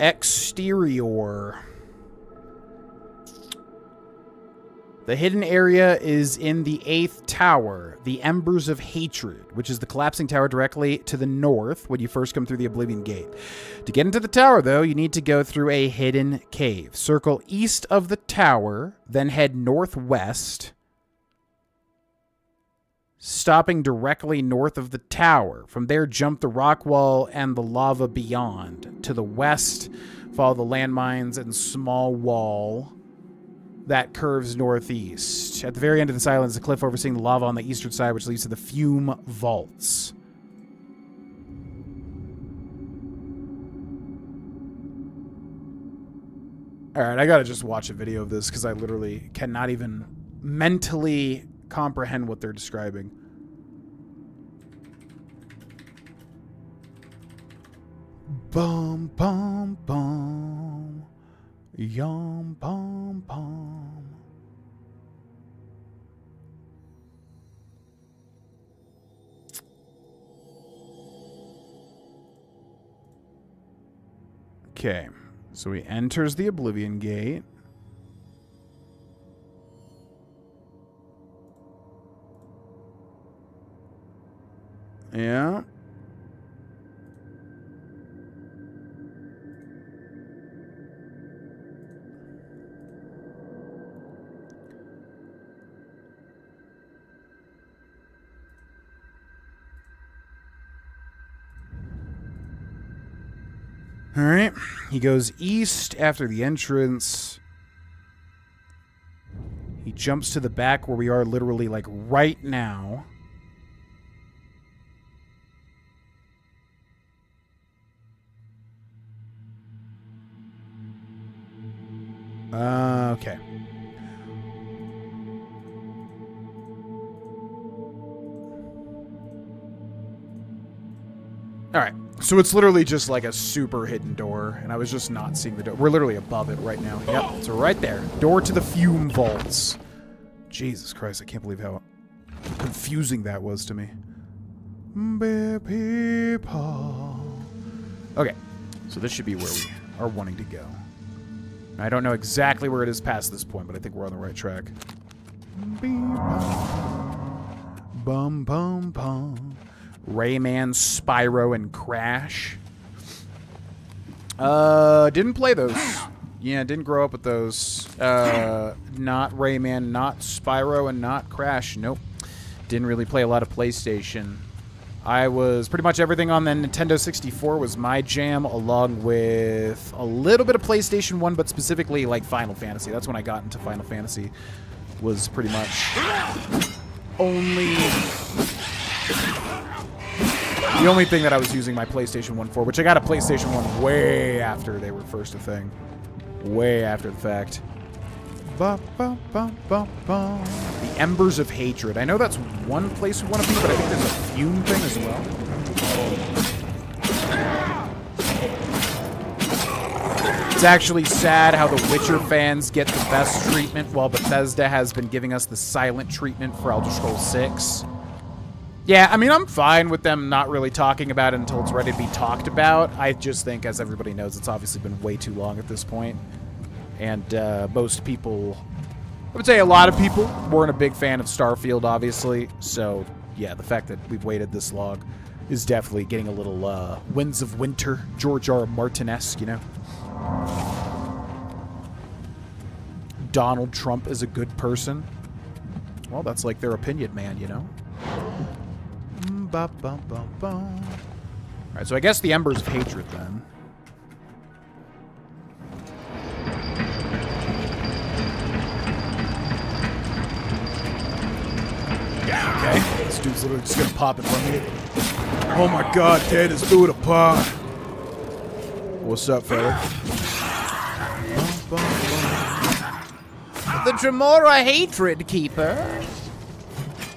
Exterior. The hidden area is in the 8th tower, the Embers of Hatred, which is the collapsing tower directly to the north when you first come through the Oblivion Gate. To get into the tower, though, you need to go through a hidden cave. Circle east of the tower, then head northwest, stopping directly north of the tower. From there, jump the rock wall and the lava beyond. To the west, follow the landmines and small wall that curves northeast. At the very end of this island is a cliff overseeing the lava on the eastern side, which leads to the Fume Vaults. Alright, I gotta just watch a video of this because I literally cannot even mentally comprehend what they're describing. Bum, bum, bum. Yum, bum, bum. Okay, so he enters the Oblivion Gate. Yeah. All right. He goes east after the entrance. He jumps to the back where we are literally like right now. Okay. All right. So it's literally just like a super hidden door, and I was just not seeing the door. We're literally above it right now. Yep. So right there. Door to the Fume Vaults. Jesus Christ, I can't believe how confusing that was to me. Okay. So this should be where we are wanting to go. I don't know exactly where it is past this point, but I think we're on the right track. Bum, bum, bum. Rayman, Spyro, and Crash. Didn't play those. Yeah, didn't grow up with those. Not Rayman, not Spyro, and not Crash. Nope. Didn't really play a lot of PlayStation. I was pretty much everything on the Nintendo 64 was my jam, along with a little bit of PlayStation 1, but specifically like Final Fantasy. That's when I got into Final Fantasy. Was pretty much only The only thing that I was using my PlayStation 1 for, which I got a PlayStation 1 way after they were first a thing. Way after the fact. Ba, ba, ba, ba, ba. The Embers of Hatred. I know that's one place we want to be, but I think there's a fume thing as well. It's actually sad how the Witcher fans get the best treatment while Bethesda has been giving us the silent treatment for Elder Scrolls 6. Yeah, I mean, I'm fine with them not really talking about it until it's ready to be talked about. I just think, as everybody knows, it's obviously been way too long at this point. And most people, I would say a lot of people, weren't a big fan of Starfield, obviously. So, yeah, the fact that we've waited this long is definitely getting a little Winds of Winter, George R. R. Martin-esque, you know? Donald Trump is a good person. Well, that's like their opinion, man, you know? Alright, so I guess the Embers of Hatred, then. Okay, this dude's literally just gonna pop in front of me. Oh my god, Ted is doing a pop. What's up, fella? The Tremora Hatred Keeper,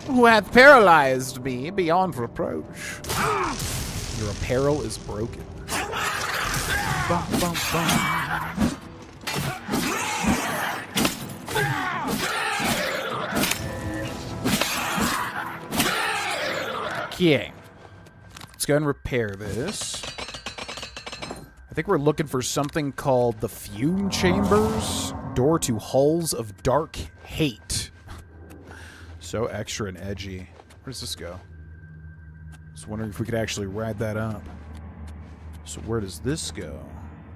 who hath paralyzed me beyond reproach. Your apparel is broken. Bum, bum, bum. Okay. Let's go and repair this. I think we're looking for something called the Fume Chambers. Door to Halls of Dark Hate. So extra and edgy. Where does this go? Just wondering if we could actually ride that up. So where does this go?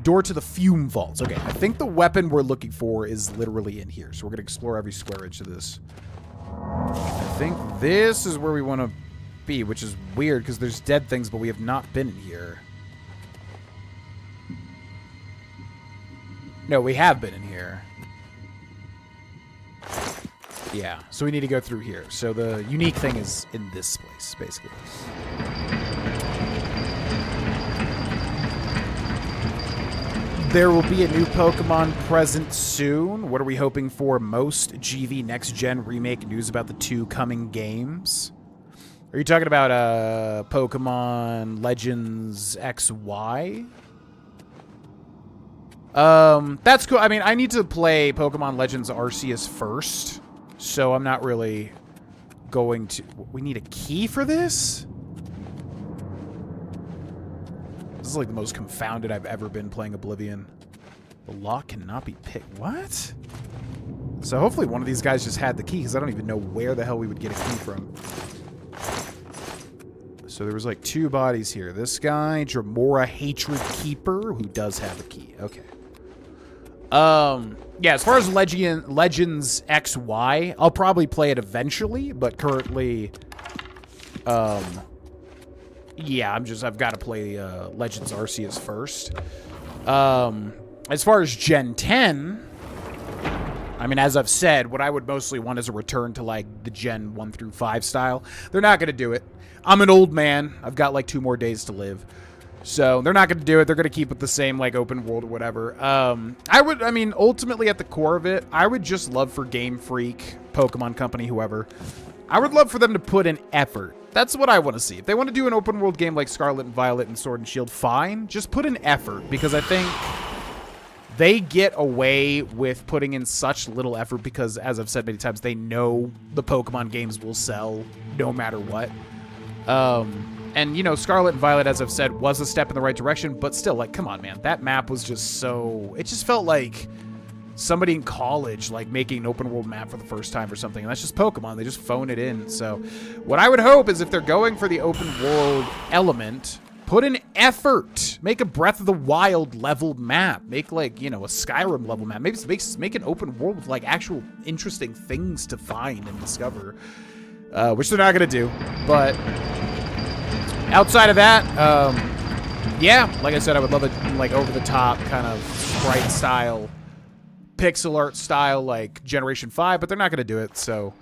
Door to the Fume Vaults. Okay, I think the weapon we're looking for is literally in here. So we're going to explore every square inch of this. I think this is where we want to be, which is weird because there's dead things, but we have not been in here. No, we have been in here. Yeah, so we need to go through here. So the unique thing is in this place, basically. There will be a new Pokemon present soon. What are we hoping for most? GV Next Gen remake news about the 2 coming games. Are you talking about Pokemon Legends XY? That's cool. I mean, I need to play Pokemon Legends Arceus first, so I'm not really going to... We need a key for this? This is like the most confounded I've ever been playing Oblivion. The lock cannot be picked. What? So hopefully one of these guys just had the key, because I don't even know where the hell we would get a key from. So there was like 2 bodies here. This guy, Tremora Hatred Keeper, who does have a key. Okay. Yeah, as far as Legends XY, I'll probably play it eventually, but currently, yeah, I've got to play, Legends Arceus first. As far as Gen 10, I mean, as I've said, what I would mostly want is a return to, like, the Gen 1 through 5 style. They're not going to do it. I'm an old man. I've got, like, 2 more days to live. So they're not going to do it. They're going to keep it the same, like, open world or whatever. I mean, ultimately at the core of it, I would just love for Game Freak, Pokemon Company, whoever, I would love for them to put in effort. That's what I want to see. If they want to do an open world game like Scarlet and Violet and Sword and Shield, fine. Just put in effort, because I think they get away with putting in such little effort because, as I've said many times, they know the Pokemon games will sell no matter what. And, you know, Scarlet and Violet, as I've said, was a step in the right direction, but still, like, come on, man. That map was just so... It just felt like somebody in college, like, making an open world map for the first time or something. And that's just Pokemon. They just phone it in. So what I would hope is if they're going for the open world element, put in effort. Make a Breath of the Wild level map. Make, like, you know, a Skyrim level map. Maybe make an open world with, like, actual interesting things to find and discover. Which they're not going to do. But outside of that, yeah, like I said, I would love it, like, over-the-top kind of sprite style, pixel art style, like Generation 5, but they're not going to do it, so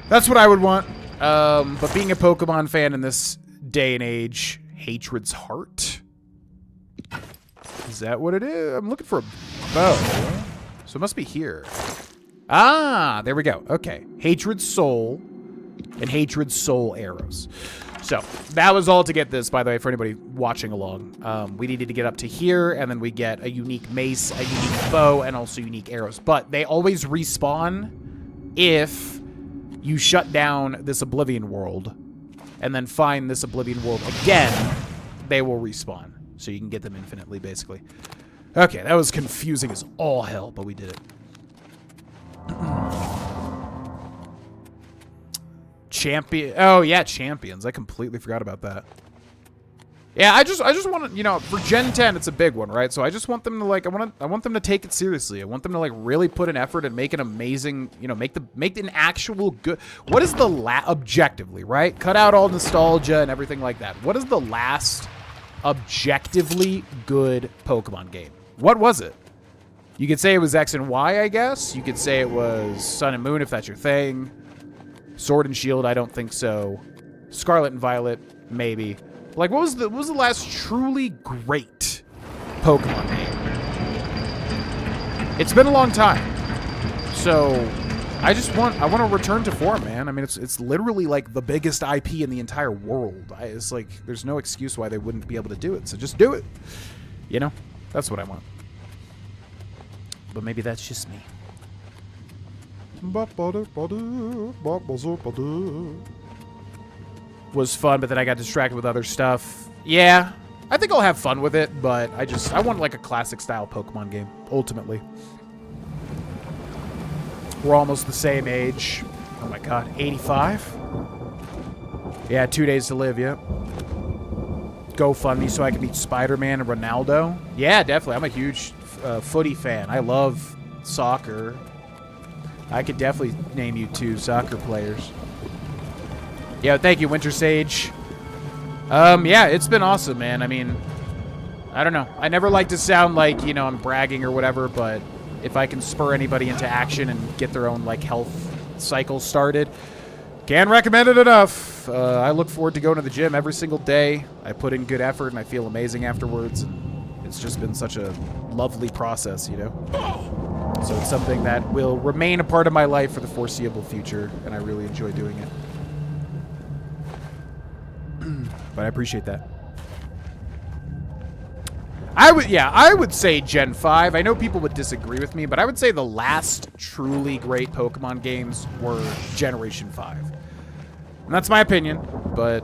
that's what I would want. But being a Pokemon fan in this day and age. Hatred's Heart. Is that what it is? I'm looking for a bow. So it must be here. Ah, there we go. Okay. Hatred's Soul and Hatred's Soul arrows. So that was all to get this, by the way, for anybody watching along. We needed to get up to here, and then we get a unique mace, a unique bow, and also unique arrows. But they always respawn if you shut down this Oblivion world and then find this Oblivion world again, they will respawn. So you can get them infinitely, basically. Okay, that was confusing as all hell, but we did it. Champion. Oh, yeah, champions. I completely forgot about that. Yeah, I just want to, you know, for Gen 10, it's a big one, right? So I just want them to, like, I want them to take it seriously. I want them to, like, really put an effort and make an amazing, you know, make an actual good. What is the objectively, right? Cut out all nostalgia and everything like that. What is the last objectively good Pokemon game? What was it? You could say it was X and Y, I guess. You could say it was Sun and Moon, if that's your thing. Sword and Shield, I don't think so. Scarlet and Violet, maybe. Like, what was the last truly great Pokemon game? It's been a long time. So I want to return to form, man. I mean, it's literally like the biggest IP in the entire world. It's like there's no excuse why they wouldn't be able to do it. So just do it. You know? That's what I want. But maybe that's just me. Was fun, but then I got distracted with other stuff. Yeah, I think I'll have fun with it, but I want like a classic style Pokemon game, ultimately. We're almost the same age. Oh my god, 85? Yeah, 2 days to live, yep. GoFundMe so I can meet Spider-Man and Ronaldo. Yeah, definitely. I'm a huge footy fan. I love soccer. I could definitely name you 2 soccer players. Yeah, thank you, Winter Sage. Yeah, it's been awesome, man. I mean, I don't know. I never like to sound like, you know, I'm bragging or whatever, but if I can spur anybody into action and get their own, like, health cycle started, can't recommend it enough. I look forward to going to the gym every single day. I put in good effort, and I feel amazing afterwards. It's just been such a lovely process, you know? So it's something that will remain a part of my life for the foreseeable future, and I really enjoy doing it. But I appreciate that. I would say Gen 5. I know people would disagree with me, but I would say the last truly great Pokemon games were Generation 5. And that's my opinion, but,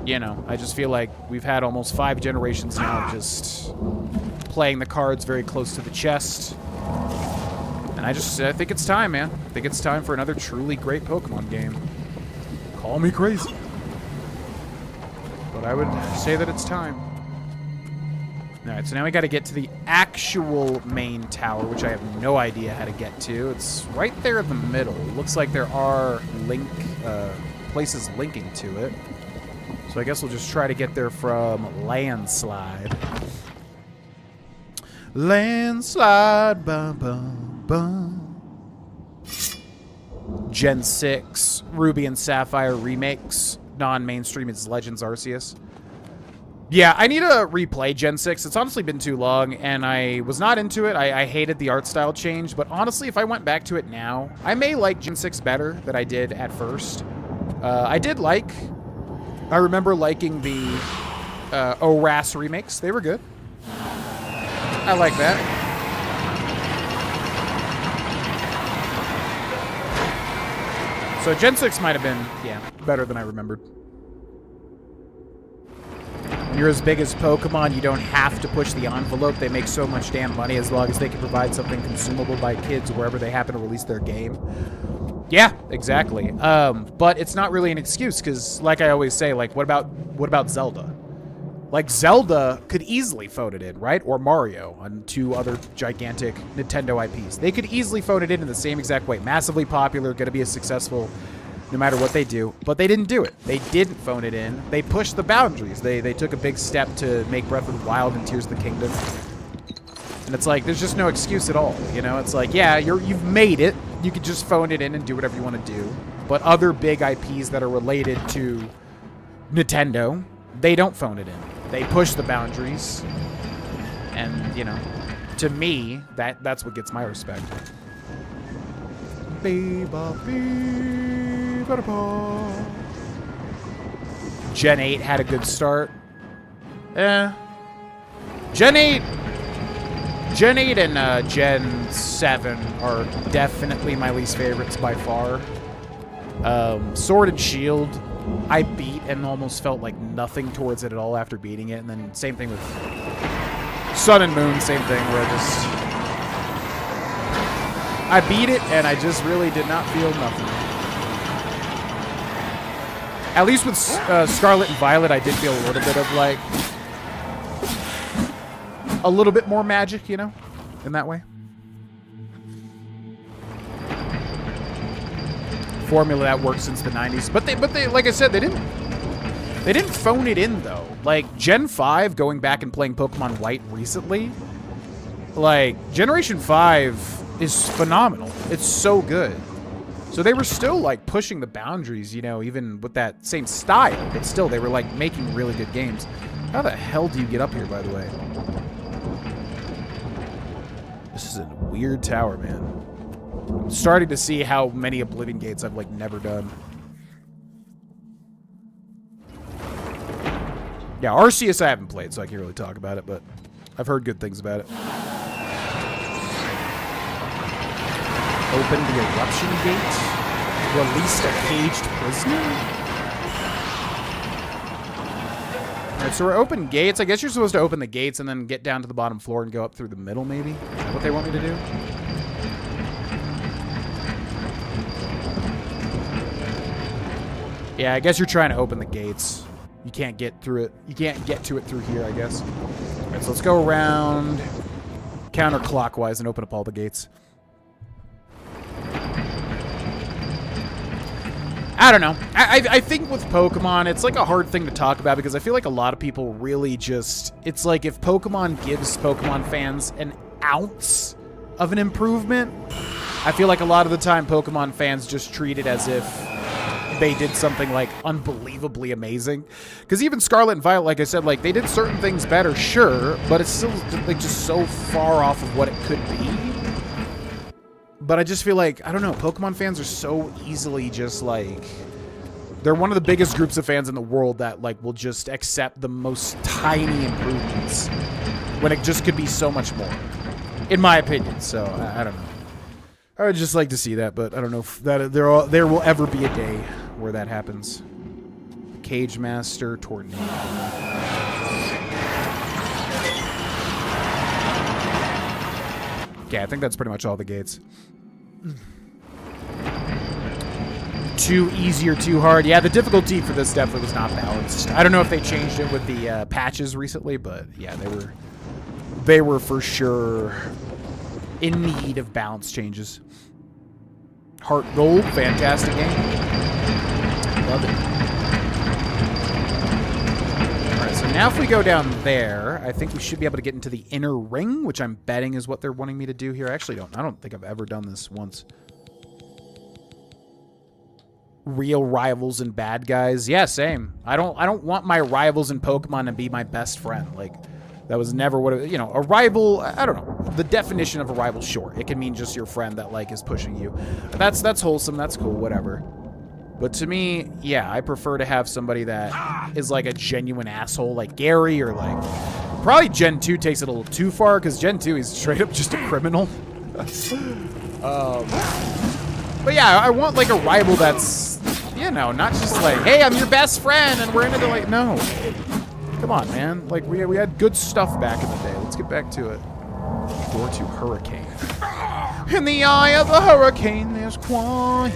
you know, I just feel like we've had almost 5 generations now of just playing the cards very close to the chest. And I think it's time, man. I think it's time for another truly great Pokemon game. Call me crazy. But I would say that it's time. Alright, so now we got to get to the actual main tower, which I have no idea how to get to. It's right there in the middle. Looks like there are places linking to it. So I guess we'll just try to get there from Landslide. Landslide, bum, bum, bum. Gen 6, Ruby and Sapphire remakes. Non-mainstream is Legends Arceus. Yeah, I need to replay Gen 6. It's honestly been too long, and I was not into it. I hated the art style change, but honestly, if I went back to it now, I may like Gen 6 better than I did at first. I remember liking the ORAS remakes. They were good. I like that. So Gen 6 might have been, yeah, better than I remembered. When you're as big as Pokemon, you don't have to push the envelope. They make so much damn money as long as they can provide something consumable by kids wherever they happen to release their game. Yeah, exactly. But it's not really an excuse because, like I always say, like, what about Zelda? Like, Zelda could easily phone it in, right? Or Mario and 2 other gigantic Nintendo IPs. They could easily phone it in the same exact way. Massively popular, going to be as successful no matter what they do. But they didn't do it. They didn't phone it in. They pushed the boundaries. They took a big step to make Breath of the Wild and Tears of the Kingdom. And it's like, there's just no excuse at all, you know? It's like, yeah, you've made it. You could just phone it in and do whatever you want to do. But other big IPs that are related to Nintendo, they don't phone it in. They push the boundaries. And, you know, to me, that's what gets my respect. Gen 8 had a good start. Gen 8 and Gen 7 are definitely my least favorites by far. Sword and Shield, I beat and almost felt like nothing towards it at all after beating it. And then same thing with Sun and Moon, same thing where I beat it and I just really did not feel nothing. At least with Scarlet and Violet, I did feel a little bit of like a little bit more magic, you know, in that way. Formula that worked since the 90s, but they like I said, they didn't phone it in though. Like Gen 5, going back and playing Pokemon White recently, like Generation 5 is phenomenal. It's so good. So they were still like pushing the boundaries, you know, even with that same style, but still they were like making really good games. How the hell do you get up here, by the way? This is a weird tower, man. I'm starting to see how many Oblivion gates I've like never done. Yeah, Arceus I haven't played, so I can't really talk about it, but I've heard good things about it. Open the eruption gate. Released a caged prisoner. Alright, so we're open gates. I guess you're supposed to open the gates and then get down to the bottom floor and go up through the middle, maybe? Is that what they want me to do? Yeah, I guess you're trying to open the gates. You can't get through it. You can't get to it through here, I guess. Alright, so let's go around counterclockwise and open up all the gates. I don't know. I think with Pokemon, it's like a hard thing to talk about because I feel like a lot of people really just... It's like if Pokemon gives Pokemon fans an ounce of an improvement, I feel like a lot of the time Pokemon fans just treat it as if they did something like unbelievably amazing. Because even Scarlet and Violet, like I said, like they did certain things better, sure, but it's still like just so far off of what it could be. But I just feel like, I don't know, Pokemon fans are so easily just like, they're one of the biggest groups of fans in the world that like will just accept the most tiny improvements when it just could be so much more, in my opinion. So I don't know. I would just like to see that, but I don't know if that there will ever be a day where that happens. Cage Master Tornado. Okay, I think that's pretty much all the gates. Too easy or too hard? Yeah, the difficulty for this definitely was not balanced. I don't know if they changed it with the patches recently, but yeah, they were for sure in need of balance changes. Heart Gold, fantastic game. Love it. Alright, so now if we go down there, I think we should be able to get into the inner ring, which I'm betting is what they're wanting me to do here. I actually don't. I don't think I've ever done this once. Real rivals and bad guys. Yeah, same. I don't want my rivals in Pokemon to be my best friend. Like, that was never what it, you know, a rival, I don't know. The definition of a rival, sure. It can mean just your friend that, like, is pushing you. That's wholesome. That's cool. Whatever. But to me, yeah, I prefer to have somebody that is, like, a genuine asshole, like Gary, or, like... Probably Gen 2 takes it a little too far, because Gen 2 is straight up just a criminal. But yeah, I want, like, a rival that's, you know, not just like, hey, I'm your best friend, and we're into the, like, no. Come on, man. Like, we had good stuff back in the day. Let's get back to it. Door to Hurricane. In the eye of the hurricane, there's quiet.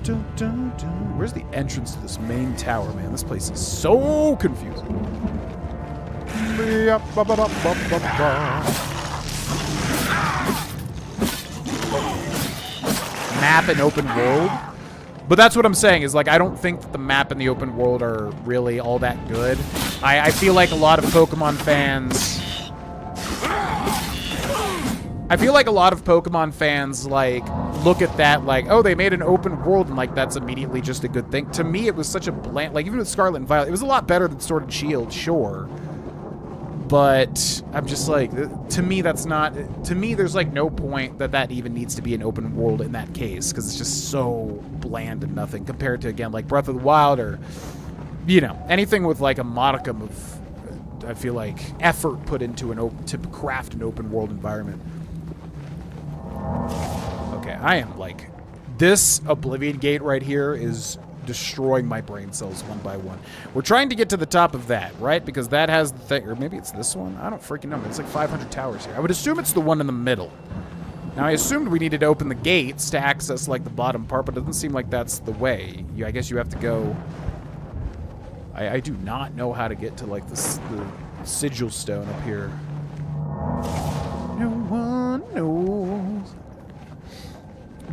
Dun, dun, dun. Where's the entrance to this main tower, man? This place is so confusing. Map and open world. But that's what I'm saying, is like, I don't think that the map and the open world are really all that good. I feel like a lot of Pokemon fans I feel like a lot of Pokemon fans, like, look at that like, oh, they made an open world, and, like, that's immediately just a good thing. To me, it was such a bland... Like, even with Scarlet and Violet, it was a lot better than Sword and Shield, sure. But I'm just like, to me, that's not... To me, there's, like, no point that even needs to be an open world in that case, because it's just so bland and nothing compared to, again, like, Breath of the Wild or, you know, anything with, like, a modicum of, I feel like, effort put into to craft an open world environment. Okay, I am like... This Oblivion Gate right here is destroying my brain cells one by one. We're trying to get to the top of that, right? Because that has the thing... Or maybe it's this one? I don't freaking know. It's like 500 towers here. I would assume it's the one in the middle. Now, I assumed we needed to open the gates to access, like, the bottom part, but it doesn't seem like that's the way. I guess you have to go... I do not know how to get to, like, the sigil stone up here. No one knows.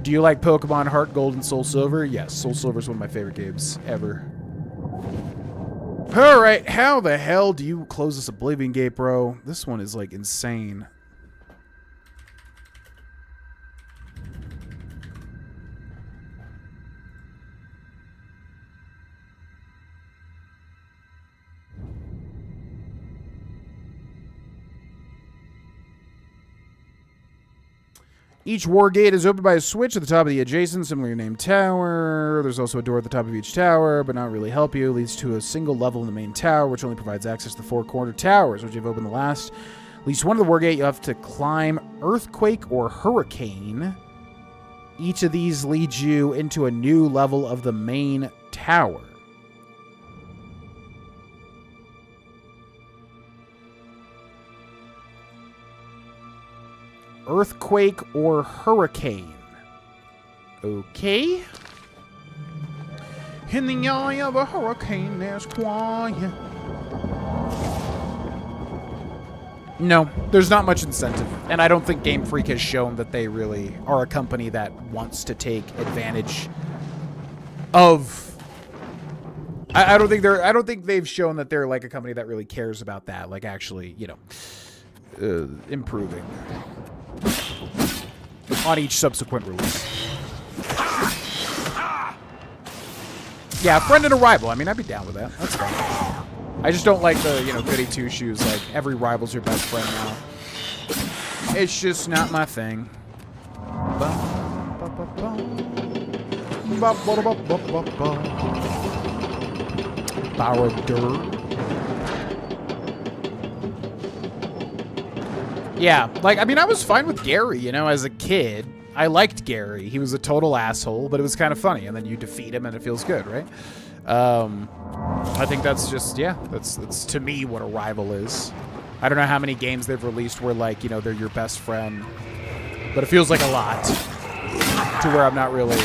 Do you like Pokemon Heart Gold and Soul Silver? Yes, Soul Silver is one of my favorite games ever. Alright, how the hell do you close this Oblivion Gate, bro? This one is, like, insane. Each war gate is opened by a switch at the top of the adjacent, similarly named tower. There's also a door at the top of each tower, but not really help you. It leads to a single level in the main tower, which only provides access to the 4 corner towers, which you've opened the last. At least one of the war gate, you have to climb Earthquake or Hurricane. Each of these leads you into a new level of the main tower. Earthquake or Hurricane. Okay. In the eye of a hurricane, there's quiet. No, there's not much incentive. And I don't think Game Freak has shown that they really are a company that wants to take advantage of... I don't think they've shown that they're like a company that really cares about that. Like actually, you know, improving on each subsequent release. Yeah, friend and a rival. I mean, I'd be down with that. That's fine. I just don't like the, you know, goody two-shoes. Like, every rival's your best friend now. It's just not my thing. Yeah, like, I mean, I was fine with Gary, you know, as a kid. I liked Gary. He was a total asshole, but it was kind of funny. And then you defeat him and it feels good, right? I think that's just, yeah, that's to me what a rival is. I don't know how many games they've released where, like, you know, they're your best friend. But it feels like a lot. To where I'm not really...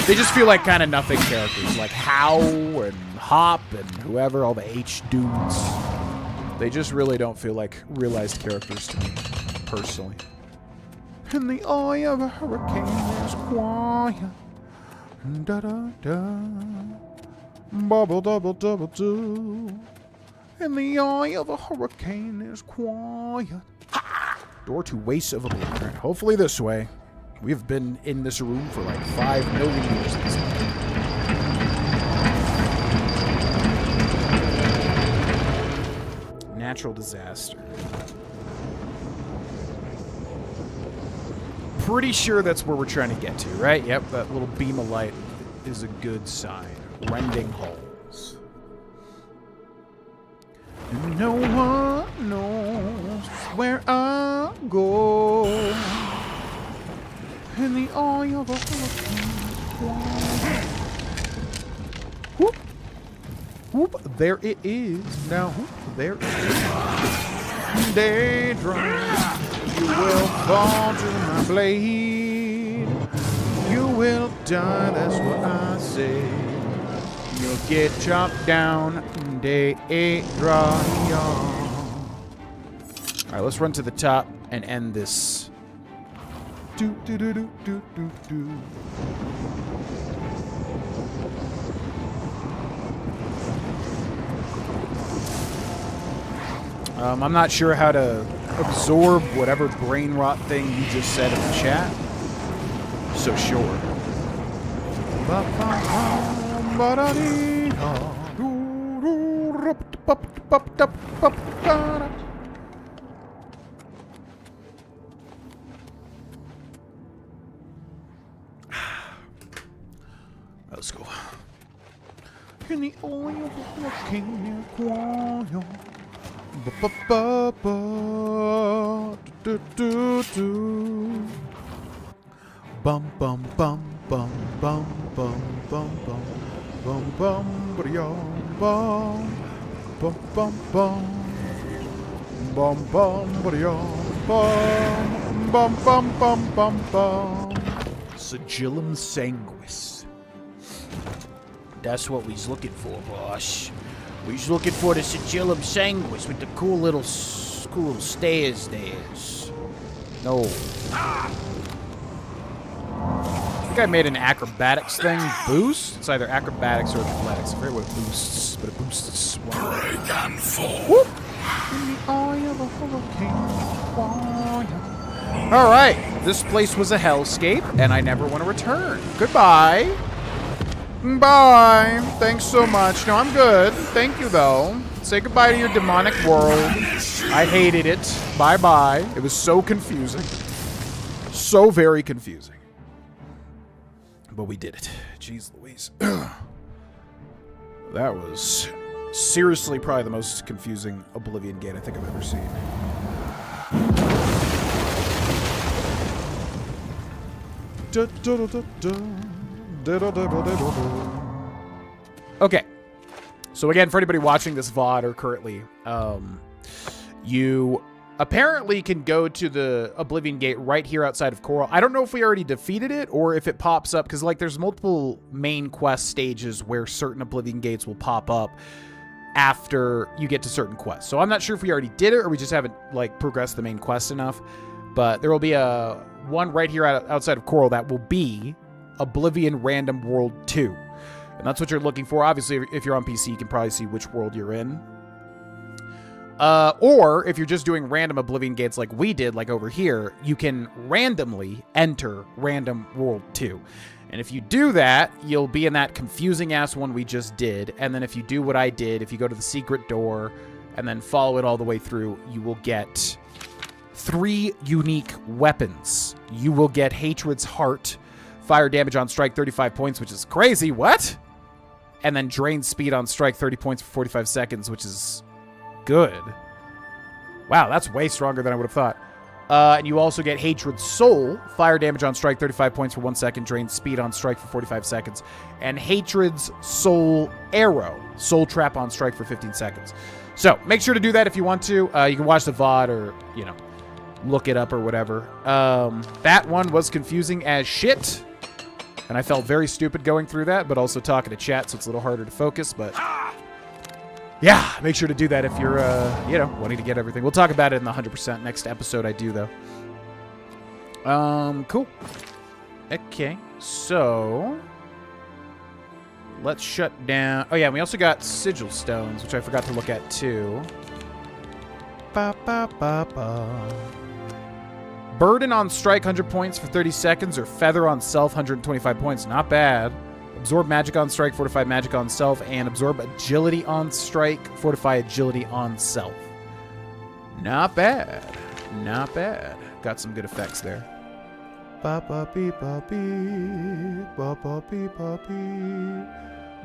They just feel like kind of nothing characters. Like How and Hop and whoever, all the H dudes. They just really don't feel like realized characters to me, personally. In the eye of a hurricane, there's quiet. Da-da-da. Bubble, double, double, do. In the eye of a hurricane, there's quiet. Door to Waste of Oblivion. Right, hopefully this way. We've been in this room for like 5 million years at this point. Natural disaster. Pretty sure that's where we're trying to get to, right? Yep, that little beam of light is a good sign. Rending holes. And no one knows where I go. In the eye of a hurricane. Whoop. Whoop. There it is. Now, whoop. There it is. Daydream. You will fall to my blade. You will die, that's what I say. You'll get chopped down. Daydream. Alright, let's run to the top and end this. Do do do do do do do. I'm not sure how to absorb whatever brain rot thing you just said in the chat. So sure. Let's go. In the oil of walking choir. Bum bum bum bum bum bum bum bum bum bum ba-dee-yum, bum bum bum bum bum bum ba-dee-yum, bum bum bum bum bum bum. Sigillum sanguis. That's what we's looking for, boss. We's looking for the Sigillum sanguis with the cool little stairs there. No. I think I made an acrobatics thing boost. It's either acrobatics or athletics. I forget what it boosts, but it boosts. Break and fall. All right, this place was a hellscape, and I never want to return. Goodbye. Bye. Thanks so much. No, I'm good. Thank you, though. Say goodbye to your demonic world. I hated it. Bye-bye. It was so confusing. So very confusing. But we did it. Jeez Louise. That was seriously probably the most confusing Oblivion gate I think I've ever seen. Okay. So again, for anybody watching this VOD or currently, you apparently can go to the Oblivion Gate right here outside of Coral. I don't know if we already defeated it or if it pops up, because like there's multiple main quest stages where certain Oblivion Gates will pop up after you get to certain quests. So I'm not sure if we already did it or we just haven't like progressed the main quest enough. But there will be a one right here outside of Coral that will be Oblivion Random World 2. And that's what you're looking for. Obviously, if you're on PC, you can probably see which world you're in. Or if you're just doing random Oblivion Gates like we did, like over here, you can randomly enter Random World 2. And if you do that, you'll be in that confusing-ass one we just did. And then if you do what I did, if you go to the secret door and then follow it all the way through, you will get 3 unique weapons. You will get Hatred's Heart, fire damage on strike 35 points, which is crazy. What? And then drain speed on strike 30 points for 45 seconds, which is good. Wow, that's way stronger than I would have thought. And you also get Hatred's Soul, fire damage on strike 35 points for 1 second, drain speed on strike for 45 seconds. And Hatred's Soul Arrow, Soul Trap on strike for 15 seconds. So make sure to do that if you want to. You can watch the VOD or, you know, look it up or whatever. That one was confusing as shit. And I felt very stupid going through that, but also talking to chat, so it's a little harder to focus. But yeah, make sure to do that if you're, you know, wanting to get everything. We'll talk about it in the 100% next episode I do, though. Cool. Okay, so let's shut down. Oh yeah, we also got sigil stones, which I forgot to look at too. Ba ba ba ba. Burden on strike 100 points for 30 seconds, or feather on self 125 points. Not bad. Absorb magic on strike, fortify magic on self, and absorb agility on strike, fortify agility on self. Not bad. Not bad. Got some good effects there. Ba ba bee ba bee, ba ba bee ba bee,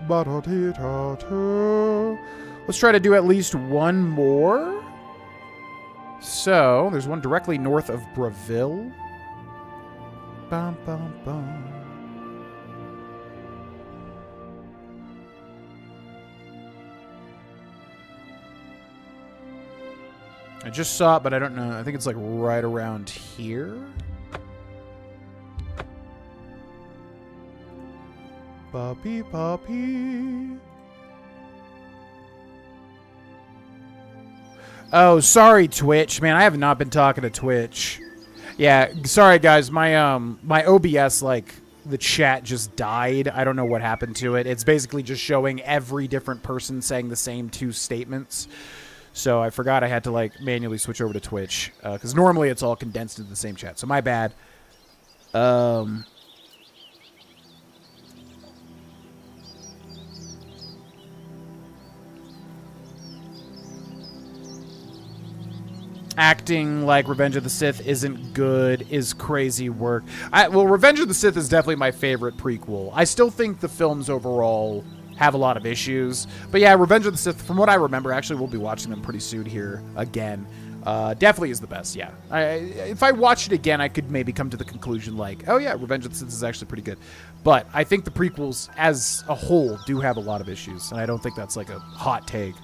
ba da dee da da. Let's try to do at least one more. So, there's one directly north of Breville. Bum, bum, bum. I just saw it, but I don't know. I think it's like right around here. Poppy, poppy. Oh, sorry, Twitch. Man, I have not been talking to Twitch. Yeah, sorry, guys. My my OBS, like, the chat just died. I don't know what happened to it. It's basically just showing every different person saying the same 2 statements. So I forgot I had to like manually switch over to Twitch because normally it's all condensed into the same chat. So my bad. Acting like Revenge of the Sith isn't good is crazy work. Well, Revenge of the Sith is definitely my favorite prequel. I still think the films overall have a lot of issues. But yeah, Revenge of the Sith, from what I remember, actually we'll be watching them pretty soon here again. Definitely is the best, yeah. If I watch it again, I could maybe come to the conclusion like, oh yeah, Revenge of the Sith is actually pretty good. But I think the prequels as a whole do have a lot of issues, and I don't think that's like a hot take.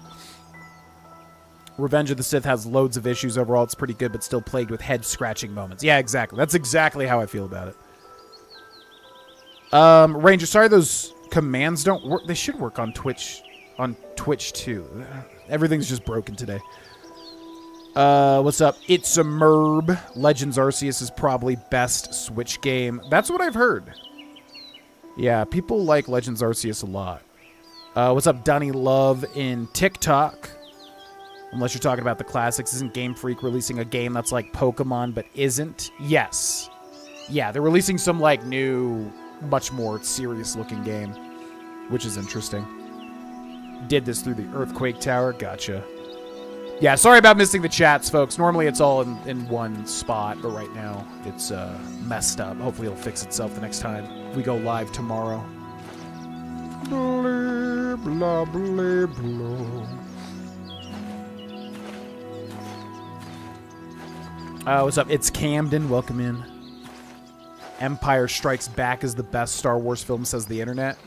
Revenge of the Sith has loads of issues. Overall, it's pretty good, but still plagued with head-scratching moments. Yeah, exactly. That's exactly how I feel about it. Ranger, sorry those commands don't work. They should work on Twitch too. Everything's just broken today. What's up? It's a Merb. Legends Arceus is probably best Switch game. That's what I've heard. Yeah, people like Legends Arceus a lot. What's up, Donnie Love in TikTok? Unless you're talking about the classics. Isn't Game Freak releasing a game that's like Pokemon but isn't? Yes. Yeah, they're releasing some like new, much more serious-looking game, which is interesting. Did this through the Earthquake Tower. Gotcha. Yeah, sorry about missing the chats, folks. Normally it's all in one spot, but right now it's messed up. Hopefully it'll fix itself the next time we go live tomorrow. Blah, blah, blah, blah. What's up? It's Camden. Welcome in. Empire Strikes Back is the best Star Wars film, says the internet.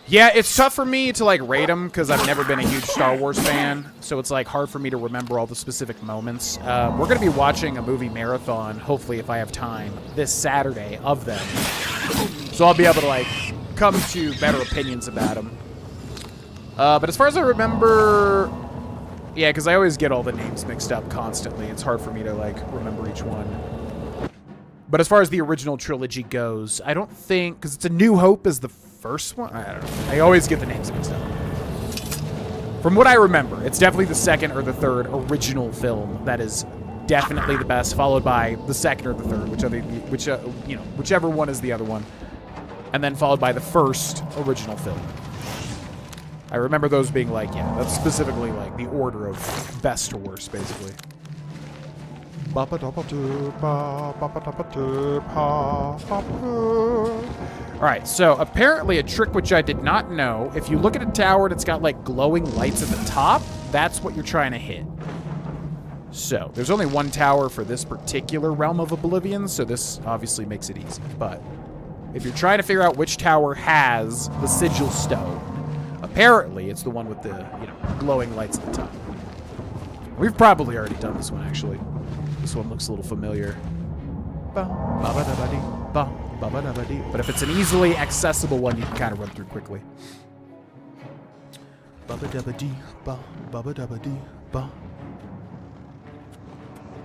Yeah, it's tough for me to like rate them because I've never been a huge Star Wars fan, so it's like hard for me to remember all the specific moments. We're going to be watching a movie marathon, hopefully if I have time, this Saturday of them. So I'll be able to like come to better opinions about them. But as far as I remember... Yeah, because I always get all the names mixed up constantly. It's hard for me to, like, remember each one. But as far as the original trilogy goes, I don't think... Because it's A New Hope is the first one? I don't know. I always get the names mixed up. From what I remember, it's definitely the second or the third original film that is definitely the best, followed by the second or the third, whichever one is the other one. And then followed by the first original film. I remember those being like, yeah, that's specifically like the order of best to worst, basically. Alright, so apparently a trick which I did not know, if you look at a tower and it's got like glowing lights at the top, that's what you're trying to hit. So, there's only one tower for this particular realm of Oblivion, so this obviously makes it easy. But if you're trying to figure out which tower has the sigil stone, apparently, it's the one with the, glowing lights at the top. We've probably already done this one, actually. This one looks a little familiar. But if it's an easily accessible one, you can kind of run through quickly.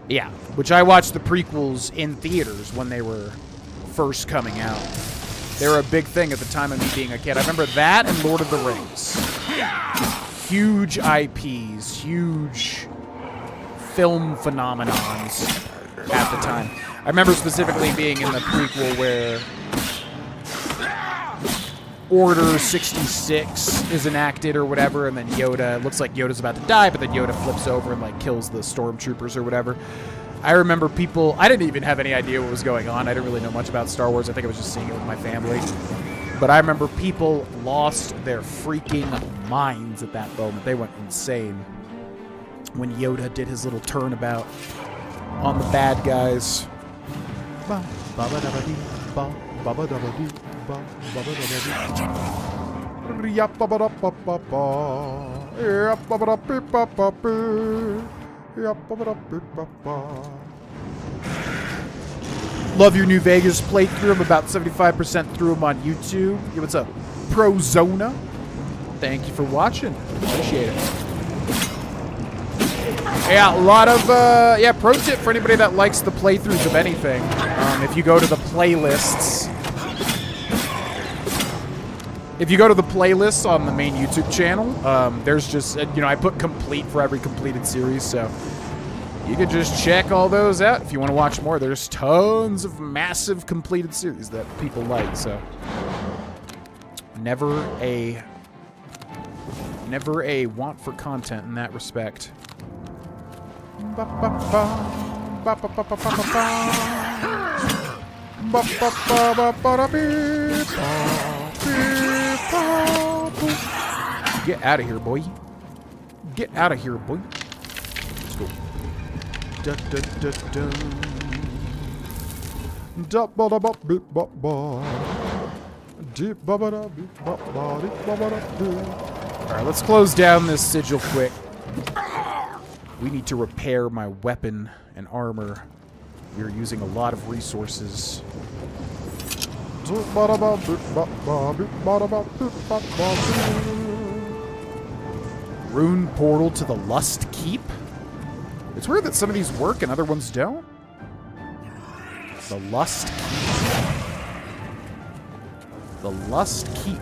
Yeah, which I watched the prequels in theaters when they were first coming out. They were a big thing at the time of me being a kid. I remember that and Lord of the Rings. Huge IPs, huge film phenomenons at the time. I remember specifically being in the prequel where Order 66 is enacted or whatever, and then Yoda, it looks like Yoda's about to die, but then Yoda flips over and like kills the stormtroopers or whatever. I remember people... I didn't even have any idea what was going on. I didn't really know much about Star Wars. I think I was just seeing it with my family. But I remember people lost their freaking minds at that moment. They went insane when Yoda did his little turnabout on the bad guys. Love your New Vegas playthrough. I'm about 75% through them on YouTube. Yeah, what's up? Prozona. Thank you for watching. Appreciate it. Yeah, a lot of, pro tip for anybody that likes the playthroughs of anything. If you go to the playlists If you go to the playlists on the main YouTube channel, there's just, I put complete for every completed series, so you can just check all those out if you want to watch more. There's tons of massive completed series that people like, so never a want for content in that respect. Get out of here, boy. Get out of here, boy. Let's go. Da, da, da, da. Da, ba, da, ba, beep, ba, ba. Deep, ba, ba, da, beep, ba, ba, deep, ba, ba, da, do. All right, let's close down this sigil quick. We need to repair my weapon and armor. We are using a lot of resources. Rune portal to the Lust Keep. It's weird that some of these work and other ones don't. The Lust Keep. The Lust Keep.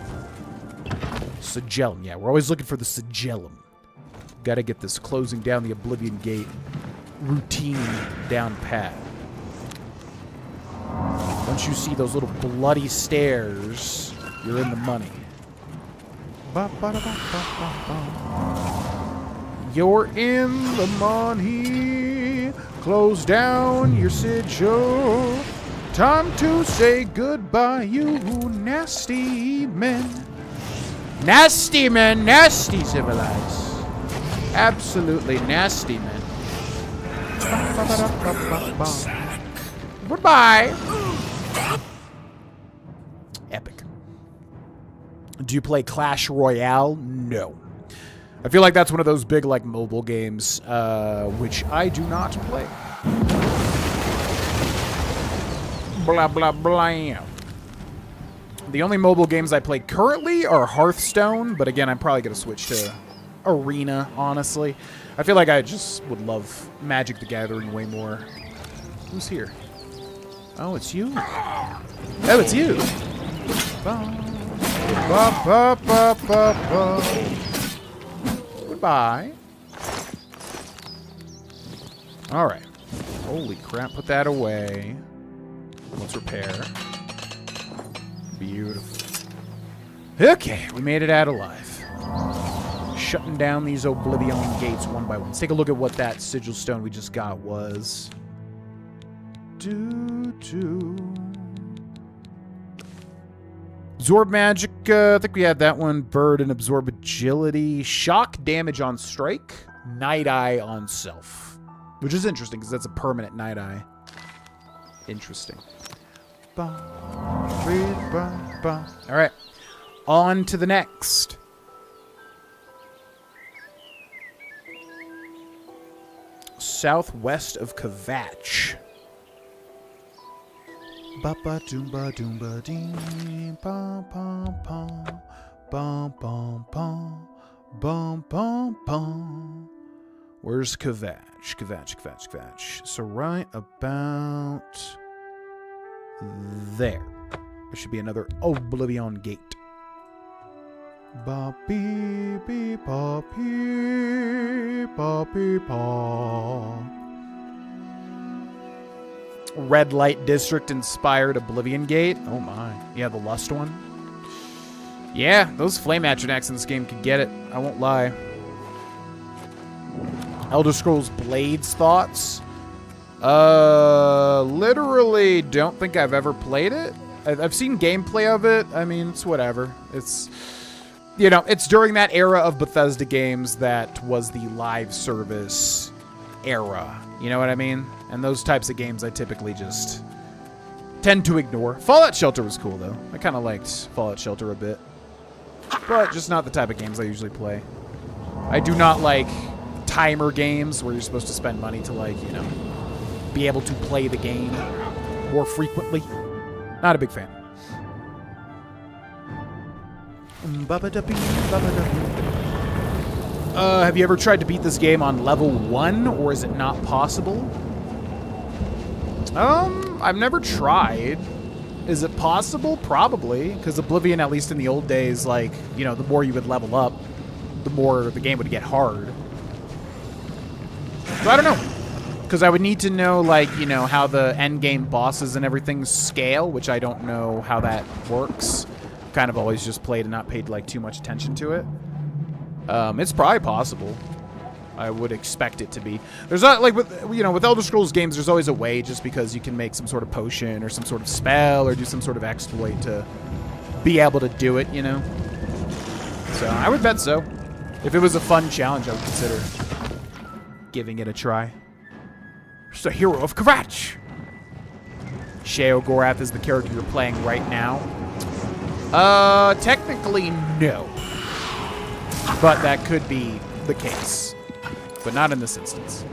Sigillum. Yeah, we're always looking for the Sigillum. Gotta get this closing down the Oblivion Gate routine down pat. Once you see those little bloody stairs, you're in the money. You're in the money. Close down your sigil. Time to say goodbye, you nasty men. Nasty men, nasty civilized. Absolutely nasty men. Goodbye. Epic. Do you play Clash Royale? No. I feel like that's one of those big, like, mobile games, which I do not play. Blah, blah, blah. The only mobile games I play currently are Hearthstone, but again, I'm probably going to switch to Arena, honestly. I feel like I just would love Magic the Gathering way more. Who's here? Oh, it's you. Oh, it's you. Goodbye. All right. Holy crap, put that away. Let's repair. Beautiful. Okay, we made it out alive. Shutting down these Oblivion gates one by one. Let's take a look at what that sigil stone we just got was. Absorb magic. I think we had that one. Bird and absorb agility. Shock damage on strike. Night eye on self. Which is interesting because that's a permanent night eye. Interesting. Alright. On to the next. Southwest of Kvatch. Ba-ba doomba doomba dee bum bum bum bum bum bum bum bum bum. Where's Kvatch? Kvatch. So right about there. There should be another Oblivion gate. Ba bee bee ba bee ba bee ba. Red Light District inspired Oblivion Gate. Oh my. Yeah, the Lust one. Yeah, those flame atronachs in this game could get it. I won't lie. Elder Scrolls Blades thoughts? Literally don't think I've ever played it. I've seen gameplay of it. I mean, it's whatever. It's, it's during that era of Bethesda games that was the live service era. You know what I mean? And those types of games I typically just tend to ignore. Fallout Shelter was cool, though. I kind of liked Fallout Shelter a bit. But just not the type of games I usually play. I do not like timer games where you're supposed to spend money to, like, be able to play the game more frequently. Not a big fan. Have you ever tried to beat this game on level 1, or is it not possible? I've never tried. Is it possible? Probably, because Oblivion, at least in the old days, like, you know, the more you would level up, the more the game would get hard. So I don't know. Because I would need to know, like, you know, how the end game bosses and everything scale, which I don't know how that works. Kind of always just played and not paid, like, too much attention to it. It's probably possible. I would expect it to be. There's not, like, with, you know, with Elder Scrolls games, there's always a way just because you can make some sort of potion or some sort of spell or do some sort of exploit to be able to do it, you know? So I would bet so. If it was a fun challenge, I would consider giving it a try. Just a hero of Kvatch. Sheogorath is the character you're playing right now. Technically, no. But that could be the case. But not in this instance.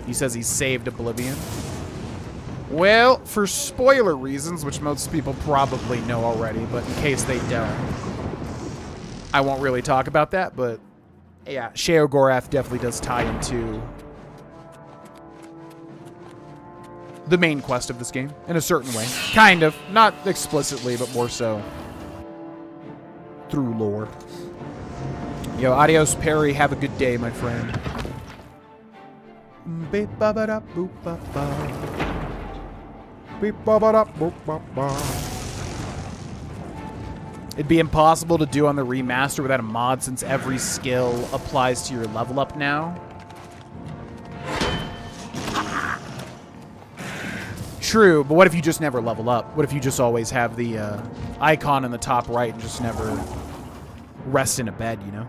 He says he saved Oblivion. Well, for spoiler reasons, which most people probably know already, but in case they don't, I won't really talk about that, but yeah, Sheogorath definitely does tie into the main quest of this game in a certain way. Kind of. Not explicitly, but more so through lore. Yo, adios, Perry. Have a good day, my friend. It'd be impossible to do on the remaster without a mod since every skill applies to your level up now. True, but what if you just never level up? What if you just always have the icon in the top right and just never rest in a bed, you know?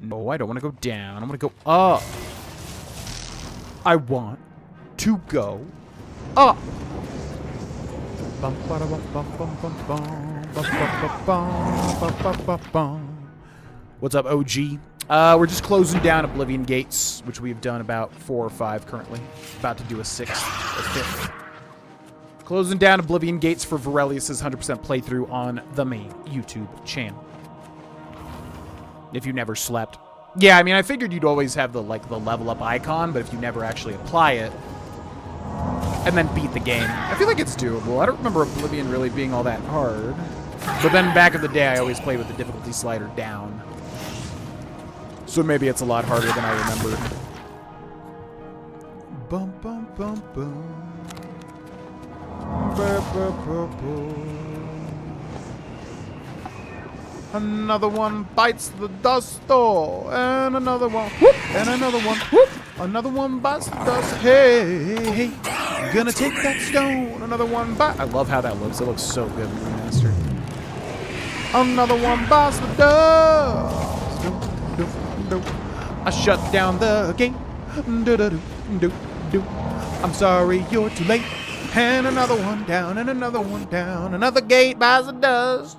No, I don't want to go down. I want to go up. I want to go up. What's up, OG? We're just closing down Oblivion gates, which we've done about 4 or 5 currently. About to do a 6th or 5th. Closing down Oblivion gates for Varelius' 100% playthrough on the main YouTube channel. If you never slept. Yeah, I mean, I figured you'd always have the level up icon, but if you never actually apply it and then beat the game, I feel like it's doable. I don't remember Oblivion really being all that hard. But then back in the day, I always played with the difficulty slider down. So maybe it's a lot harder than I remembered. Bum, bum, bum, bum. Another one bites the dust, oh, and another one, whoop, and another one, whoop, another one bites the dust. Hey, gonna take that stone. Another one bite. I love how that looks. It looks so good in the remaster. Another one bites the dust. I shut down the gate. I'm sorry, you're too late. And another one down, and another one down. Another gate bites the dust.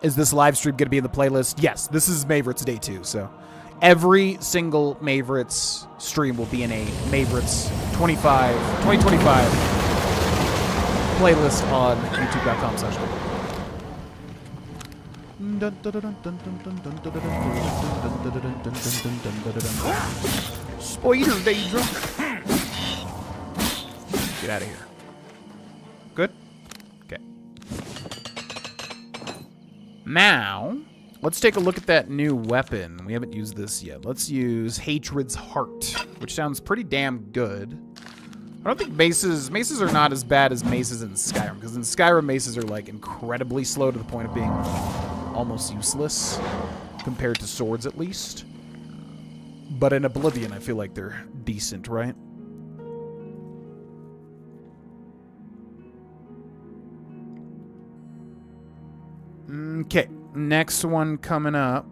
Is this live stream going to be in the playlist? Yes, this is Mayvorites Day 2, so every single Mayvorites stream will be in a Mayvorites 2025 playlist on youtube.com/. Spider Daedra. Get out of here. Good? Okay. Now, let's take a look at that new weapon. We haven't used this yet. Let's use Hatred's Heart, which sounds pretty damn good. I don't think maces are not as bad as maces in Skyrim, because in Skyrim, maces are like incredibly slow to the point of being almost useless, compared to swords at least. But in Oblivion, I feel like they're decent, right? Okay, next one coming up.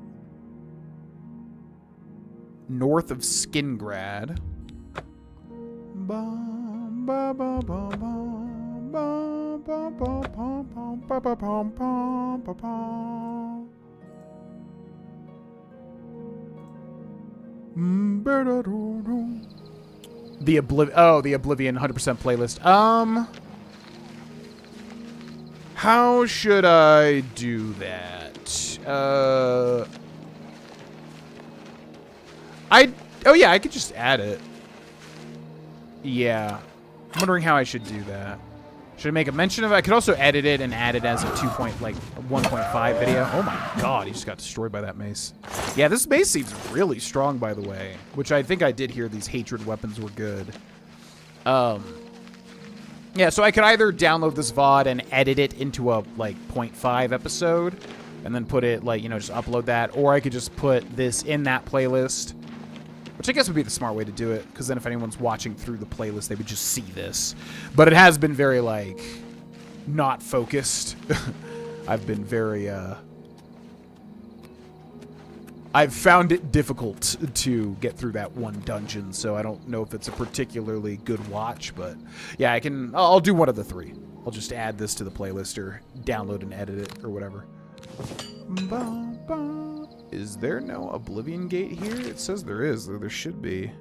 North of Skingrad. The Oblivion 100% playlist. How should I do that? Oh yeah, I could just add it. Yeah. I'm wondering how I should do that. Should I make a mention of it? I could also edit it and add it as a 1.5 video. Oh my god, he just got destroyed by that mace. Yeah, this mace seems really strong, by the way. Which I think I did hear these hatred weapons were good. Yeah, so I could either download this VOD and edit it into a, 0.5 episode. And then put it, just upload that. Or I could just put this in that playlist. Which I guess would be the smart way to do it, because then if anyone's watching through the playlist, they would just see this. But it has been very, not focused. I've been very, I've found it difficult to get through that one dungeon, so I don't know if it's a particularly good watch, but yeah, I'll do one of the three. I'll just add this to the playlist or download and edit it or whatever. Is there no Oblivion Gate here? It says there is, though there should be.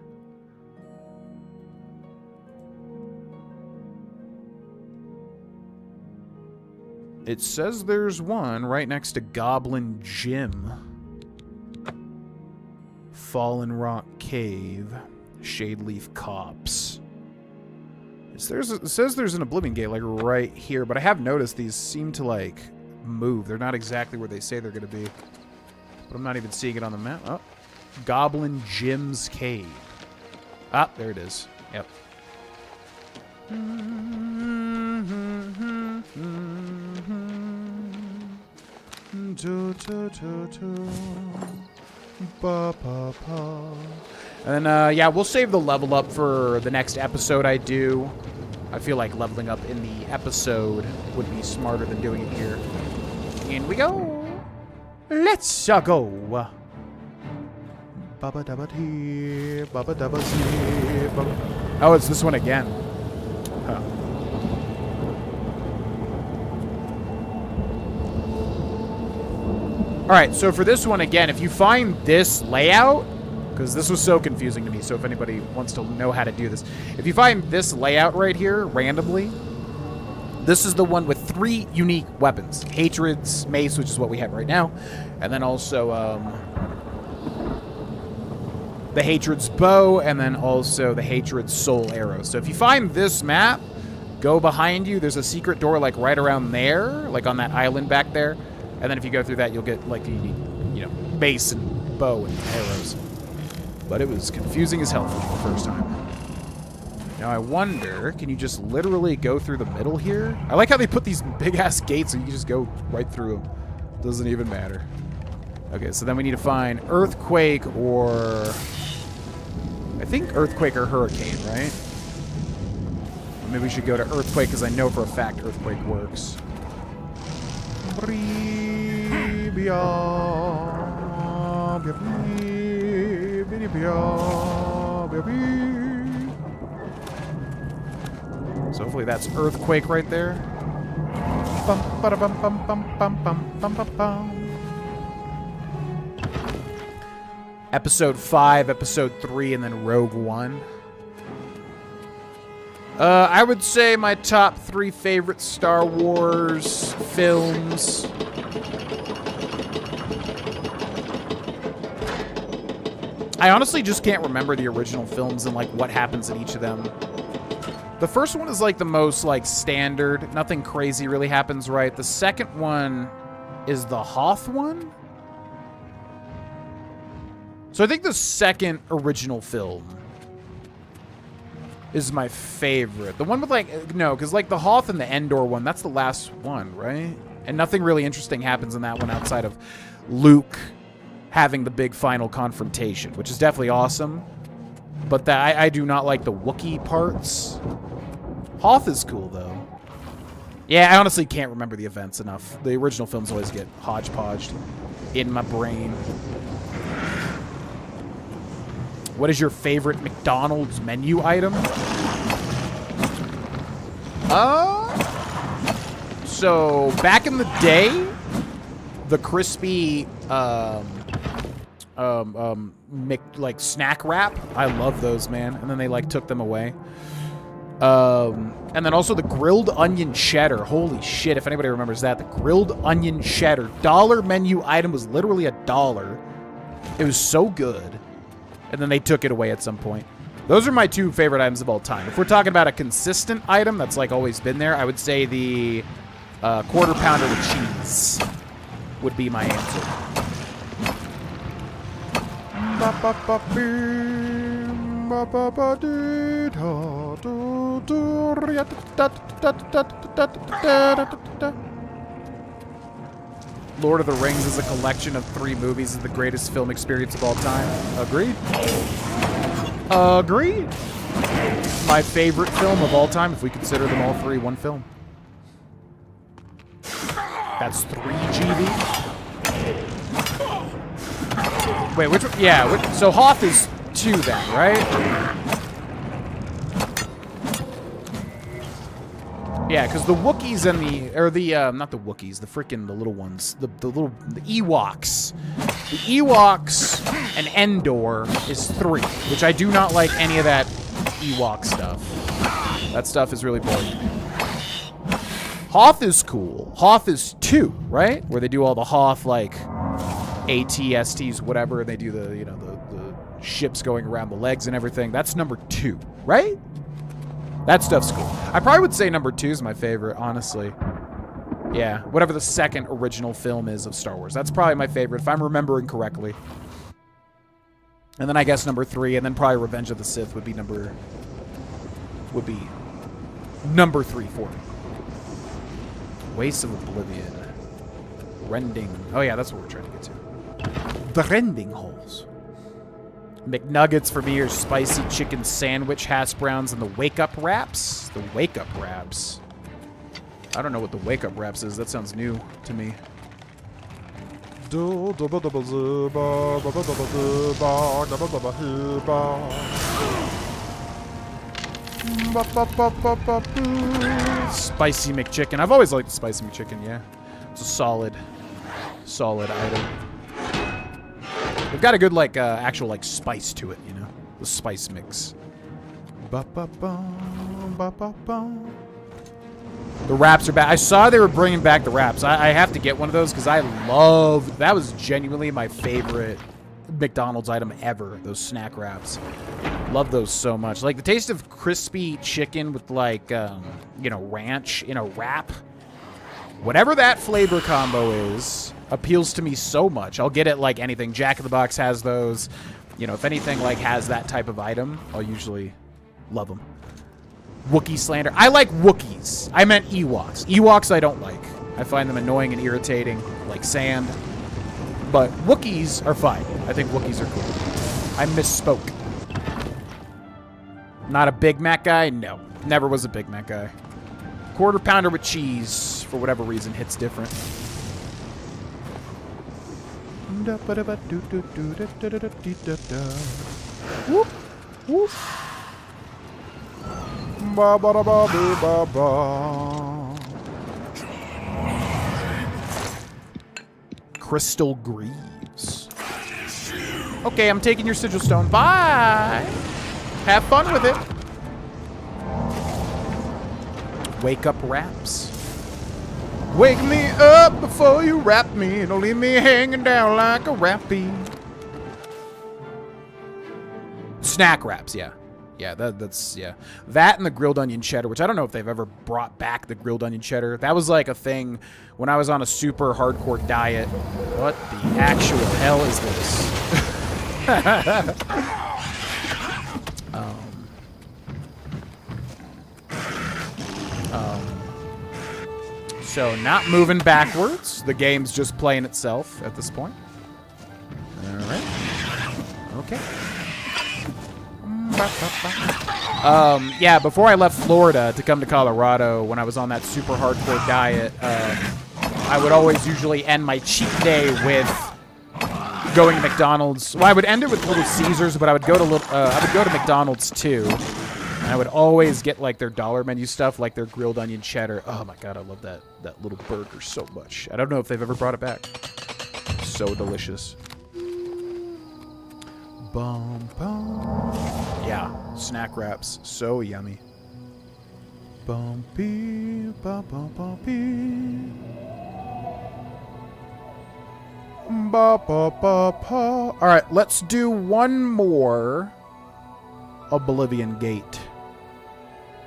It says there's one right next to Goblin Gym. Fallen Rock Cave. Shadeleaf Copse. It says there's an Oblivion Gate, right here, but I have noticed these seem to, move. They're not exactly where they say they're going to be. But I'm not even seeing it on the map. Oh, Goblin Jim's Cave. Ah, there it is. Yep. And then, yeah, we'll save the level up for the next episode I do. I feel like leveling up in the episode would be smarter than doing it here. In we go. Let's go. Oh, it's this one again. Huh. Alright, so for this one again, if you find this layout, because this was so confusing to me, so if anybody wants to know how to do this, if you find this layout right here, randomly, this is the one with 3 unique weapons. Hatred's mace, which is what we have right now. And then also the Hatred's bow, and then also the Hatred's soul arrow. So if you find this map, go behind you. There's a secret door right around there, on that island back there. And then if you go through that, you'll get the unique, mace and bow and arrows. But it was confusing as hell for me the first time. Now I wonder, can you just literally go through the middle here? I like how they put these big-ass gates so you can just go right through them. Doesn't even matter. Okay, so then we need to find Earthquake or... I think Earthquake or Hurricane, right? Maybe we should go to Earthquake, because I know for a fact Earthquake works. So hopefully that's Earthquake right there. Episode 5, Episode 3, and then Rogue One. I would say my top 3 favorite Star Wars films. I honestly just can't remember the original films and what happens in each of them. The first one is the most standard. Nothing crazy really happens, right? The second one is the Hoth one. So I think the second original film is my favorite. The one with no, because the Hoth and the Endor one, that's the last one, right? And nothing really interesting happens in that one outside of Luke having the big final confrontation, which is definitely awesome. But I do not like the Wookiee parts. Hoth is cool, though. Yeah, I honestly can't remember the events enough. The original films always get hodgepodged in my brain. What is your favorite McDonald's menu item? So back in the day, the crispy snack wrap. I love those, man. And then they took them away. And then also the grilled onion cheddar. Holy shit, if anybody remembers that. The grilled onion cheddar. Dollar menu item was literally $1. It was so good. And then they took it away at some point. Those are my 2 favorite items of all time. If we're talking about a consistent item that's like always been there, I would say the quarter pounder with cheese would be my answer. Lord of the Rings is a collection of 3 movies and the greatest film experience of all time. Agreed? Agreed. My favorite film of all time, if we consider them all 3 one film. That's 3 GV. Wait, which one? Yeah, so Hoth is 2 then, right? Yeah, because the Wookiees and not the Wookiees, the little ones, the Ewoks. The Ewoks and Endor is 3, which I do not like any of that Ewok stuff. That stuff is really boring. Hoth is cool. Hoth is 2, right? Where they do all the Hoth, like, ATSTs, whatever, and they do the, the ships going around the legs and everything. That's number 2, right? That stuff's cool. I probably would say number 2 is my favorite, honestly. Yeah, whatever the second original film is of Star Wars. That's probably my favorite, if I'm remembering correctly. And then I guess number 3, and then probably Revenge of the Sith would be number 3 for me. Waste of Oblivion. Rending. Oh yeah, that's what we're trying to get to. The rending holes. McNuggets for me are spicy chicken sandwich, hash browns, and the wake-up wraps. The wake-up wraps. I don't know what the wake-up wraps is. That sounds new to me. Spicy McChicken. I've always liked the spicy McChicken, yeah. It's a solid item. They've got a good, like, actual, like, spice to it, you know? The spice mix. The wraps are back. I saw they were bringing back the wraps. I have to get one of those because I love... That was genuinely my favorite McDonald's item ever, those snack wraps. Love those so much. Like, the taste of crispy chicken with, like, ranch in a wrap. Whatever that flavor combo is... appeals to me so much. I'll get it like anything. Jack in the Box has those. If anything like has that type of item, I'll usually love them. Wookiee slander. I like Wookiees. I meant Ewoks. Ewoks I don't like. I find them annoying and irritating, like sand. But Wookiees are fine. I think Wookiees are cool. I misspoke. Not a Big Mac guy? No. Never was a Big Mac guy. Quarter pounder with cheese, for whatever reason, hits different. Whoop, whoop. Ba ba da ba ba ba. Crystal Greaves. Okay, I'm taking your sigil stone. Bye. Have fun with it. Wake up wraps. Wake me up before you wrap me. Don't leave me hanging down like a rappy. Snack wraps, yeah. Yeah, that's, yeah. That and the grilled onion cheddar, which I don't know if they've ever brought back the grilled onion cheddar. That was like a thing when I was on a super hardcore diet. What the actual hell is this? So not moving backwards. The game's just playing itself at this point. All right. Okay. Yeah, before I left Florida to come to Colorado, when I was on that super hardcore diet, I would always usually end my cheat day with going to McDonald's. Well, I would end it with Little Caesars, but I would go to McDonald's too. And I would always get like their dollar menu stuff, like their grilled onion cheddar. Oh my god, I love that little burger so much. I don't know if they've ever brought it back. So delicious. Bum, bum. Yeah, snack wraps, so yummy. Bumpy, bumpy. All right, let's do one more Oblivion Gate.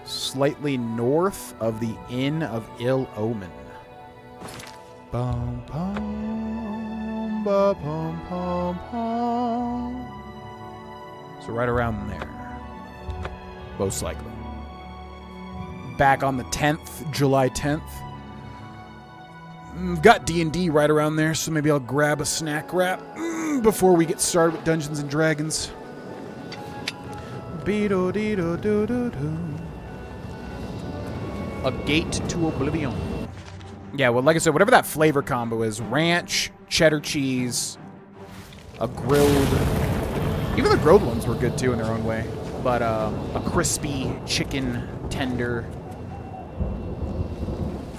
Slightly north of the Inn of Ill Omen. Bum, bum, ba, bum, bum, bum. So right around there. Most likely. Back on the 10th, July 10th. Got D&D right around there, so maybe I'll grab a snack wrap before we get started with Dungeons and Dragons. A gate to Oblivion. Yeah, well, like I said, whatever that flavor combo is, ranch, cheddar cheese, a grilled... Even the grilled ones were good, too, in their own way. But a crispy chicken tender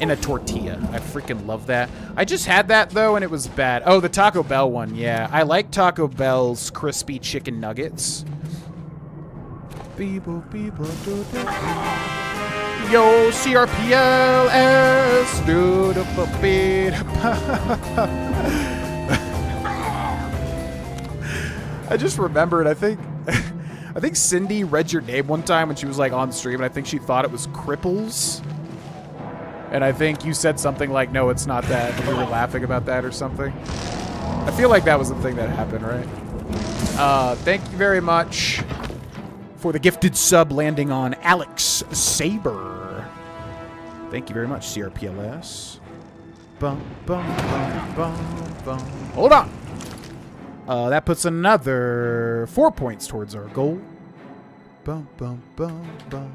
in a tortilla. I freaking love that. I just had that, though, and it was bad. Oh, the Taco Bell one, yeah. I like Taco Bell's crispy chicken nuggets. Yo, CRPLS. I just remembered, I think Cindy read your name one time when she was like on stream, and I think she thought it was Cripples. And I think you said something like, no, it's not that. And we were laughing about that or something. I feel like that was the thing that happened, right? Thank you very much for the gifted sub landing on Alex Saber. Thank you very much, CRPLS. Bum, bum, bum, bum, bum. Hold on. That puts another 4 points towards our goal. Bum, bum, bum, bum.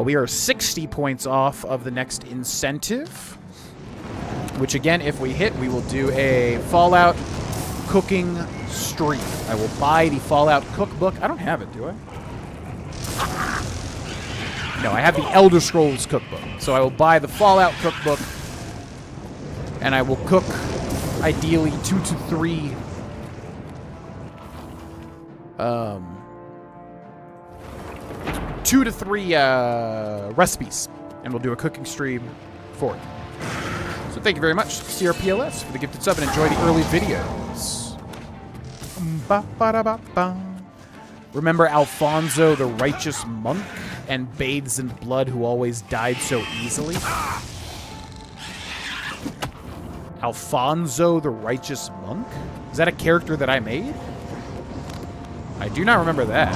We are 60 points off of the next incentive, which again, if we hit, we will do a Fallout cooking stream. I will buy the Fallout cookbook. I don't have it, do I? No, I have the Elder Scrolls cookbook. So I will buy the Fallout cookbook, and I will cook, ideally, 2 to 3 2 to 3 recipes, and we'll do a cooking stream for it. So thank you very much, CRPLS, for the gifted sub, and enjoy the early videos. Remember Alfonso, the righteous monk, and bathes in blood who always died so easily? Alfonso, the righteous monk? Is that a character that I made? I do not remember that.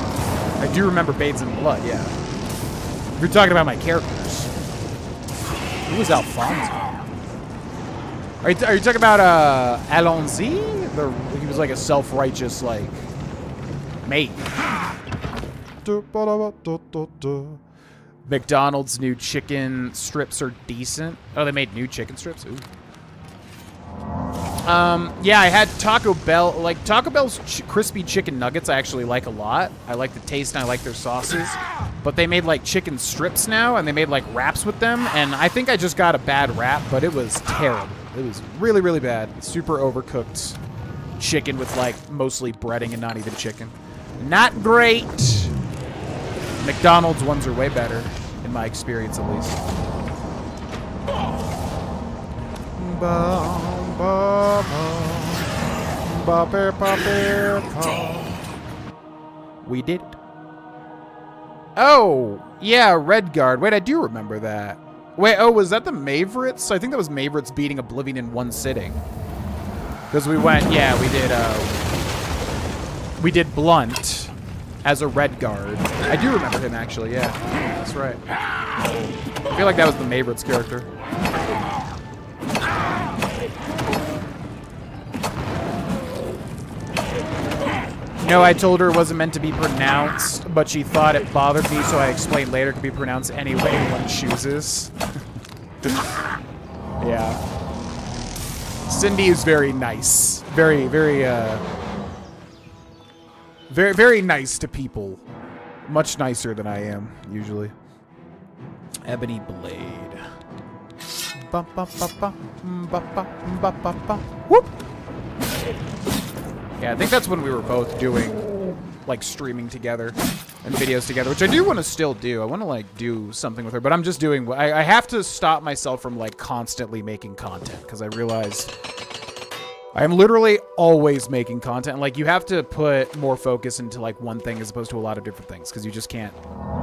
I do remember Bathes in Blood, yeah. If you're talking about my characters. Who was Alfonso? Are you talking about Alonzi? He was like a self-righteous, like, mate. McDonald's new chicken strips are decent. Oh, they made new chicken strips? Ooh. Yeah, I had Taco Bell. Like, Taco Bell's crispy chicken nuggets I actually like a lot. I like the taste and I like their sauces. But they made, like, chicken strips now, and they made, like, wraps with them. And I think I just got a bad wrap, but it was terrible. It was really, really bad. Super overcooked chicken with, like, mostly breading and not even chicken. Not great. McDonald's ones are way better, in my experience at least. We did it. Oh, yeah, Redguard. Wait, I do remember that. Wait, oh, was that the Mayvorites? I think that was Mayvorites beating Oblivion in one sitting. Because we went, yeah, we did Blunt as a Redguard. I do remember him, actually, yeah. That's right. I feel like that was the Mayvorites character. No, I told her it wasn't meant to be pronounced, but she thought it bothered me, so I explained later it could be pronounced any way one chooses. Yeah. Cindy is very nice. Very, very nice to people. Much nicer than I am, usually. Ebony Blade. Whoop! Yeah, I think that's when we were both doing, like, streaming together. and videos together, which I do want to still do. I want to like do something with her, but I'm just doing. I have to stop myself from like constantly making content because I realized I am literally always making content. Like you have to put more focus into like one thing as opposed to a lot of different things because you just can't,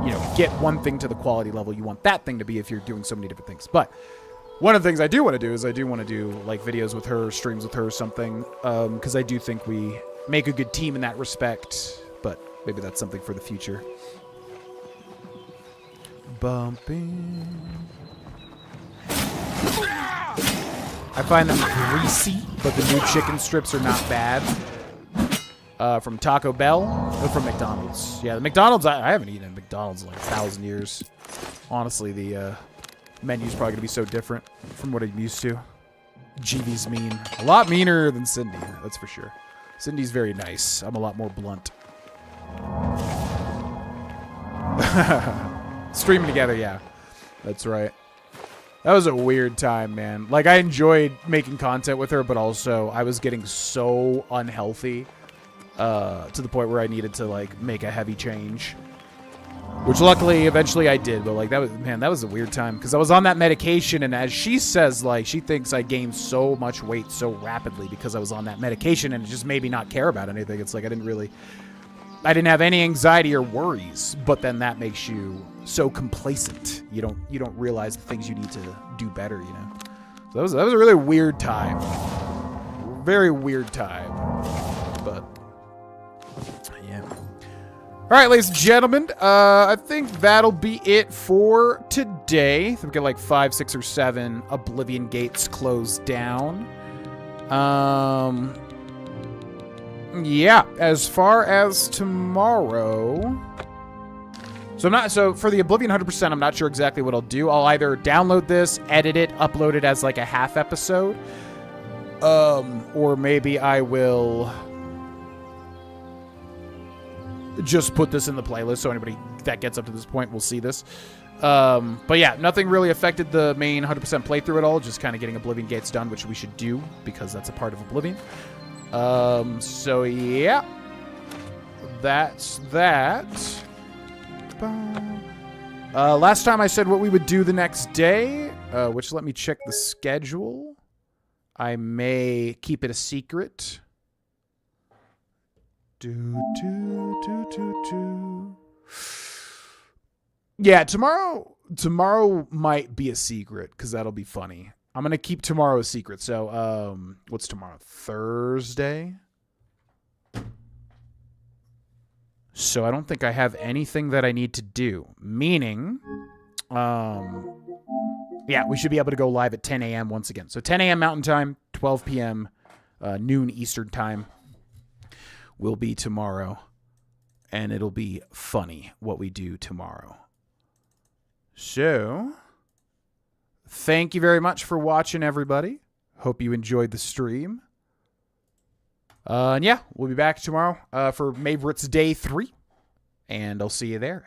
you know, get one thing to the quality level you want that thing to be if you're doing so many different things. But one of the things I do want to do is I do want to do like videos with her, streams with her or something, because I do think we make a good team in that respect. But maybe that's something for the future. Bumping. I find them greasy, but the new chicken strips are not bad. From Taco Bell or from McDonald's. Yeah, the McDonald's, I haven't eaten at McDonald's in like 1,000 years. Honestly, the menu's probably going to be so different from what I'm used to. GV's mean. A lot meaner than Cindy, that's for sure. Cindy's very nice. I'm a lot more blunt. Streaming together, yeah. That's right. That was a weird time, man. Like, I enjoyed making content with her, but also I was getting so unhealthy to the point where I needed to, like, make a heavy change. Which, luckily, eventually I did. But, like, that was a weird time. Because I was on that medication, and as she says, like, she thinks I gained so much weight so rapidly because I was on that medication, and it just made me not care about anything. It's like I didn't have any anxiety or worries, but then that makes you so complacent. You don't realize the things you need to do better, you know. So that was a really weird time. Very weird time. But yeah. All right, ladies and gentlemen, I think that'll be it for today. I think we got like 5, 6, or 7 Oblivion gates closed down. Yeah, as far as tomorrow, so for the Oblivion 100%, I'm not sure exactly what I'll do. I'll either download this, edit it, upload it as like a half episode, or maybe I will just put this in the playlist so anybody that gets up to this point will see this. But yeah, nothing really affected the main 100% playthrough at all, just kind of getting Oblivion gates done, which we should do because that's a part of Oblivion. So yeah, that's that. Last time I said what we would do the next day, which let me check the schedule. I may keep it a secret. Yeah, tomorrow might be a secret because that'll be funny. I'm going to keep tomorrow a secret. So, what's tomorrow? Thursday? So I don't think I have anything that I need to do. Meaning, yeah, we should be able to go live at 10 a.m. once again. So 10 a.m. Mountain Time, 12 p.m. Noon Eastern Time will be tomorrow. And it'll be funny what we do tomorrow. So, thank you very much for watching, everybody. Hope you enjoyed the stream. And yeah, we'll be back tomorrow for Mayvorites Day 3. And I'll see you there.